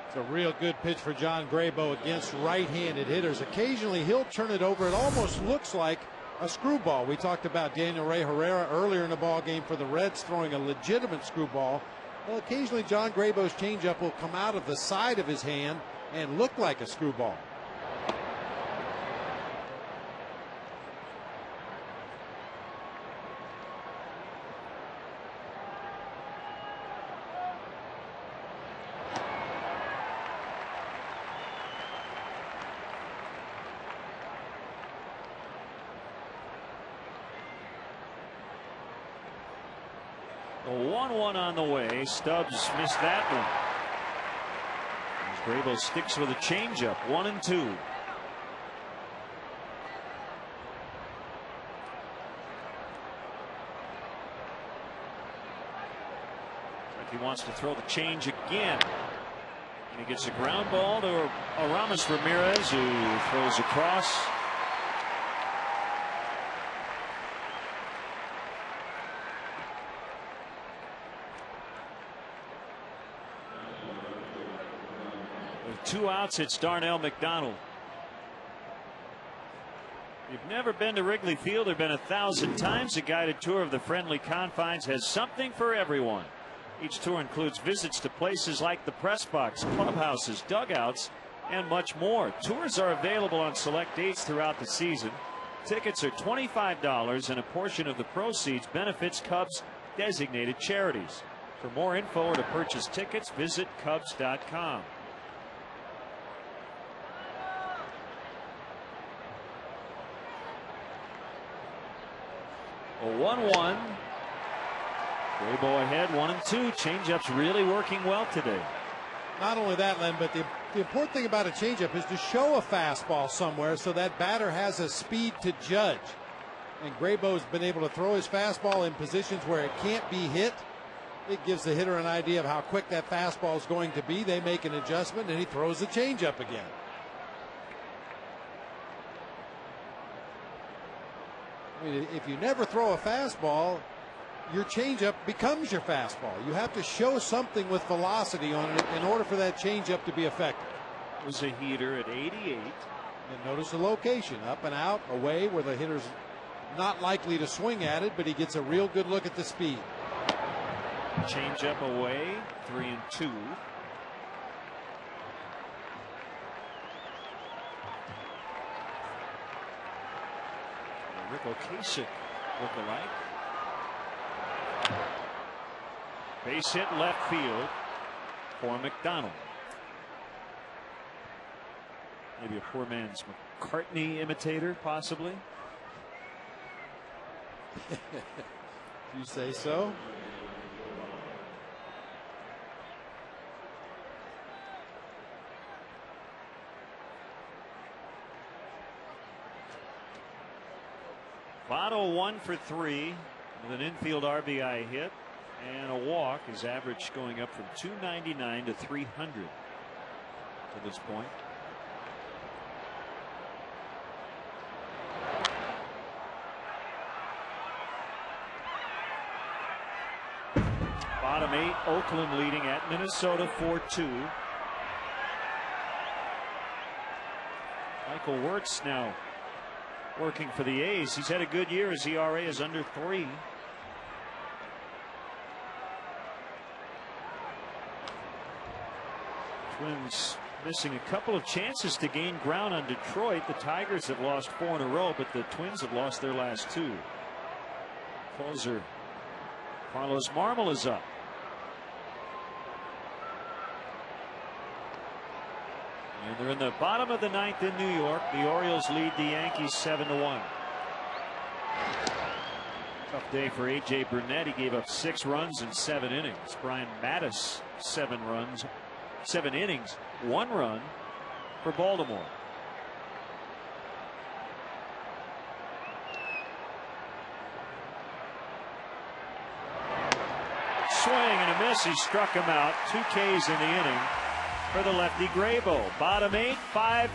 It's a real good pitch for John Grabo against right-handed hitters. Occasionally he'll turn it over. It almost looks like a screwball. We talked about Daniel Ray Herrera earlier in the ball game for the Reds throwing a legitimate screwball. Well, occasionally John Grabo's changeup will come out of the side of his hand and look like a screwball. A 1-1 on the way. Stubbs missed that one. As Grabo sticks with a changeup. 1-2. Like he wants to throw the change again. And he gets a ground ball to Aramis Ramirez, who throws across. With 2 outs, it's Darnell McDonald. If you've never been to Wrigley Field or been 1,000 times, a guided tour of the friendly confines has something for everyone. Each tour includes visits to places like the press box, clubhouses, dugouts, and much more. Tours are available on select dates throughout the season. Tickets are $25, and a portion of the proceeds benefits Cubs designated charities. For more info or to purchase tickets, visit Cubs.com. A 1-1. Grabo ahead, 1-2. Changeup's really working well today. Not only that, Len, but the important thing about a changeup is to show a fastball somewhere so that batter has a speed to judge. And Grabo's been able to throw his fastball in positions where it can't be hit. It gives the hitter an idea of how quick that fastball is going to be. They make an adjustment, and he throws the changeup again. I mean, if you never throw a fastball, your changeup becomes your fastball. You have to show something with velocity on it in order for that changeup to be effective. It was a heater at 88. And notice the location, up and out, away, where the hitter's not likely to swing at it, but he gets a real good look at the speed. Changeup away, 3-2. Rick Ocasek look-alike. Base hit left field for McDonald. Maybe a poor man's McCartney imitator, possibly. If you say so. Votto 1 for 3 with an infield RBI hit and a walk. His average going up from 299 to 300 to this point. Bottom 8, Oakland leading at Minnesota 4-2. Michael Wirtz now working for the A's. He's had a good year. His ERA is under 3. Twins missing a couple of chances to gain ground on Detroit. The Tigers have lost 4 in a row, but the Twins have lost their last 2. Closer Carlos Marmol is up. And they're in the bottom of the 9th in New York. The Orioles lead the Yankees 7-1. Tough day for A.J. Burnett. He gave up 6 runs in 7 innings. Brian Mattis 7 innings, 1 run for Baltimore. Swing and a miss. He struck him out. 2 Ks in the inning for the lefty Graybo. Bottom 8, 5.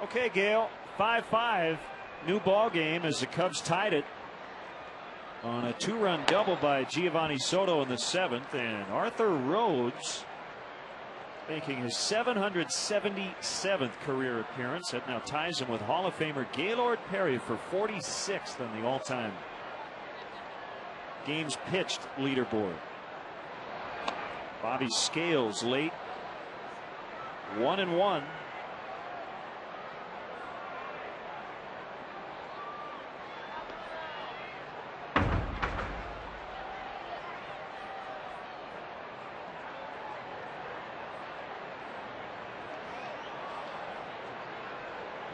Okay, Gail, 5-5. New ball game as the Cubs tied it on a 2-run double by Giovanni Soto in the 7th, and Arthur Rhodes making his 777th career appearance. That now ties him with Hall of Famer Gaylord Perry for 46th on the all-time games pitched leaderboard. Bobby Scales late, 1-1.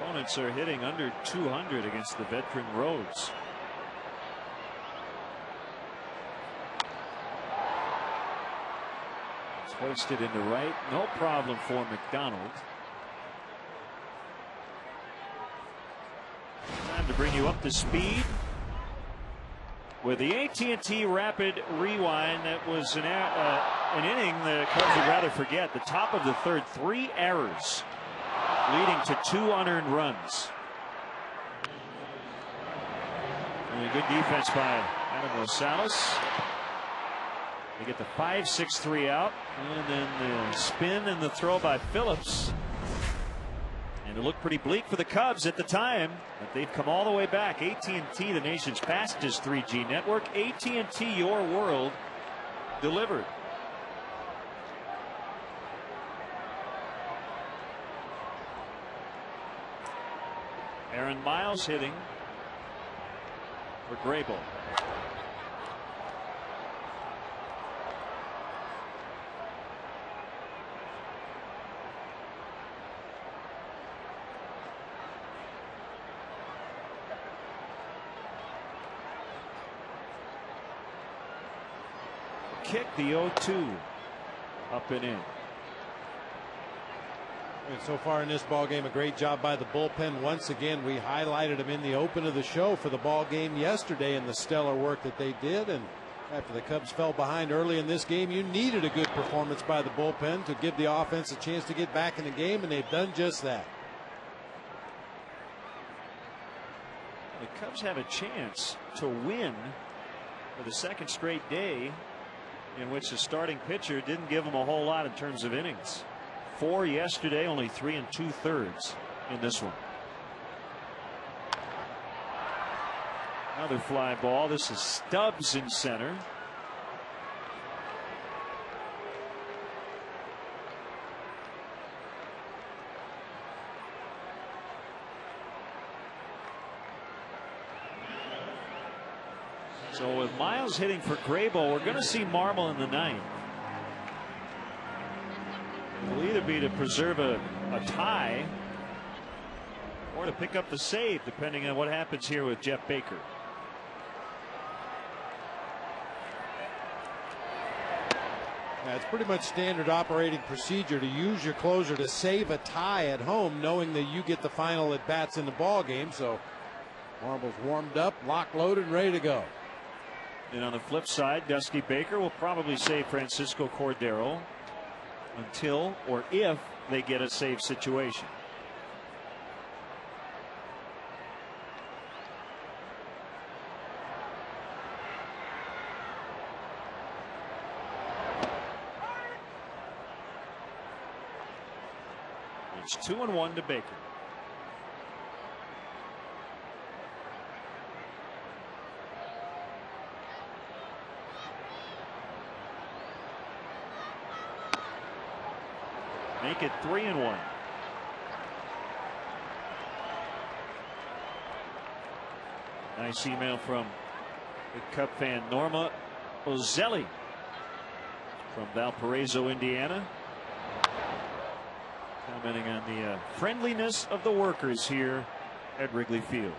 Opponents are hitting under 200 against the veteran Rhodes. It's hoisted into right. No problem for McDonald. Time to bring you up to speed with the AT&T Rapid Rewind. That was an inning the Cubs would rather forget. The top of the 3rd, 3 errors leading to 2 unearned runs. And a good defense by Adam Rosales. They get the 5-6-3 out, and then the spin and the throw by Phillips. And it looked pretty bleak for the Cubs at the time, but they've come all the way back. AT&T, the nation's fastest 3G network. AT&T, your world, delivered. Aaron Miles hitting for Grable. Kick, the 0-2 up and in. And so far in this ball game, a great job by the bullpen. Once again, we highlighted them in the open of the show for the ball game yesterday and the stellar work that they did. And after the Cubs fell behind early in this game, you needed a good performance by the bullpen to give the offense a chance to get back in the game, and they've done just that. The Cubs have a chance to win for the second straight day in which the starting pitcher didn't give them a whole lot in terms of innings. 4 yesterday, only 3 2/3 in this one. Another fly ball. This is Stubbs in center. So with Miles hitting for Grable, we're going to see Marmol in the ninth. It will either be to preserve a tie or to pick up the save, depending on what happens here with Jeff Baker. Yeah, it's pretty much standard operating procedure to use your closer to save a tie at home, knowing that you get the final at bats in the ball game. So Marmol's warmed up, locked, loaded, ready to go. And on the flip side, Dusty Baker will probably save Francisco Cordero until or if they get a save situation. It's 2-1 to Baker. Make it 3-1. Nice email from the Cub fan Norma Ozelli from Valparaiso, Indiana, commenting on the friendliness of the workers here at Wrigley Field.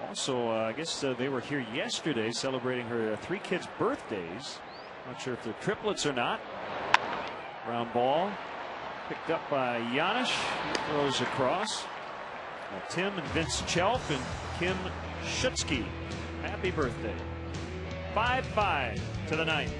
Also, I guess they were here yesterday celebrating her 3 kids' birthdays. Not sure if they're triplets or not. Ground ball picked up by Janisch. He throws across. Tim and Vince Chelp and Kim Schutzke. Happy birthday. 5-5 to the ninth.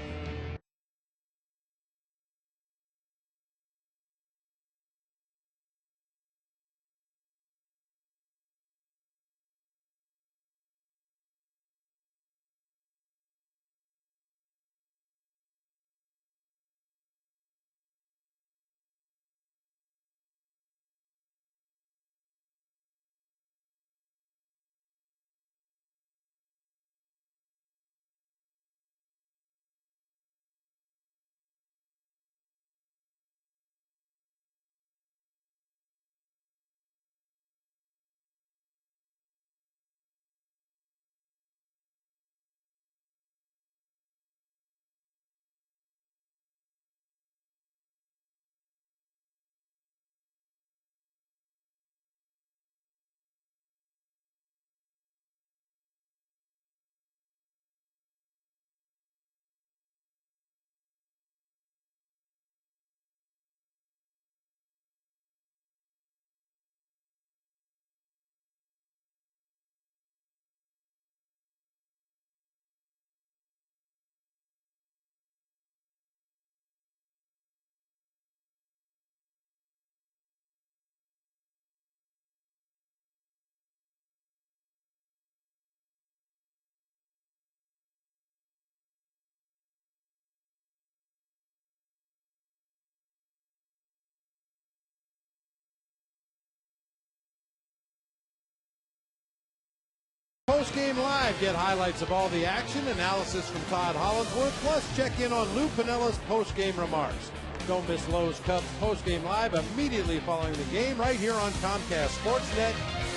Postgame Live. Get highlights of all the action, analysis from Todd Hollandsworth, plus check in on Lou Pinella's postgame remarks. Don't miss Lowe's Cubs Postgame Live immediately following the game right here on Comcast Sportsnet,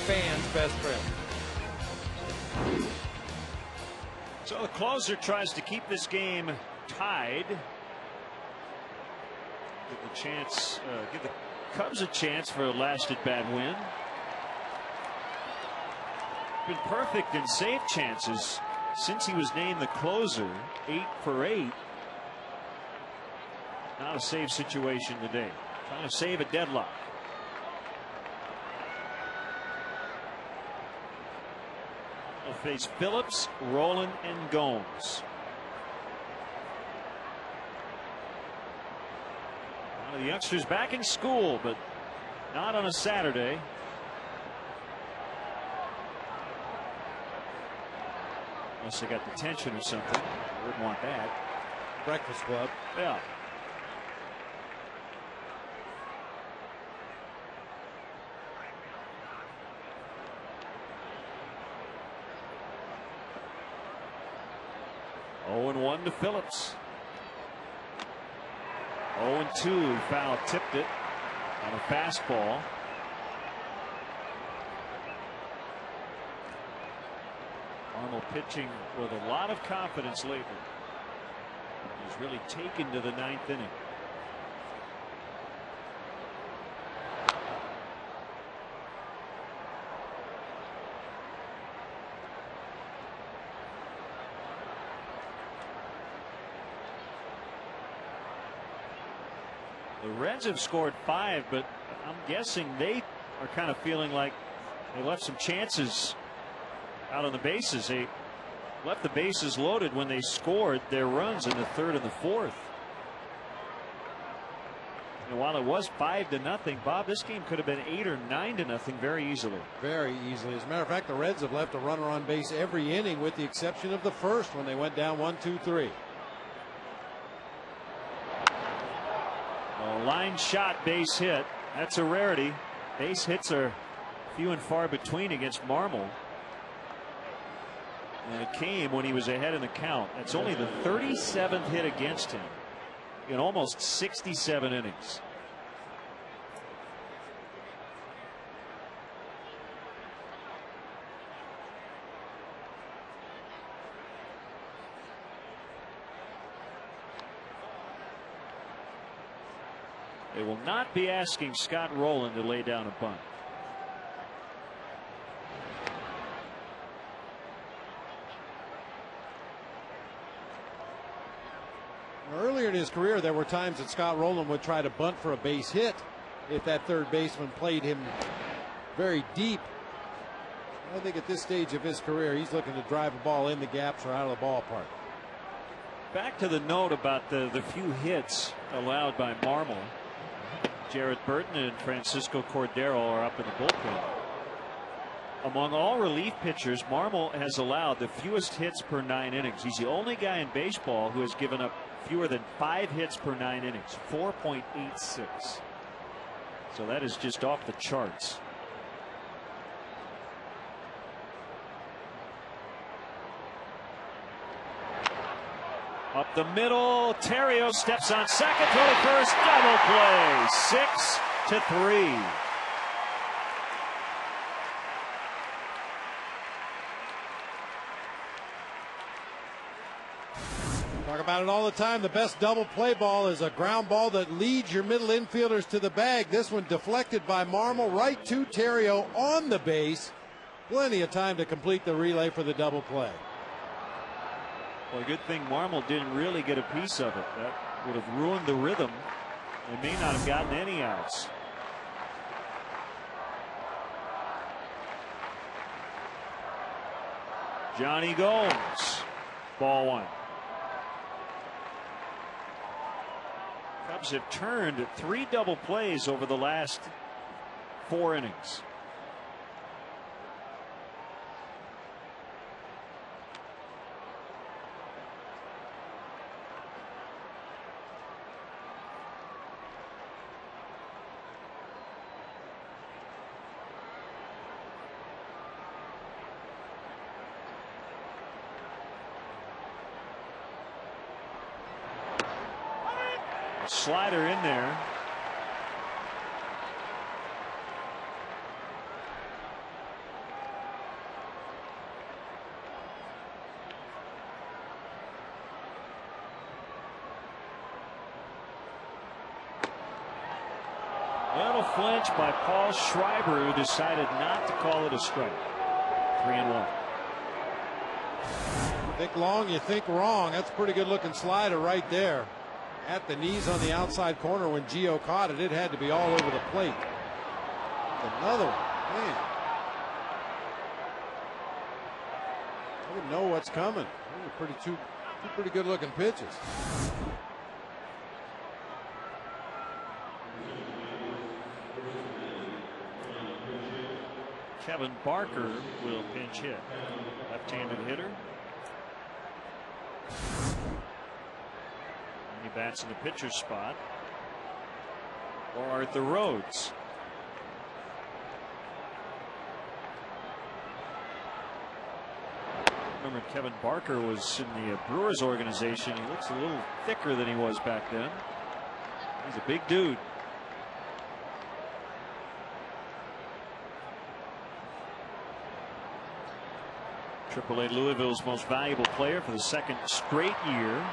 fans' best friend. So the closer tries to keep this game tied. Give the Cubs a chance for a last at bat win. Been perfect in save chances since he was named the closer. 8 for 8. Not a save situation today. Trying to save a deadlock. They'll face Phillips, Rowland, and Gomes. One of the youngsters back in school, but not on a Saturday. Unless they got detention or something. Wouldn't want that. Breakfast Club. Yeah. Oh, and 1 to Phillips. 0-2, foul tipped it on a fastball. Arnold pitching with a lot of confidence lately. He's really taken to the 9th inning. The Reds have scored 5, but I'm guessing they are kind of feeling like they left some chances out on the bases. They left the bases loaded when they scored their runs in the 3rd and the 4th. And while it was 5-0, Bob, this game could have been 8 or 9-0 very easily. Very easily. As a matter of fact, the Reds have left a runner on base every inning with the exception of the first when they went down 1-2-3. A line shot base hit. That's a rarity. Base hits are few and far between against Marmol. And it came when he was ahead in the count. That's only the 37th hit against him in almost 67 innings. They will not be asking Scott Rowland to lay down a bunt. Earlier in his career, there were times that Scott Rowland would try to bunt for a base hit if that third baseman played him very deep. I think at this stage of his career, he's looking to drive a ball in the gaps or out of the ballpark. Back to the note about the few hits allowed by Marmol. Jarrett Burton and Francisco Cordero are up in the bullpen. Among all relief pitchers, Marmol has allowed the fewest hits per 9 innings. He's the only guy in baseball who has given up fewer than 5 hits per 9 innings, 4.86. So that is just off the charts. Up the middle, Terrio steps on second, throw to first, double play, 6-3. Talk about it all the time. The best double play ball is a ground ball that leads your middle infielders to the bag. This one deflected by Marmol right to Terrio on the base. Plenty of time to complete the relay for the double play. Well, good thing Marmol didn't really get a piece of it. That would have ruined the rhythm. They may not have gotten any outs. Johnny Gomes, ball 1. Cubs have turned 3 double plays over the last 4 innings. Slider in there. Little flinch by Paul Schreiber, who decided not to call it a strike. 3-1. Think long, you think wrong. That's a pretty good looking slider right there. At the knees on the outside corner when Gio caught it. It had to be all over the plate. Another one. Man. I wouldn't know what's coming. Those are two pretty good looking pitches. Kevin Barker will pinch hit. Left-handed hitter. And he bats in the pitcher's spot. Or Arthur Rhodes. Remember, Kevin Barker was in the Brewers organization. He looks a little thicker than he was back then. He's a big dude. AAA Louisville's most valuable player for the second straight year.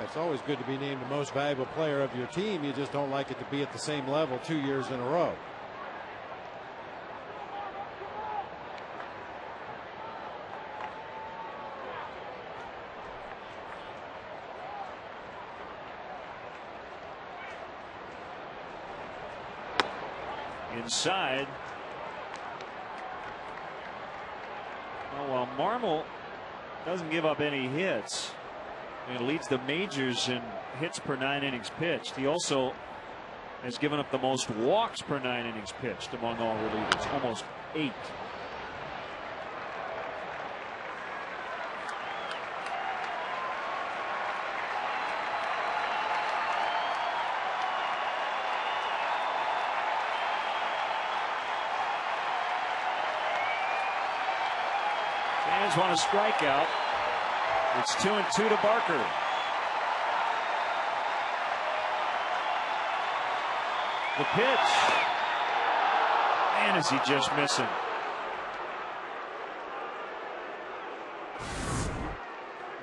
It's always good to be named the most valuable player of your team. You just don't like it to be at the same level 2 years in a row. Inside. Well, while Marmol doesn't give up any hits and leads the majors in hits per 9 innings pitched, he also has given up the most walks per 9 innings pitched among all relievers, almost 8. Fans want a strikeout. It's 2-2 to Barker. The pitch. Man, is he just missing.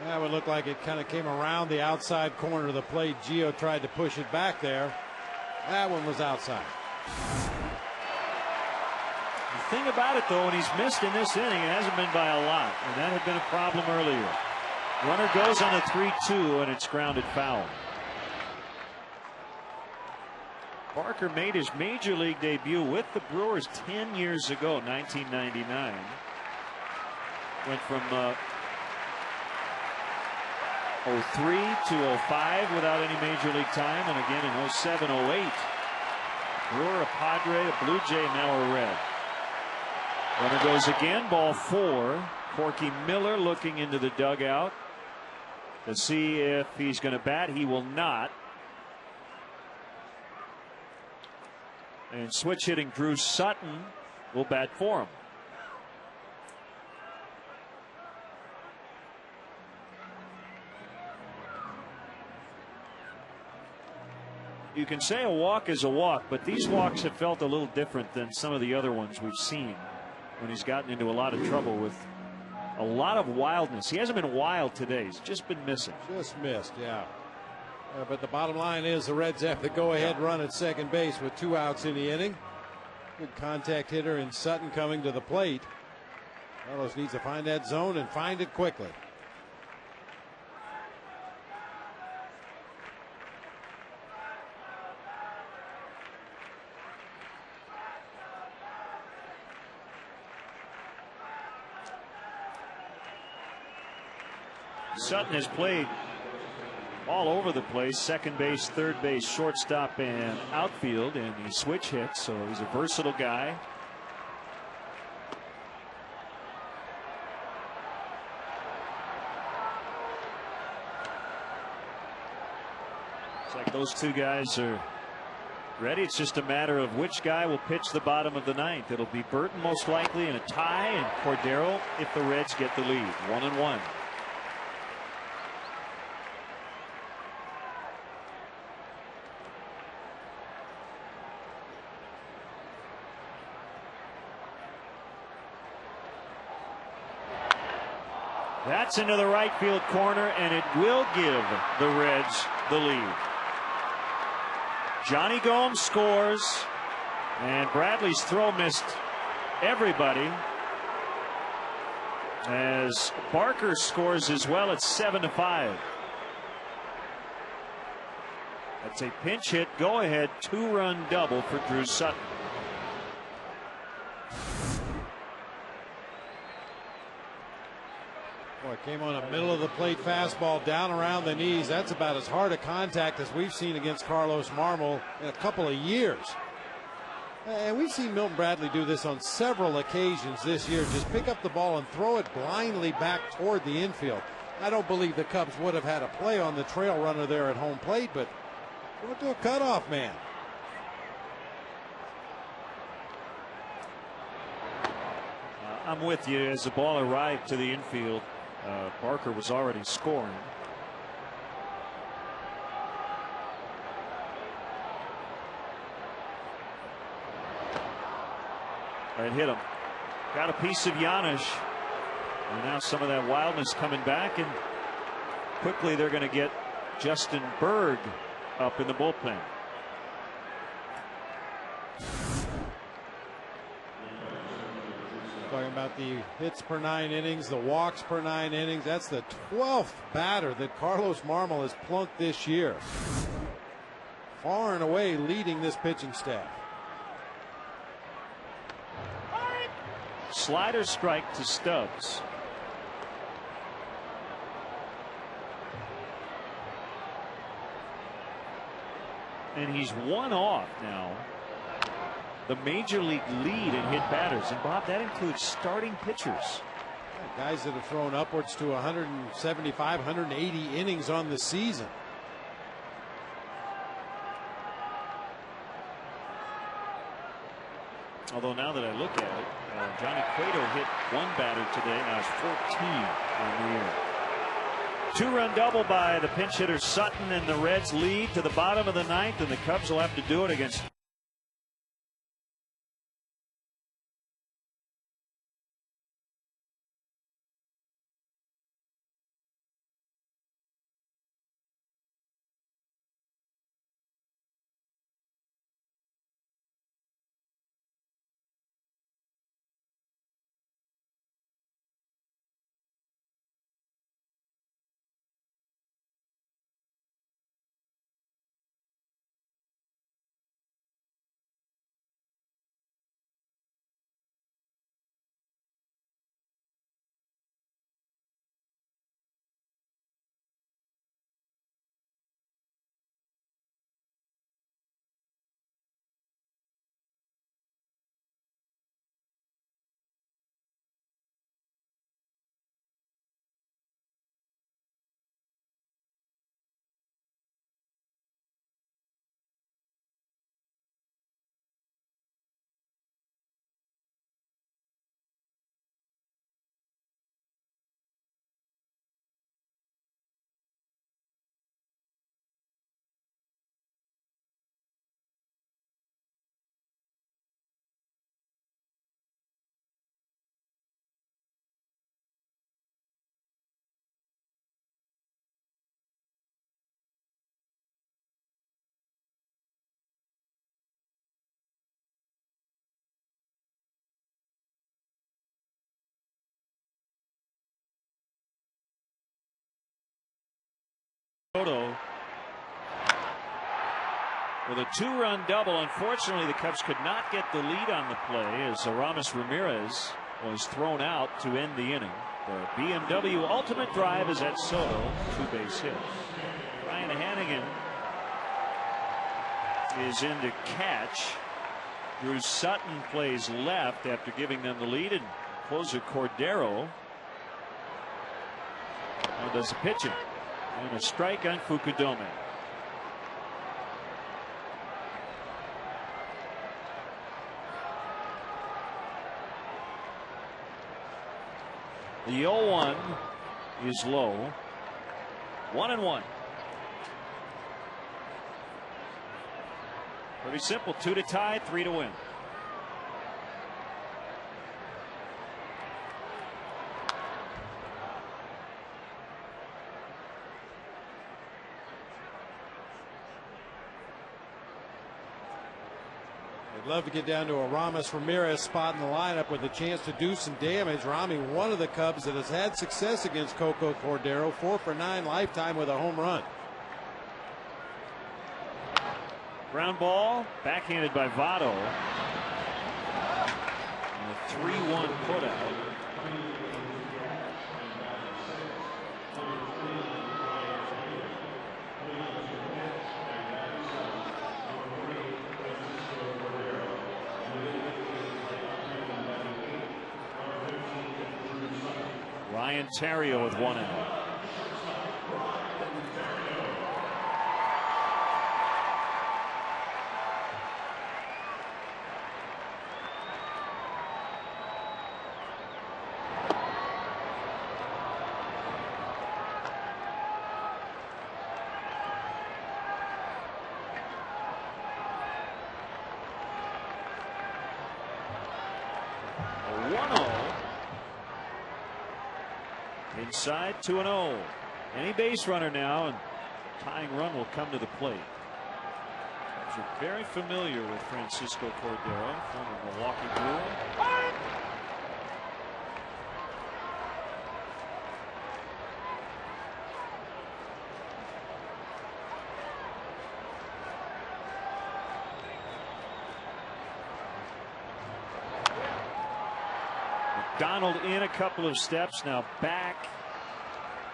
That would look like it kind of came around the outside corner of the plate. Gio tried to push it back there. That one was outside. The thing about it, though, when he's missed in this inning, it hasn't been by a lot, and that had been a problem earlier. Runner goes on a 3-2, and it's grounded foul. Barker made his major league debut with the Brewers 10 years ago, 1999. Went from 03 to 05 without any major league time, and again in 07, 08. Brewer, a Padre, a Blue Jay, and now a Red. Runner goes again, ball 4. Corky Miller looking into the dugout to see if he's going to bat. He will not. And switch hitting Drew Sutton will bat for him. You can say a walk is a walk, but these walks have felt a little different than some of the other ones we've seen when he's gotten into a lot of trouble with a lot of wildness. He hasn't been wild today. He's just been missing. Just missed, yeah. But the bottom line is the Reds have the go-ahead run at second base with 2 outs in the inning. Good contact hitter in Sutton coming to the plate. Fellows needs to find that zone and find it quickly. Sutton has played all over the place, second base, third base, shortstop, and outfield, and he switch hits, so he's a versatile guy. It's like those two guys are ready. It's just a matter of which guy will pitch the bottom of the ninth. It'll be Burton most likely in a tie, and Cordero if the Reds get the lead. 1-1. That's into the right field corner, and it will give the Reds the lead. Johnny Gomes scores, and Bradley's throw missed everybody as Barker scores as well at 7-5. That's a pinch hit, go ahead, 2-run double for Drew Sutton. Boy, came on a middle of the plate fastball down around the knees. That's about as hard a contact as we've seen against Carlos Marmol in a couple of years. And we've seen Milton Bradley do this on several occasions this year. Just pick up the ball and throw it blindly back toward the infield. I don't believe the Cubs would have had a play on the trail runner there at home plate, but throw it to a cutoff man. I'm with you. As the ball arrived to the infield, Barker was already scoring. It hit him. Got a piece of Giannis. And now some of that wildness coming back, and quickly they're going to get Justin Berg up in the bullpen. Talking about the hits per 9 innings, the walks per 9 innings. That's the 12th batter that Carlos Marmol has plunked this year. Far and away leading this pitching staff. Slider strike to Stubbs. And he's one off now the major league lead in hit batters. And Bob, that includes starting pitchers. Guys that have thrown upwards to 175, 180 innings on the season. Although now that I look at it, Johnny Cueto hit one batter today. Now it's 14 on the year. 2-run double by the pinch hitter Sutton, and the Reds lead to the bottom of the ninth, and the Cubs will have to do it against Soto with a 2-run double. Unfortunately, the Cubs could not get the lead on the play as Aramis Ramirez was thrown out to end the inning. The BMW ultimate drive is at Soto, 2-base hit. Ryan Hannigan is in to catch. Drew Sutton plays left after giving them the lead, and closer Cordero does the pitching. And a strike on Fukudome. The 0-1 is low. 1-1. Pretty simple. 2 to tie, 3 to win. I'd love to get down to a Ramos Ramirez spot in the lineup with a chance to do some damage. Rami, one of the Cubs that has had success against Coco Cordero, 4 for 9 lifetime with a home run. Ground ball, backhanded by Votto. And a 3-1 putout. Ryan Terrio with 1 out. Inside 2-0. Any base runner now, and tying run will come to the plate. You're very familiar with Francisco Cordero, former Milwaukee Brewer. McDonald in a couple of steps, now back,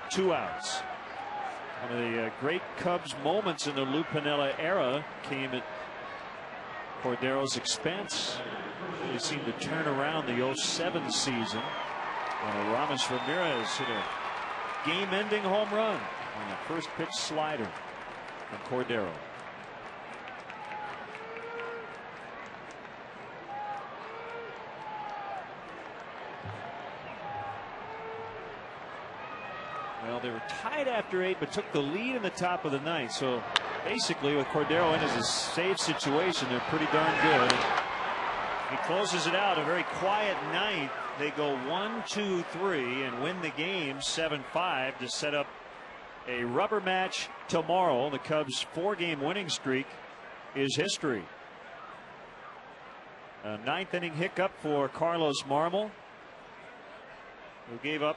2 outs. One of the great Cubs moments in the Lou Piniella era came at Cordero's expense. They seemed to turn around the 07 season when Ramos Ramirez hit a game-ending home run on the first pitch slider from Cordero. Well, they were tied after 8, but took the lead in the top of the 9th. So basically, with Cordero in as a save situation, they're pretty darn good. He closes it out. A very quiet 9th. They go 1-2-3 and win the game 7-5 to set up a rubber match tomorrow. The Cubs' 4-game winning streak is history. A 9th inning hiccup for Carlos Marmol, who gave up